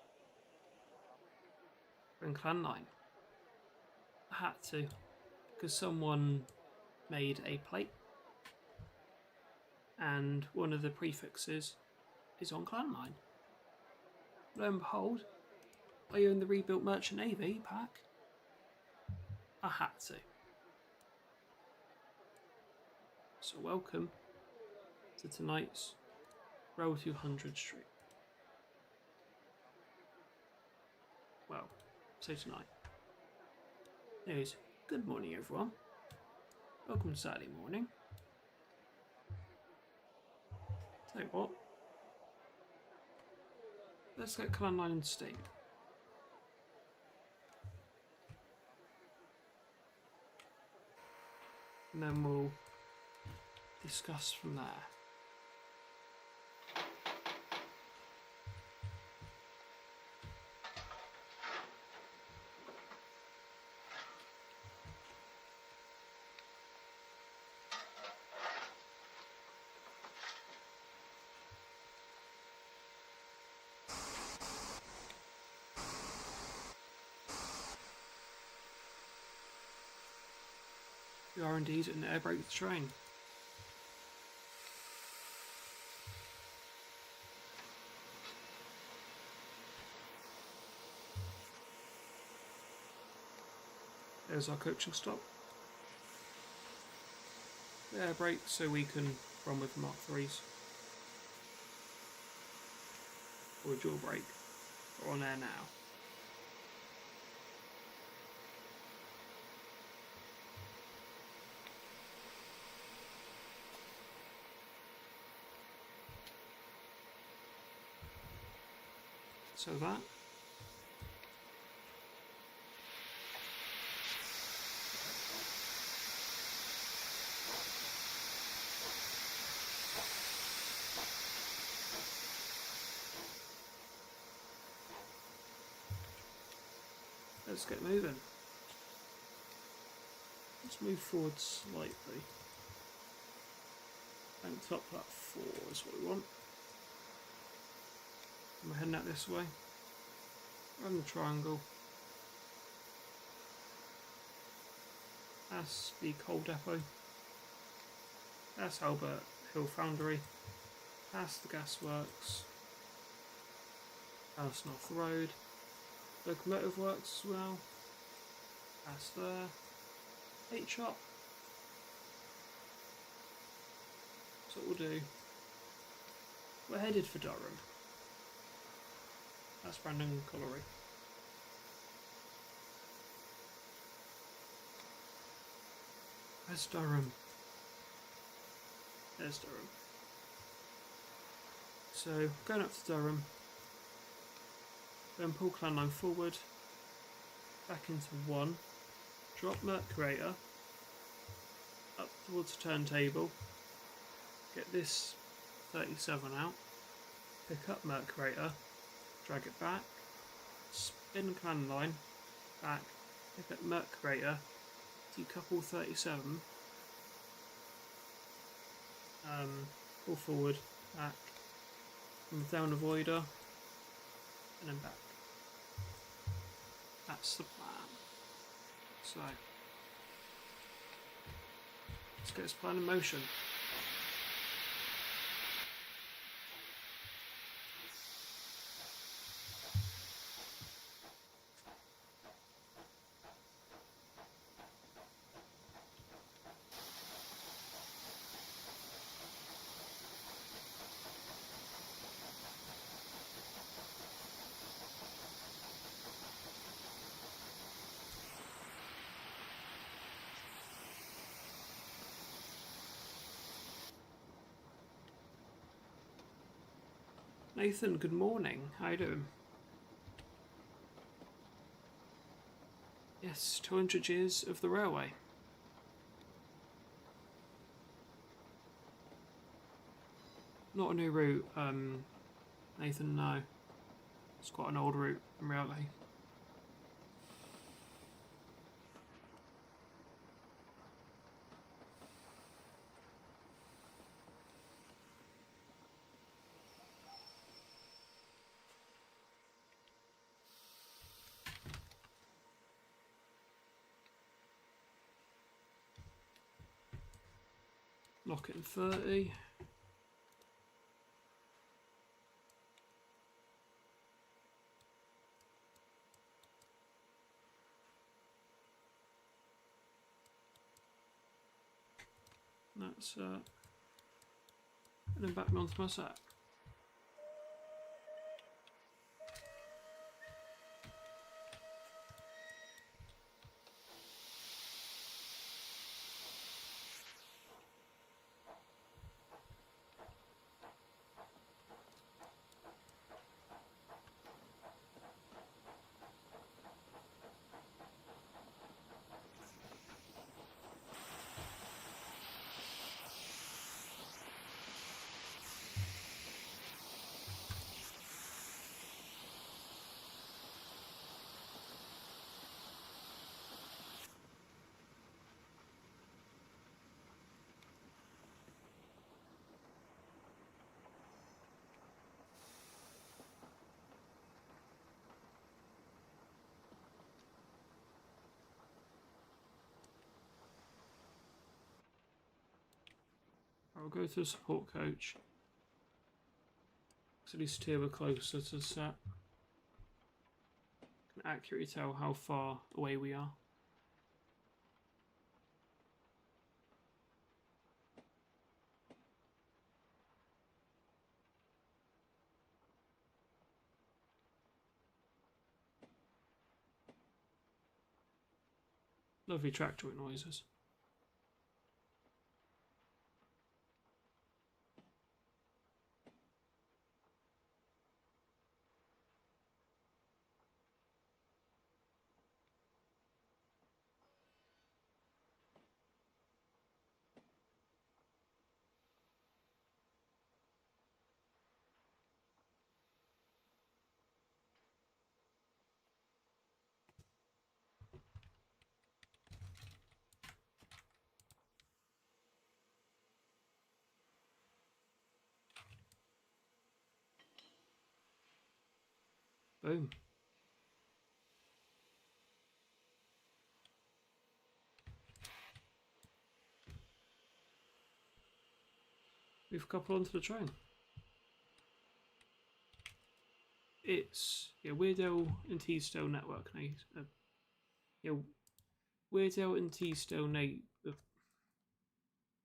We're in Clan 9. I had to, because someone made a plate and one of the prefixes is on Clan 9. Lo and behold, I own the rebuilt Merchant Navy pack. I had to. So welcome to tonight's Rail 200 Street. Well, so tonight. Anyways, good morning everyone. Welcome to Saturday morning. Tell you what, let's get Clan 9 in steam. And then we'll discuss from there. We are indeed an air brake train. There's our coaching stop. The air brake so we can run with Mark 3s. Or a dual brake. We're on air now. So that. Let's get moving. Let's move forward slightly. And top that 4 is what we want. And we're heading out this way. Run the triangle. That's the coal depot. That's Albert Hill Foundry. That's the gasworks. That's North Road. Locomotive works as well. That's there. 8 shop. That's what we'll do. We're headed for Durham. That's Brandon Colliery. Where's Durham? There's Durham. So, going up to Durham. Then pull Clan 9 forward. Back into 1. Drop Mercurator. Up towards the turntable. Get this 37 out. Pick up Mercurator. Drag it back. Spin Clan 9. Back. Pick up Mercurator. Decouple 37. Pull forward. Back. Move down avoider. And then back. That's the plan. So, let's get this plan in motion. Nathan, good morning. How you doing? Yes, 200 years of the railway. Not a new route, Nathan, no. It's quite an old route in reality. Lock it in 30. That's and then back me onto my set. I'll go to the support coach. So at least here we're closer to the set. Can accurately tell how far away we are. Lovely track joint noises. Boom. We've coupled onto the train. It's Weirdo and Teasdale network. Weirdo and Teasdale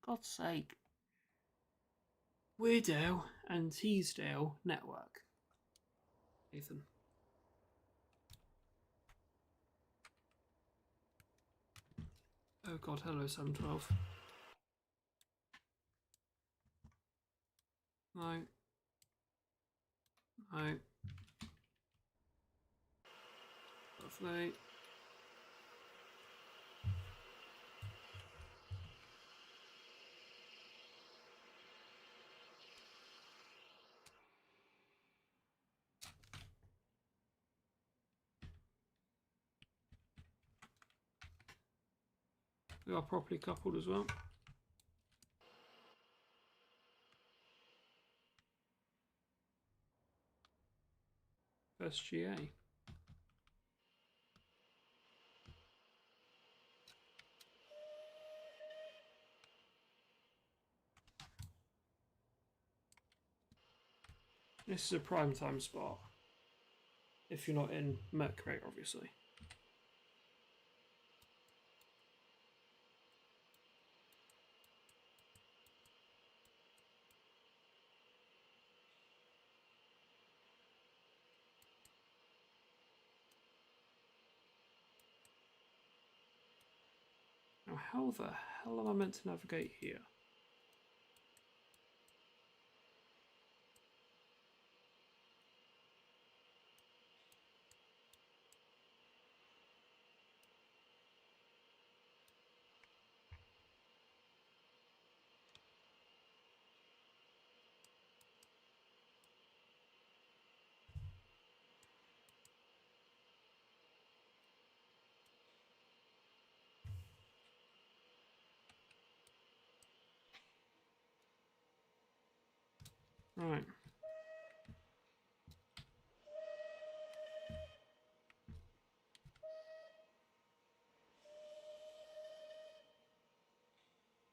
God's sake. Weirdo and Teasdale network. Nathan. Oh god, hello 712. No. No. Lovely. We are properly coupled as well. First GA. This is a prime time spot. If you're not in Mercury, obviously. Now, how the hell am I meant to navigate here? Right.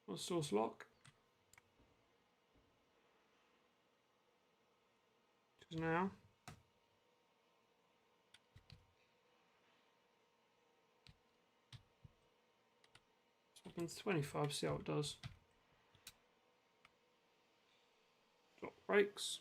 What's source lock? Because now. Swap into 25, see how it does. Drop brakes.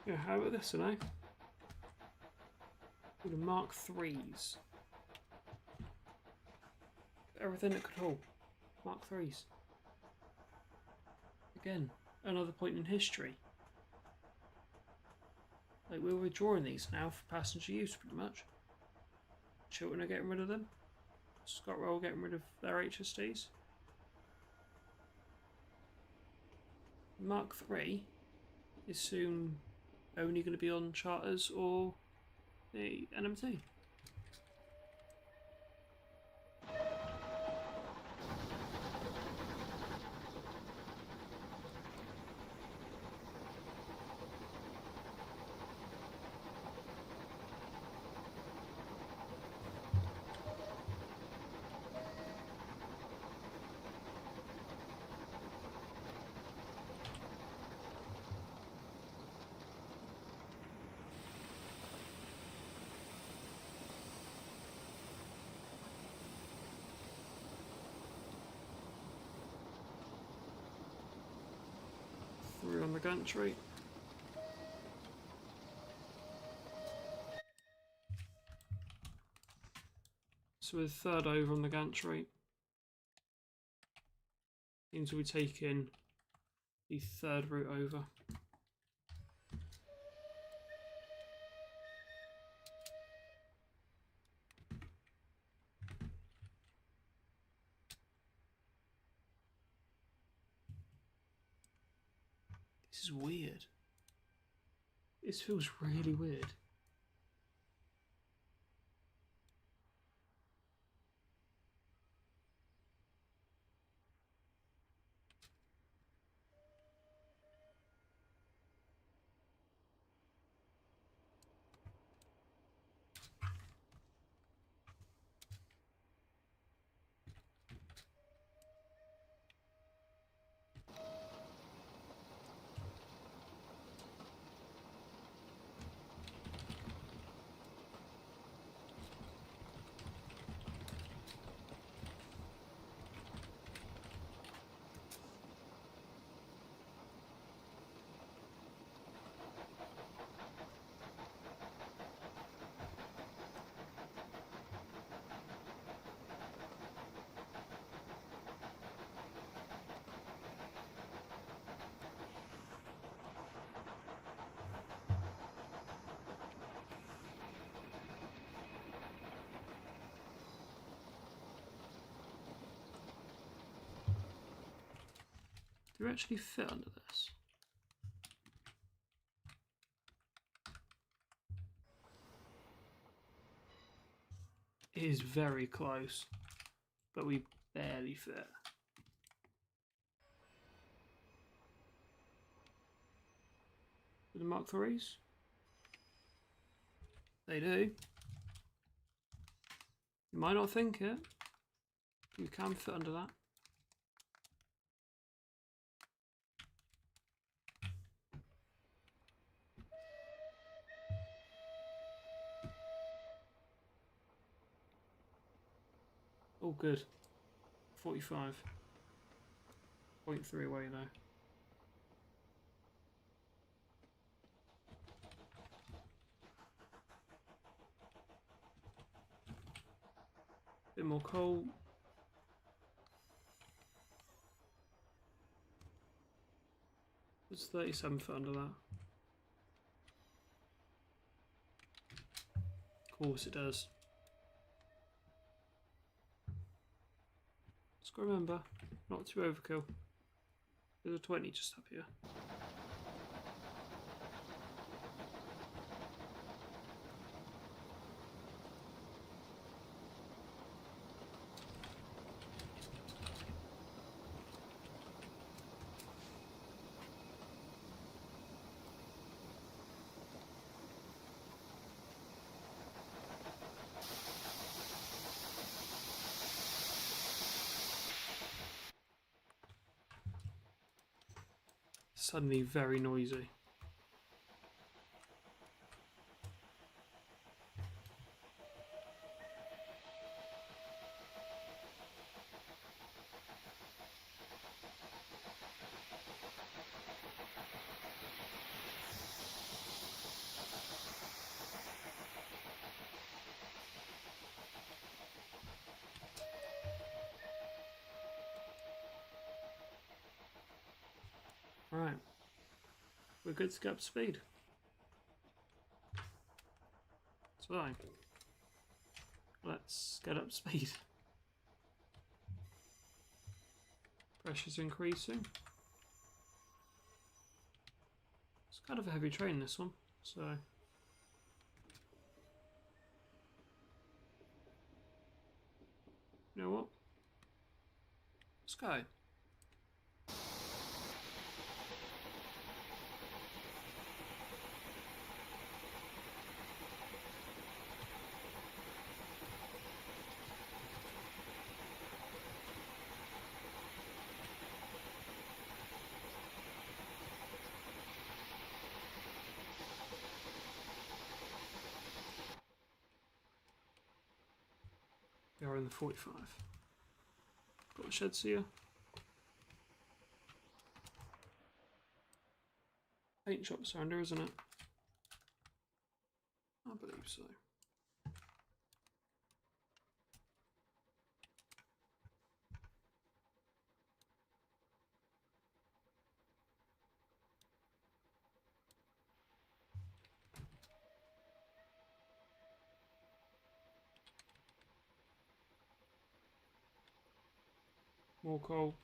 Yeah, how about this, eh? With the Mark IIIs. Everything it could hold. Mark IIIs. Again, another point in history. Like, we're withdrawing these now for passenger use, pretty much. Chiltern are getting rid of them. ScotRail getting rid of their HSTs. Mark III is soon only going to be on charters or the NMT. Through on the gantry. So with third over on the gantry, means we'll be taking the third route over. This is weird. This feels really weird. Do we actually fit under this? It is very close, but we barely fit. Do the Mark IIIs? They do. You might not think it. You can fit under that. Oh, good. 45.3 away though. Bit more coal. It's 37 foot under that. Of course it does. Just gotta remember, not to overkill. There's a 20 just up here. Suddenly very noisy. Right, we're good to get up to speed. So, let's get up to speed. Pressure's increasing. It's kind of a heavy train, this one, so. You know what? Let's go. We are in the 45. Got the sheds here. Paint shop surrender, isn't it? I believe so. More coal.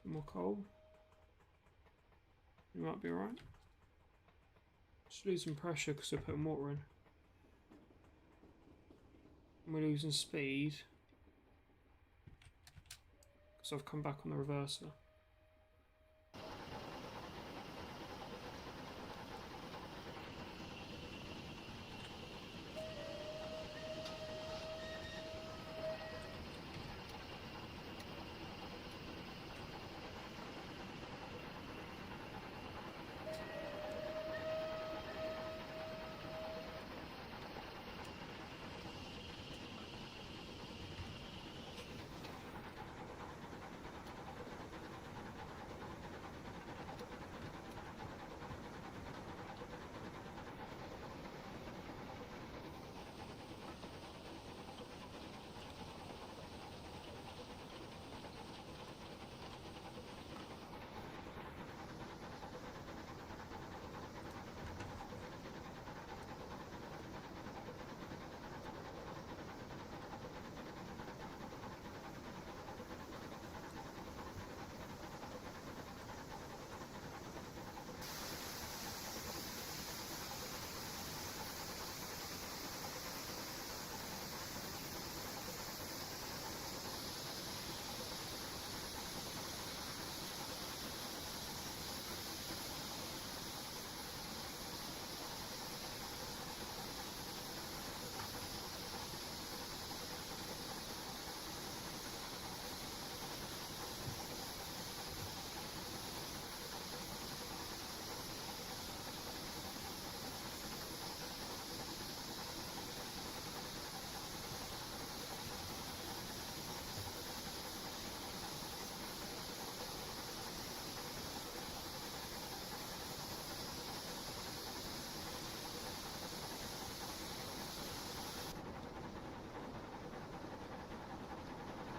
More coal. You might be alright. Just losing pressure because we're putting water in. And we're losing speed because I've come back on the reverser.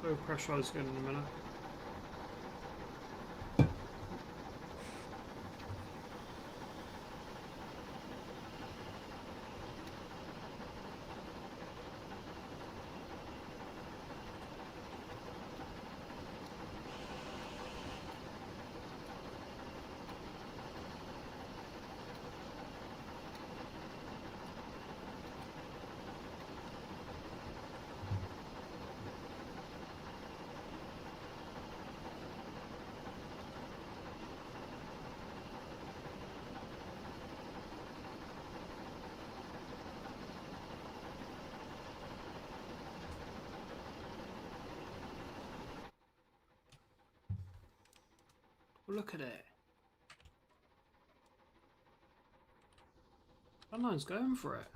We'll pressurize again in a minute. Well, look at it. Sunline's going for it.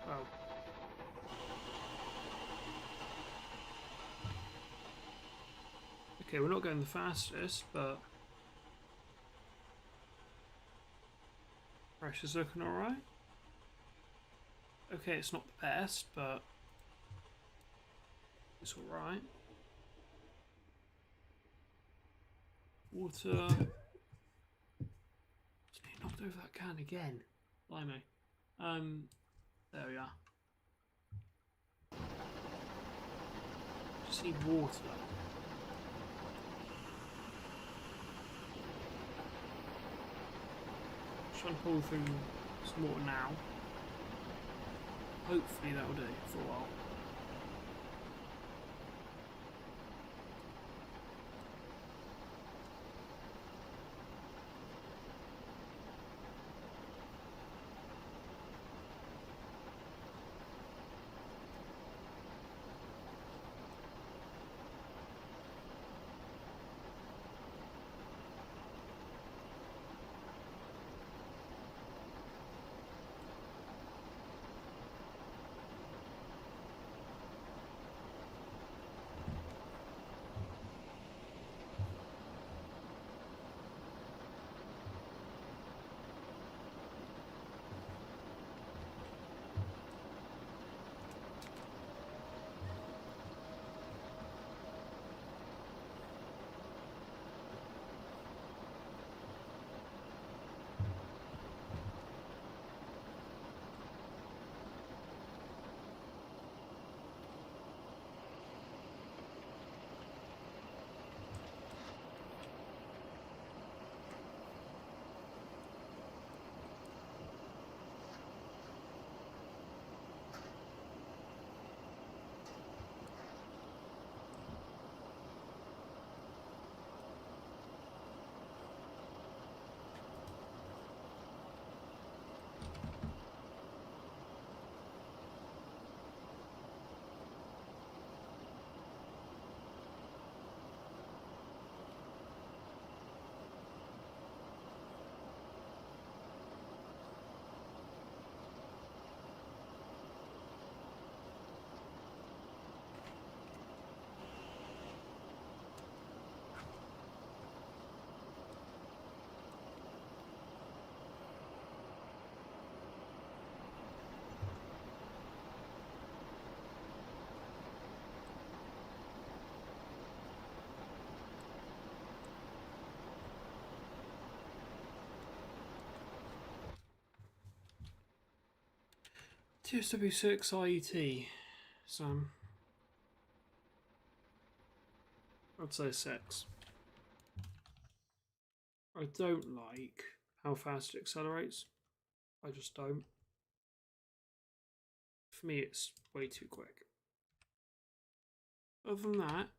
Well. Okay, we're not going the fastest, but pressure's looking alright. Okay, it's not the best, but it's alright. Water. Knocked over that can again. Blimey. There we are. Just need water. Try and pull through some water now. Hopefully that'll do for a while. TSW6 IET. So I'd say 6. I don't like how fast it accelerates. I just don't. For me, it's way too quick. Other than that,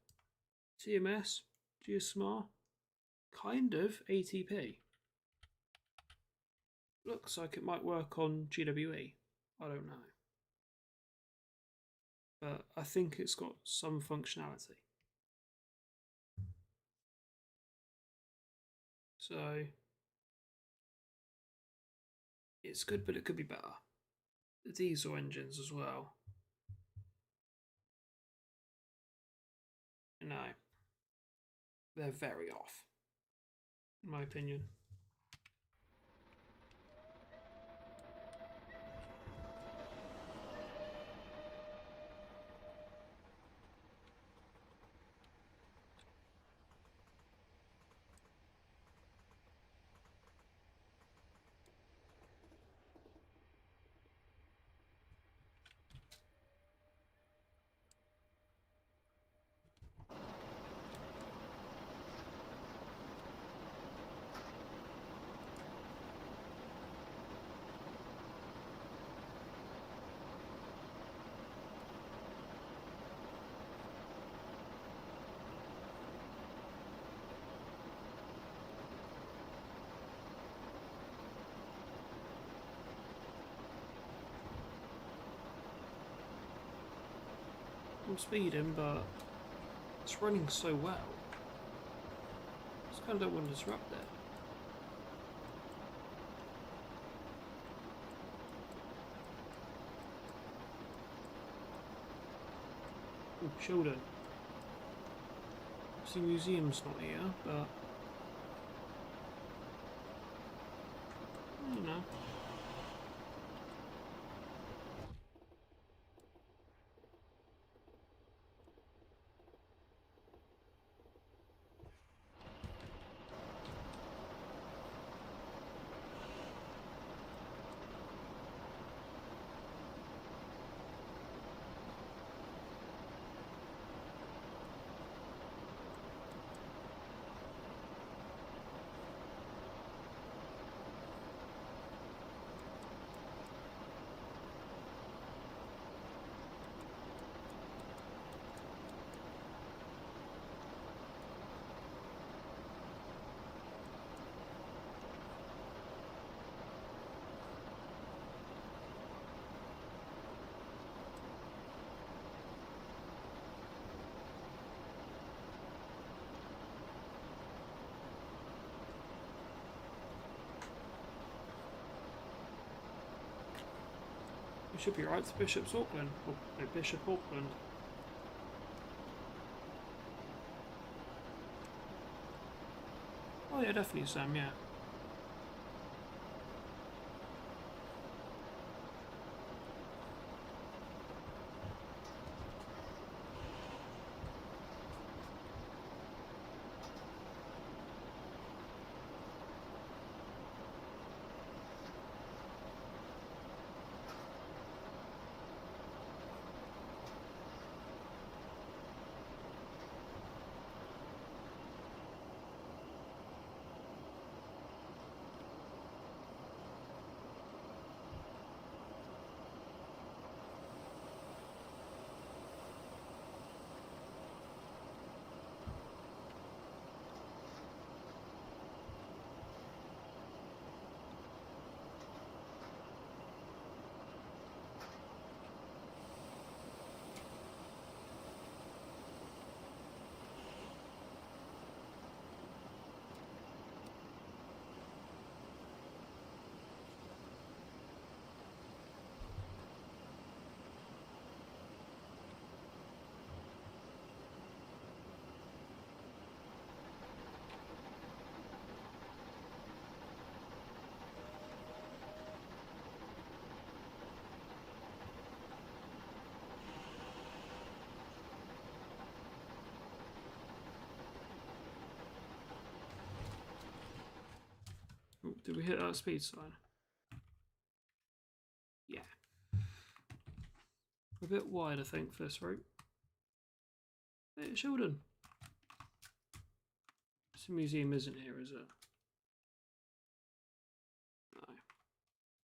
TMS, GSMR, kind of ATP. Looks like it might work on GWE. I don't know. But I think it's got some functionality. So it's good, but it could be better. The diesel engines as well. No, they're very off, in my opinion. I'm speeding, but it's running so well. Just kind of don't want to disrupt it. Oh, shoulder. The museum's not here, but you know. We should be right to Bishop's Auckland. Or no, Bishop Auckland. Oh yeah, definitely Sam, yeah. Oh, did we hit that speed sign? Yeah. A bit wide, I think, for this route. Hey, Sheldon. This museum isn't here, is it? No.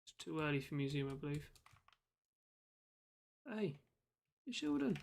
It's too early for museum, I believe. Hey, Sheldon.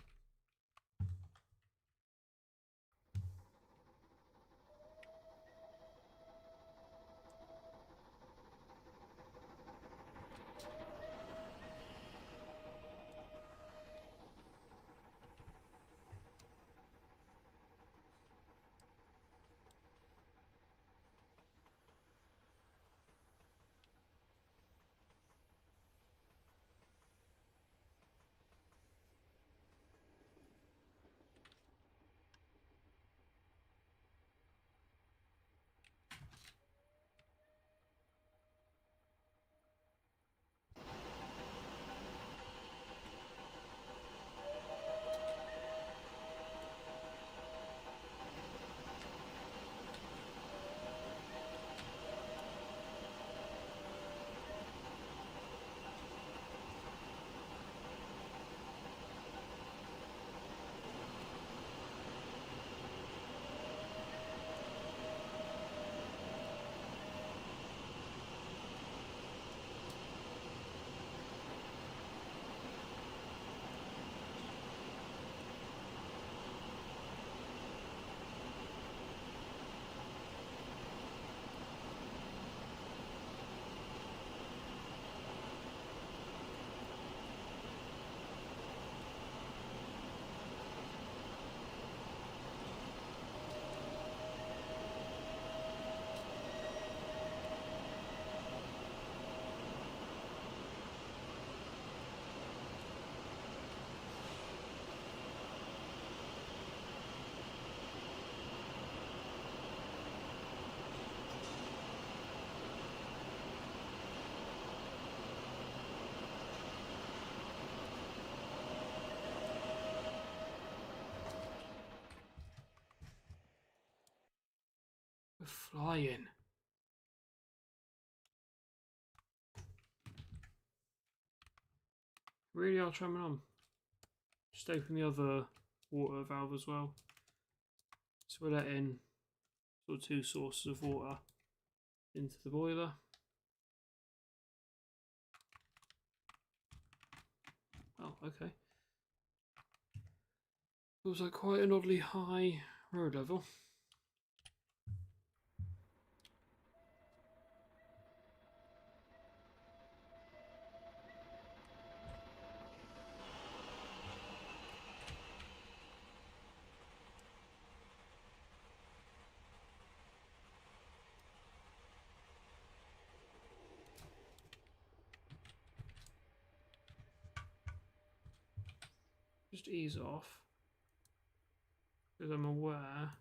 We're flying. Really are tramming on. Just open the other water valve as well. So we're letting sort of 2 sources of water into the boiler. Oh, okay. Feels like quite an oddly high road level. Just ease off, because I'm aware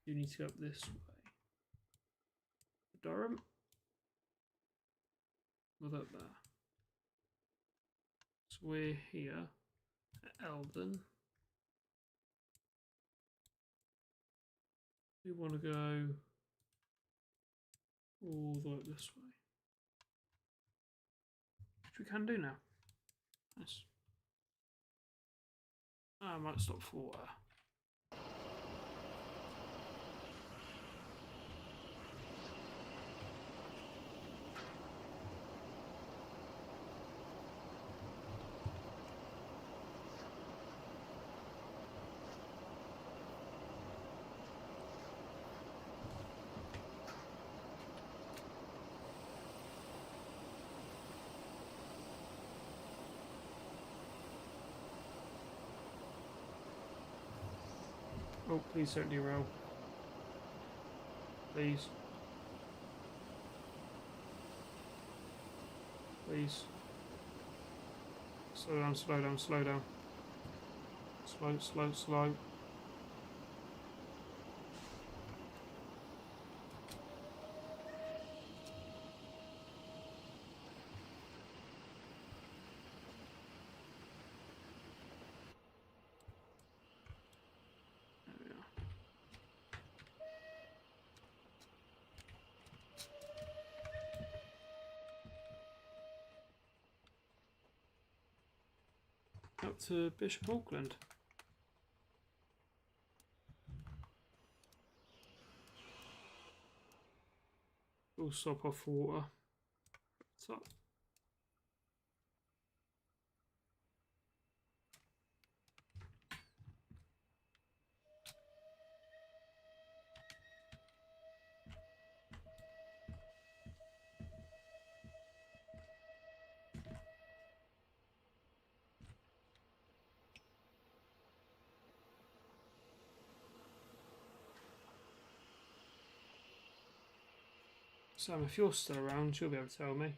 you need to go up this way. Durham? What's up there? So we're here at Eldon. We want to go all the way up this way. Which we can do now. Nice. I might stop for water. Oh, please don't derail. Please. Please. Slow down, slow down, slow down. Slow, slow, slow. There we are. Up to Bishop Auckland. We'll stop off for water. Top. Sam, if you're still around, you'll be able to tell me.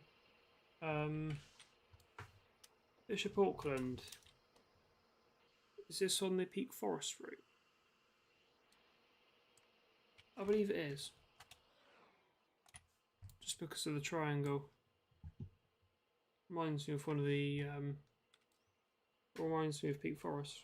Bishop Auckland. Is this on the Peak Forest route? I believe it is. Just because of the triangle. Reminds me of one of the reminds me of Peak Forest.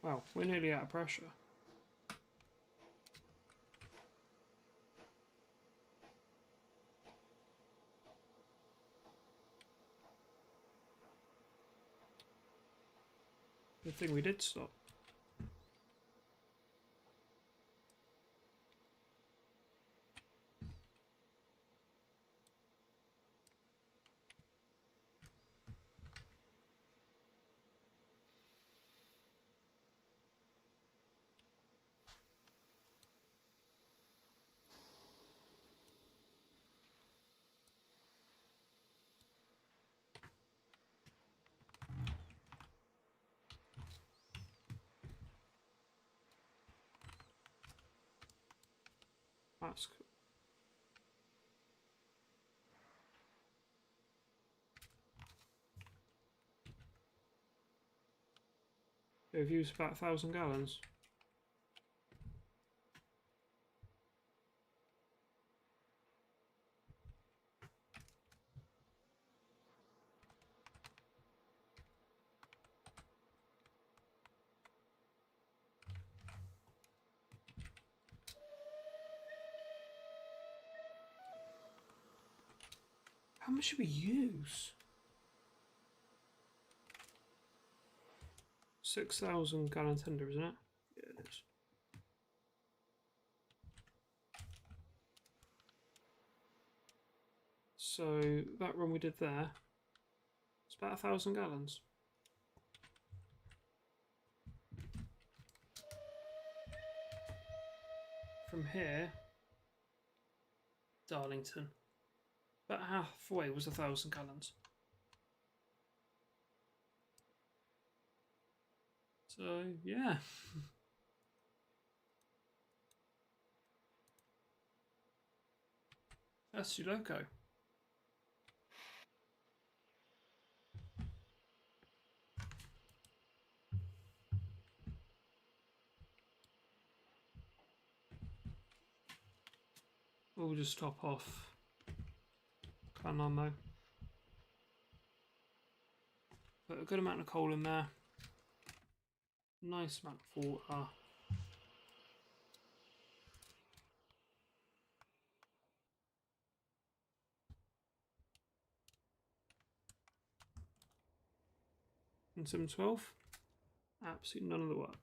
Wow, we're nearly out of pressure. Good thing we did stop. That's cool. They've used about 1,000 gallons. How much should we use? 6,000 gallon tender, isn't it? Yeah, it is. So that run we did there, it's about 1,000 gallons. From here, Darlington, about halfway was 1,000 gallons. So yeah. That's Sudoku. We'll just top off Canon though. Put a good amount of coal in there. Nice amount of water. And 712. Absolutely none of the work.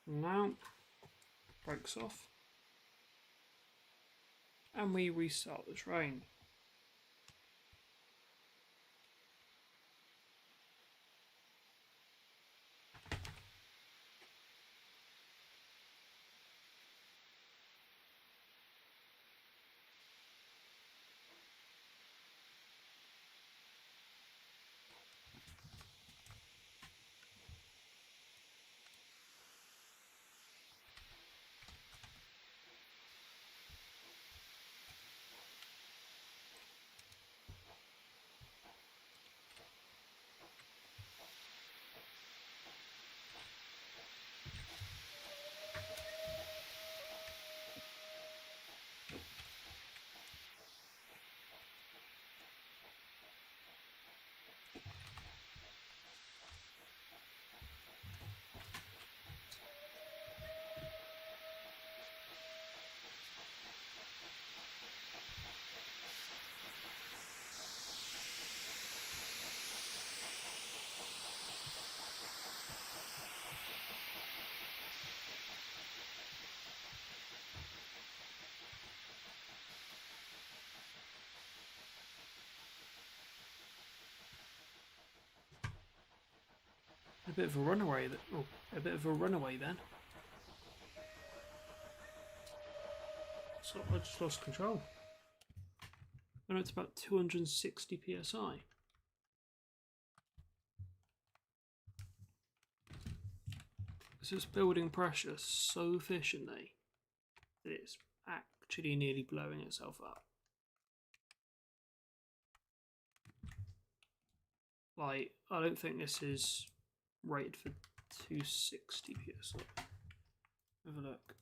Now, brakes off, and we restart the train. A bit of a runaway. A bit of a runaway then. So I just lost control. I know it's about 260 psi. It's just building pressure so efficiently that it's actually nearly blowing itself up. Like, I don't think this is rated for 260 psi. Have a look.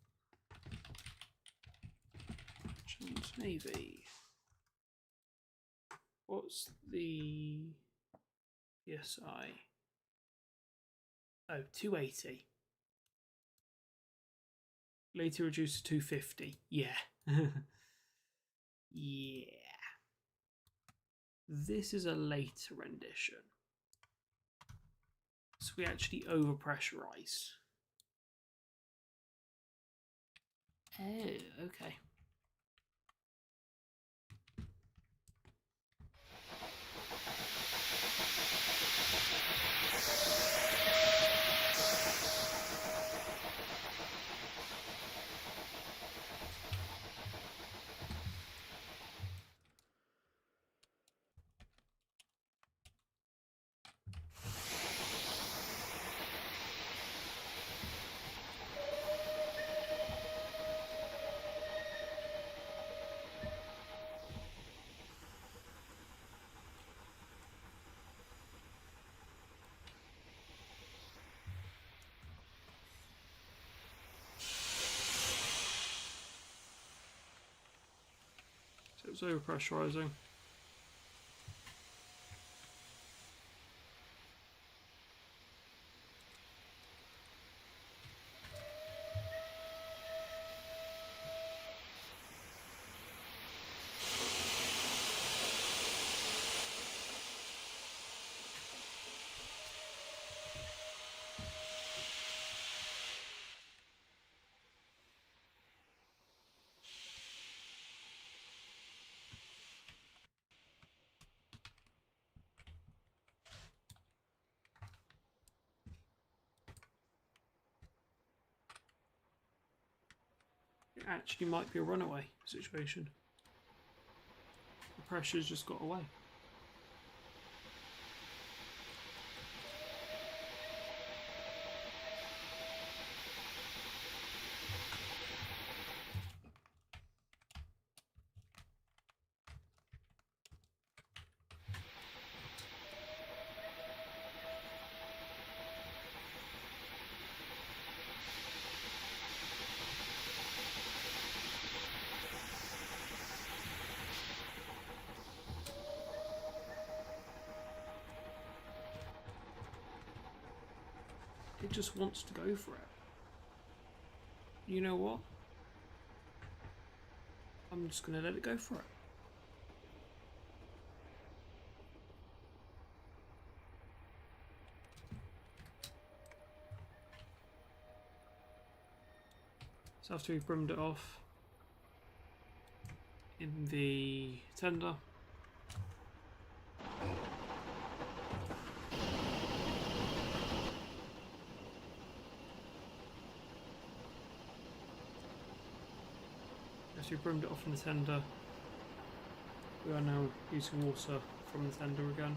Jones Navy. What's the PSI? Oh, 280. Later reduced to 250. Yeah. Yeah. This is a later rendition. So we actually overpressurize. Oh, okay. So it's overpressurizing. It actually might be a runaway situation. The pressure's just got away. It just wants to go for it. You know what? I'm just going to let it go for it. So after we've brimmed it off in the tender, as we brimmed it off in the tender, we are now using water from the tender again.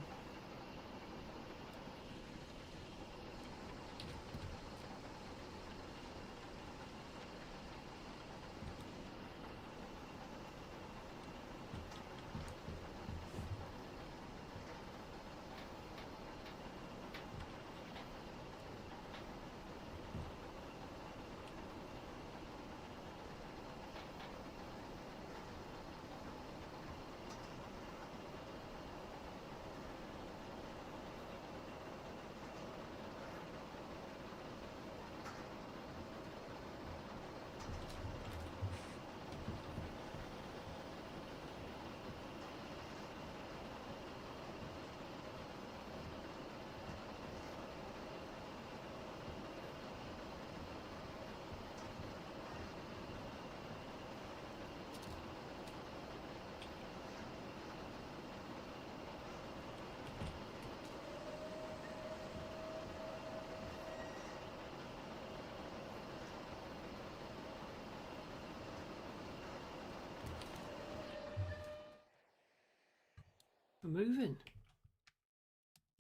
We're moving.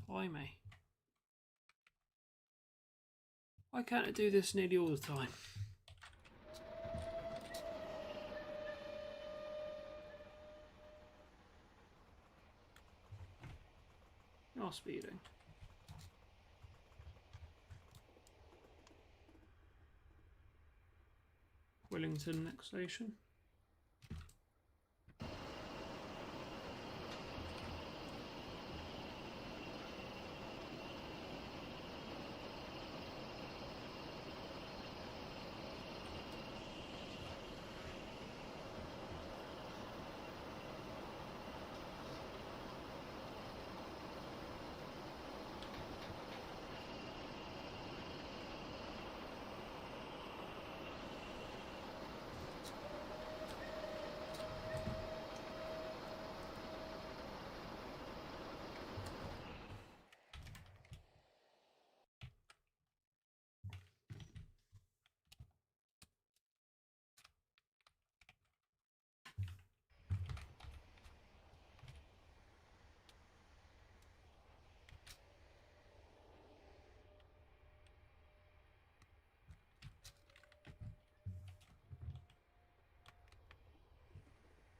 Blimey. Why can't I do this nearly all the time? You're speeding. Wellington next station.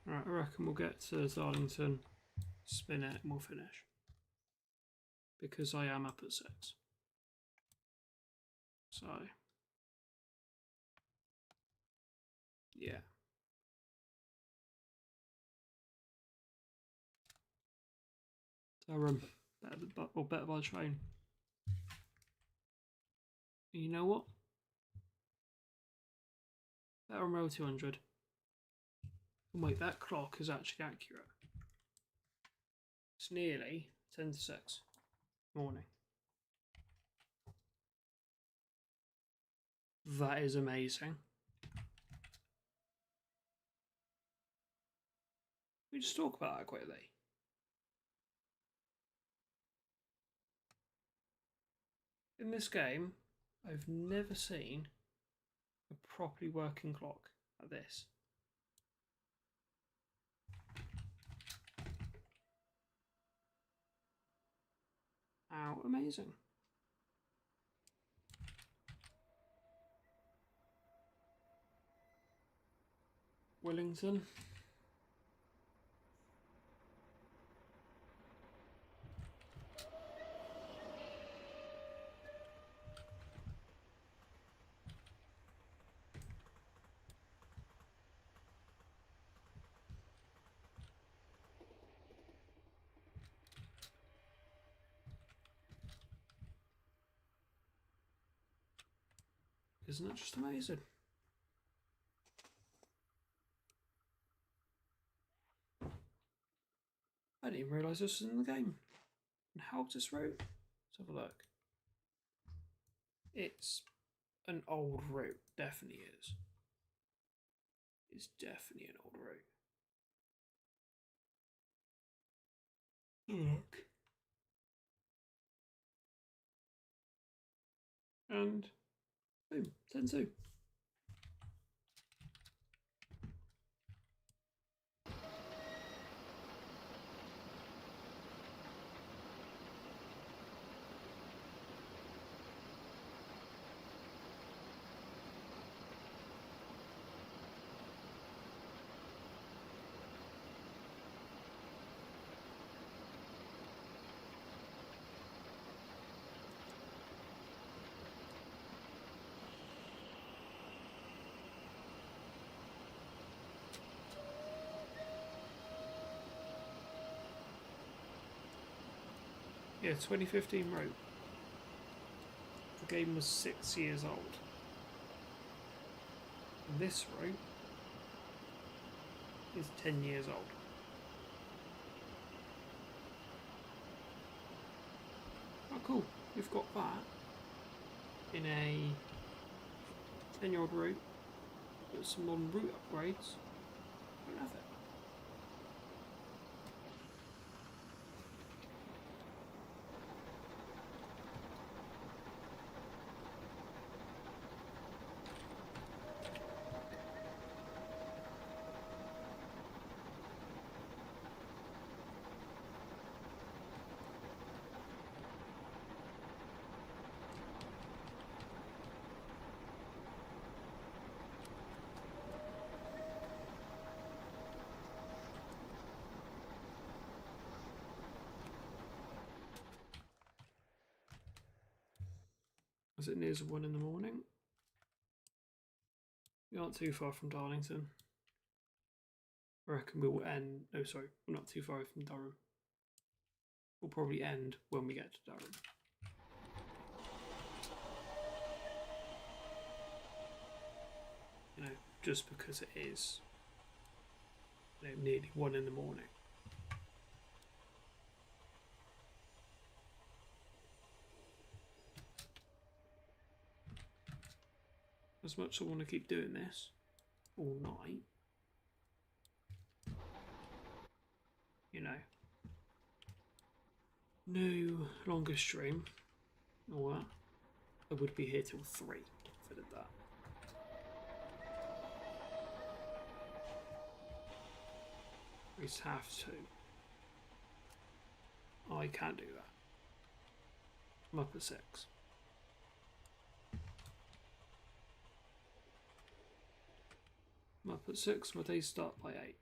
Alright, I reckon we'll get to Darlington, spin it, and we'll finish. Because I am up at 6. So, yeah. Durham, better by the train. And you know what? Better on Rail 200. And wait, that clock is actually accurate. It's nearly 10 to 6 morning. That is amazing. We just talk about that quickly. In this game, I've never seen a properly working clock like this. How amazing. Wellington. Isn't it just amazing? I didn't even realise this was in the game. And how's this route? Let's have a look. It's an old route, definitely is. It's definitely an old route. Look. And boom, 10-2. Yeah, 2015 route. The game was 6 years old. And this route is 10 years old. Oh cool, we've got that in a 10-year-old route with some modern route upgrades. Don't have it. As it nears 1 in the morning. We aren't too far from Darlington. I reckon we will end. No, sorry, we're not too far from Durham. We'll probably end when we get to Durham. You know, just because it is, you know, nearly 1 in the morning. As much as I want to keep doing this all night, you know, no longer stream, all that, I would be here till 3 if I did that. I just have to. I can't do that. I'm up at 6. I'm up at 6, my days start by 8.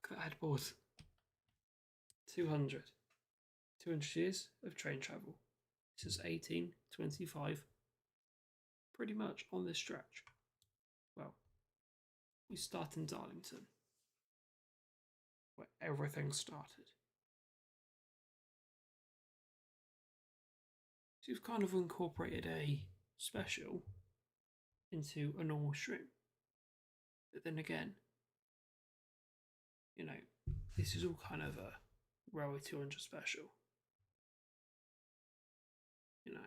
Look at that headboard. 200. 200 years of train travel. This is 1825. Pretty much on this stretch. Well, we start in Darlington, where everything started. So you've kind of incorporated a special into a normal stream. But then again, you know, this is all kind of a Railway 200 special. You know.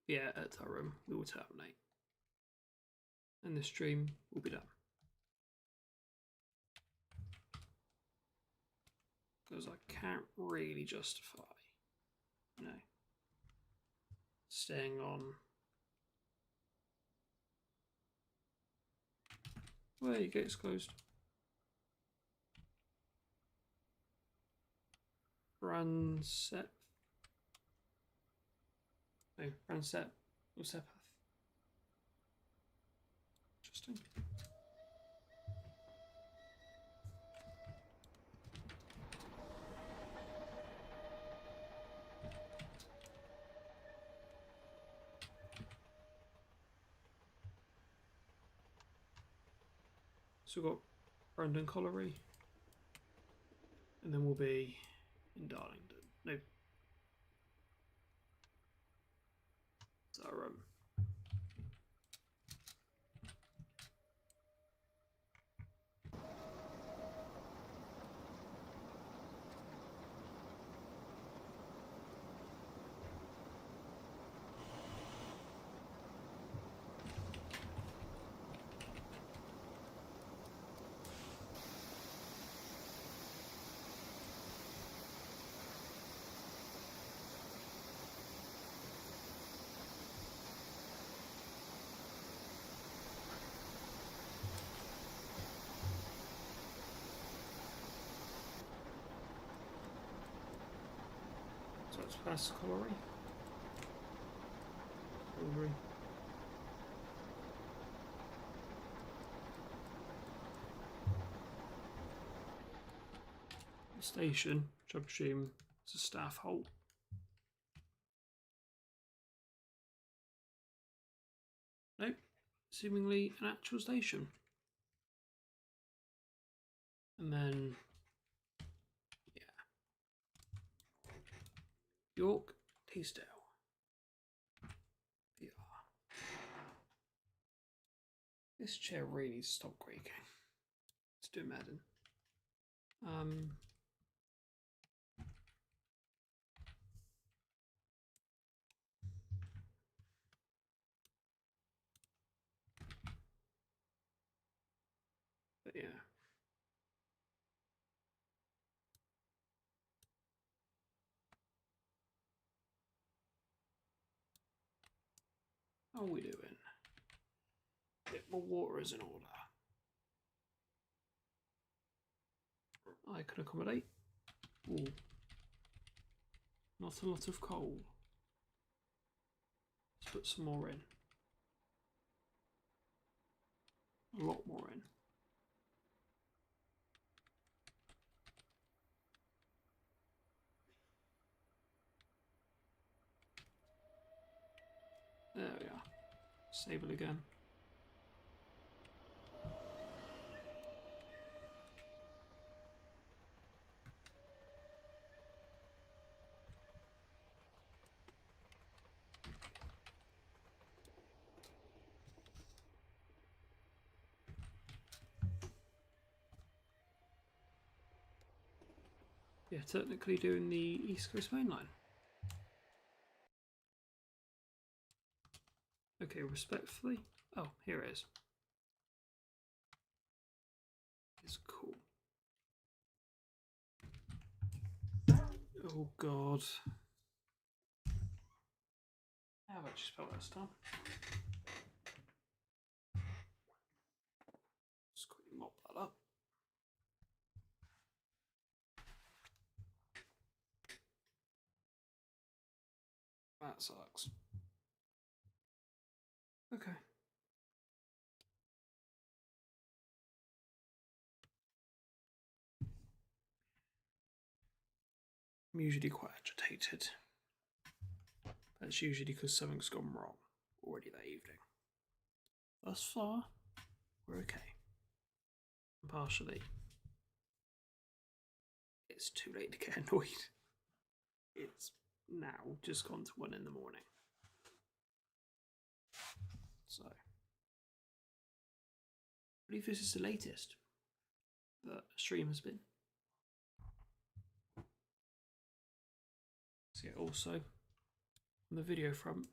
Yeah, at Durham we will terminate. And the stream will be done. Because I can't really justify, you know, staying on. Well, your gate's closed. Ranset. No, Ranset or Sepath. Interesting. So we've got Brandon Colliery, and then we'll be in Darlington. No, Durham. So it's past Colliery. Colliery. The station, which I presume is a staff halt. Nope, seemingly an actual station. And then, yeah, York, Teesdale. PR. This chair really needs to stop creaking. Let's do Madden. But yeah. How are we doing? Bit more water is in order. I can accommodate. Ooh. Not a lot of coal. Let's put some more in. A lot more in. There we are. Save it again. Yeah, technically doing the East Coast Main Line. Okay, respectfully. Oh, here it is. It's cool. Oh god. How about you spell that stuff? Just quickly mop that up. That sucks. Okay. I'm usually quite agitated. That's usually because something's gone wrong already that evening. Thus far, we're okay. Partially, it's too late to get annoyed. It's now just gone to 1 in the morning. So, I believe this is the latest that a stream has been. So yeah, also, on the video front,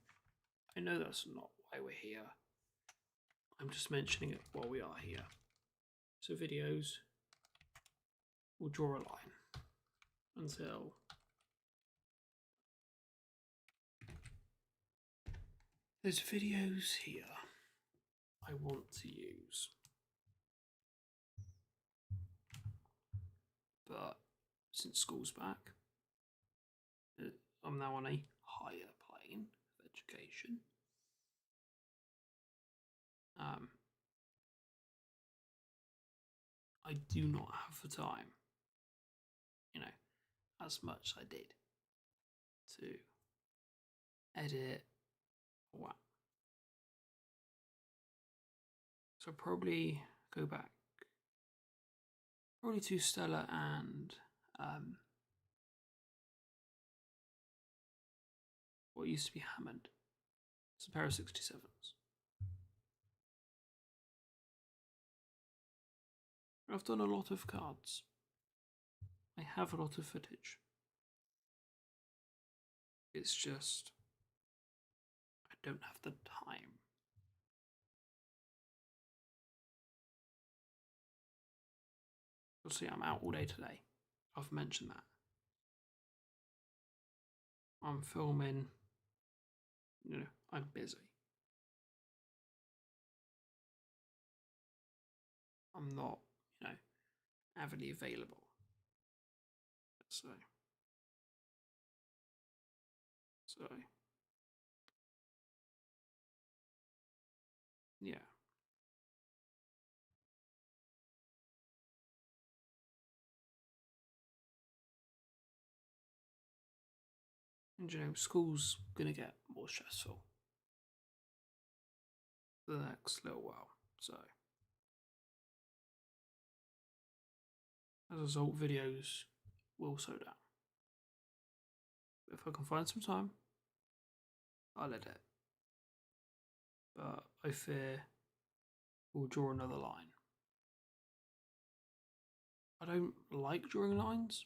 I know that's not why we're here. I'm just mentioning it while we are here. So videos, we'll draw a line until there's videos here I want to use. But since school's back, I'm now on a higher plane of education. I do not have the time, as much as I did to edit or what. So probably go back, probably to Stella and what used to be Hammond. It's a pair of 67s. I've done a lot of cards. I have a lot of footage. It's just I don't have the time. You'll see I'm out all day today. I've mentioned that. I'm filming, I'm busy. I'm not, avidly available. So, yeah. And school's gonna get more stressful for the next little while. So, as a result, videos will slow down. If I can find some time, I'll edit. But I fear we'll draw another line. I don't like drawing lines.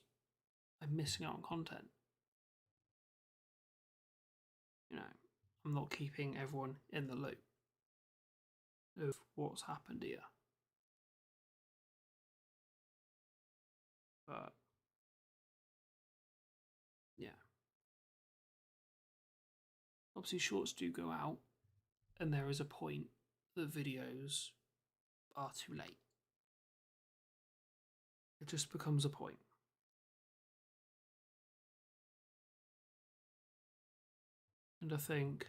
I'm missing out on content. I'm not keeping everyone in the loop of what's happened here. But yeah. Obviously shorts do go out, and there is a point that videos are too late. It just becomes a point. And I think,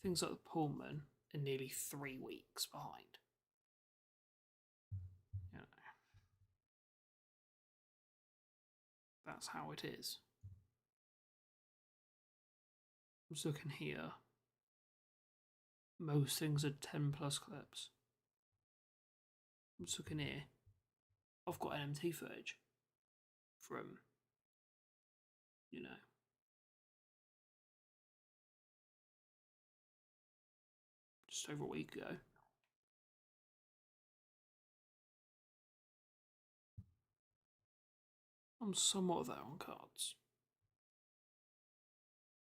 things like the Pullman are nearly 3 weeks behind. That's how it is. I'm just looking here. Most things are 10 plus clips. I'm just looking here. I've got NMT footage from, just over a week ago. I'm somewhat there on cards.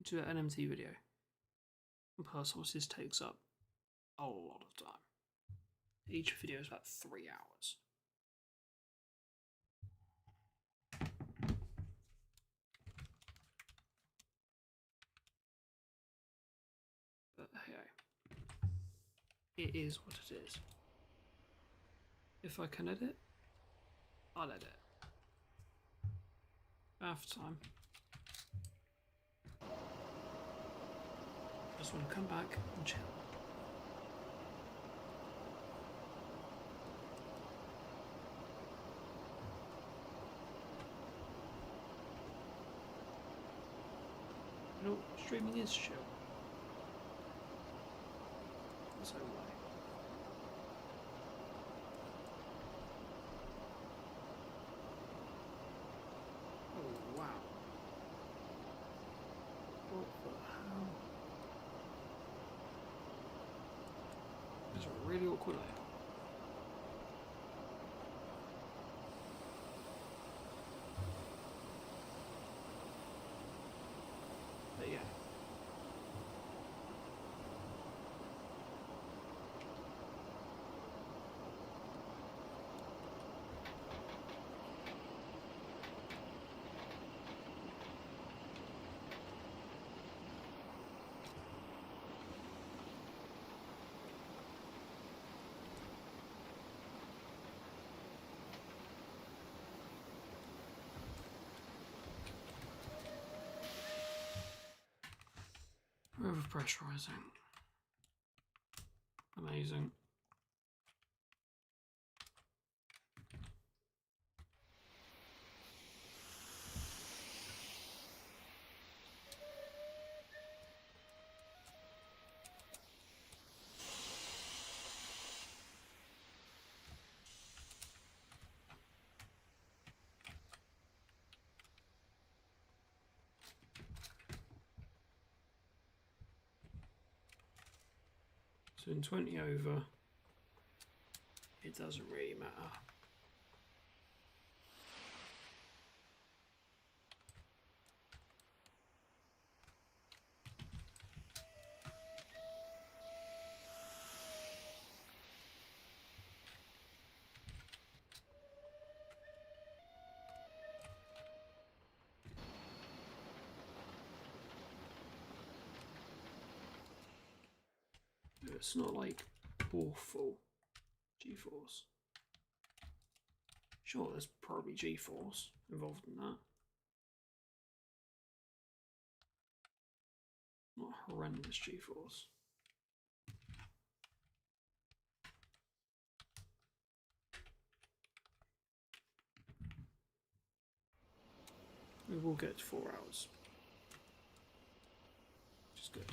To an NMT video. And plus, obviously, this takes up a lot of time. Each video is about 3 hours. But hey, it is what it is. If I can edit, I'll edit. After time. Just want to come back and chill. You know, streaming is chill. In its own way. Oh, wow. What the hell? It's a really awkward layout. But yeah. Overpressurizing. Amazing. So in 20 over, it doesn't really matter. It's not like awful G-force. Sure, there's probably G-force involved in that. Not horrendous G-force. We will get 4 hours, which is good.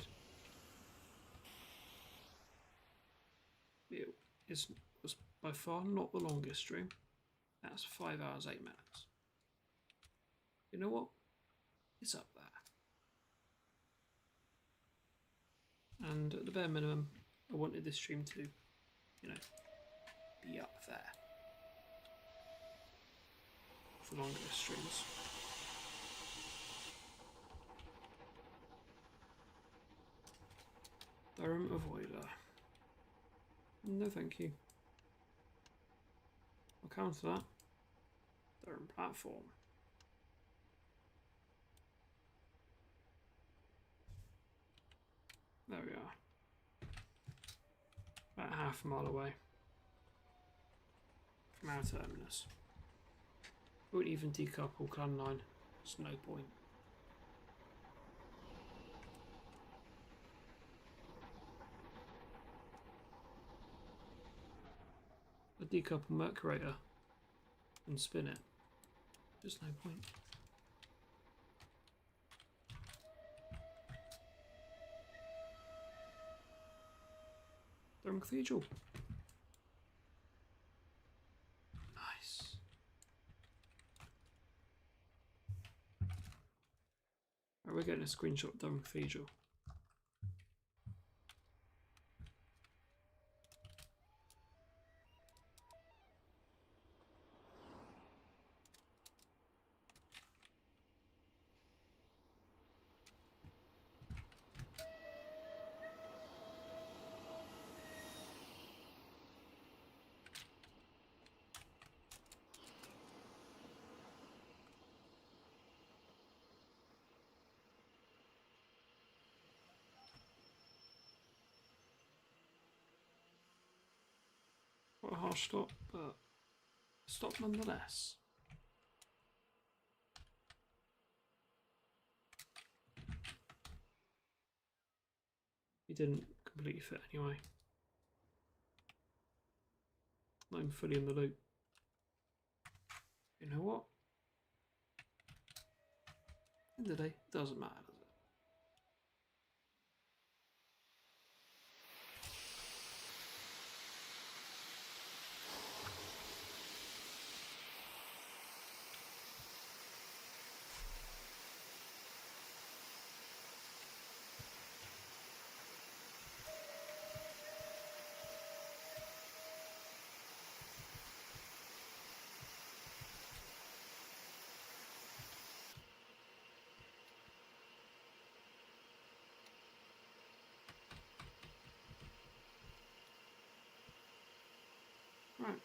It was by far not the longest stream. That's 5 hours, 8 minutes. You know what? It's up there. And at the bare minimum, I wanted this stream to, you know, be up there for longer streams. Durham Avoider. No thank you. I'll counter that. Durham Platform. There we are. About half a mile away from our terminus. Won't even decouple Clan 9. There's no point. A decouple Mercurator and spin it. Just no point. Durham Cathedral. Nice. Right, we're getting a screenshot of Durham Cathedral. What a harsh stop, but stop nonetheless. It didn't completely fit anyway. Not even fully in the loop. You know what? End of the day, doesn't matter, does it? Right.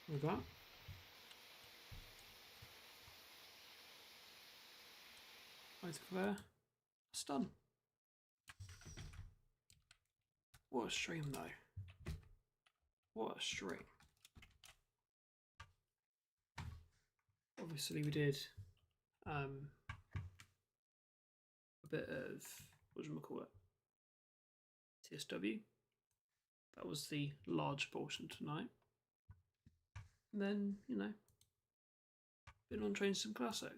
With that, I declare it's done. What a stream, though. What a stream. Obviously, we did a bit of, what do you call it? TSW. That was the large portion tonight. And then, you know, been on Train Sim Classic.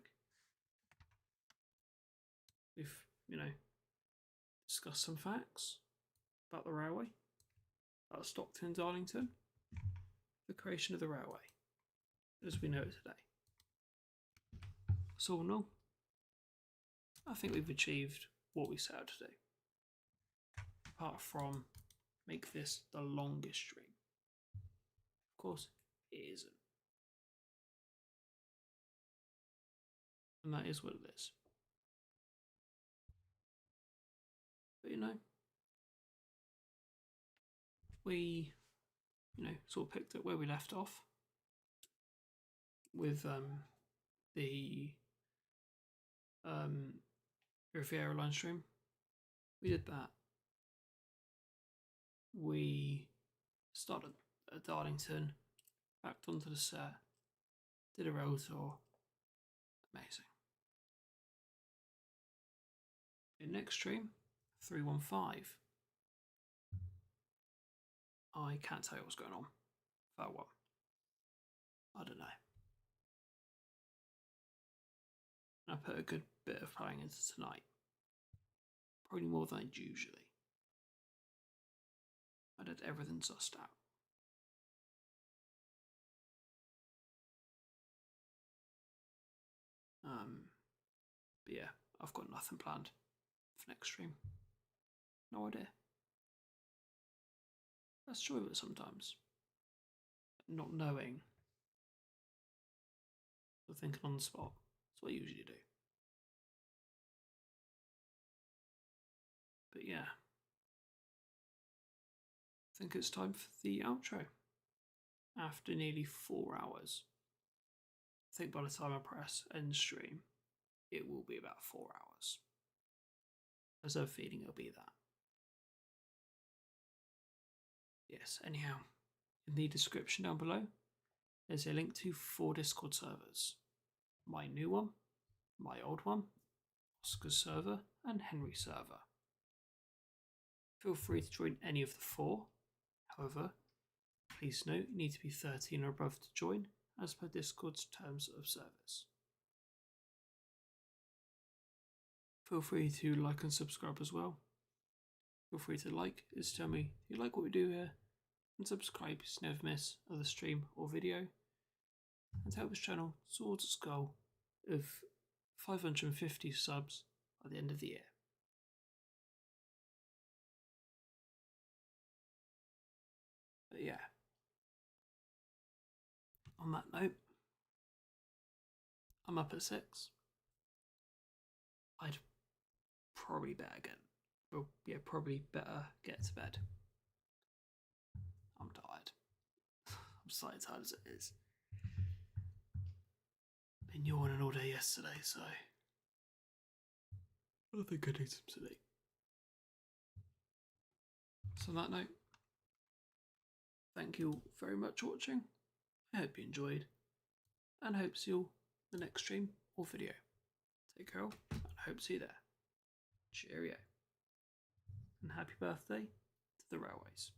We've, you know, discussed some facts about the railway, about Stockton Darlington, the creation of the railway, as we know it today. So, all in all, I think we've achieved what we set out to do. Apart from make this the longest stream. Of course, it isn't. And that is what it is. But you know, we, you know, sort of picked up where we left off with the Riviera line stream. We did that. We started at Darlington, backed onto the set, did a rail tour. Amazing. In next stream, 315. I can't tell you what's going on. That one. I don't know. I put a good bit of planning into tonight. Probably more than I'd usually. I did everything sussed out. But yeah, I've got nothing planned for next stream. No idea. That's true of it sometimes. Not knowing. Or thinking on the spot. That's what I usually do. But yeah. I think it's time for the outro. After nearly 4 hours. I think by the time I press end stream, it will be about 4 hours. There's a feeling it'll be that. Yes, anyhow, in the description down below, there's a link to 4 Discord servers. My new one, my old one, Oscar's server, and Henry's server. Feel free to join any of the 4. However, please note you need to be 13 or above to join, as per Discord's terms of service. Feel free to like and subscribe as well. Feel free to like, is tell me you like what we do here, and subscribe so you never miss another stream or video, and help this channel towards its goal of 550 subs by the end of the year. But yeah, on that note, I'm up at 6. I'd probably better probably better get to bed. I'm tired. I'm slightly tired as it is. Been yawning all day yesterday, so I think I need some sleep. So on that note, thank you all very much for watching. I hope you enjoyed, and hope to see you all the next stream or video. Take care all, and I hope to see you there. Cheerio. And happy birthday to the railways.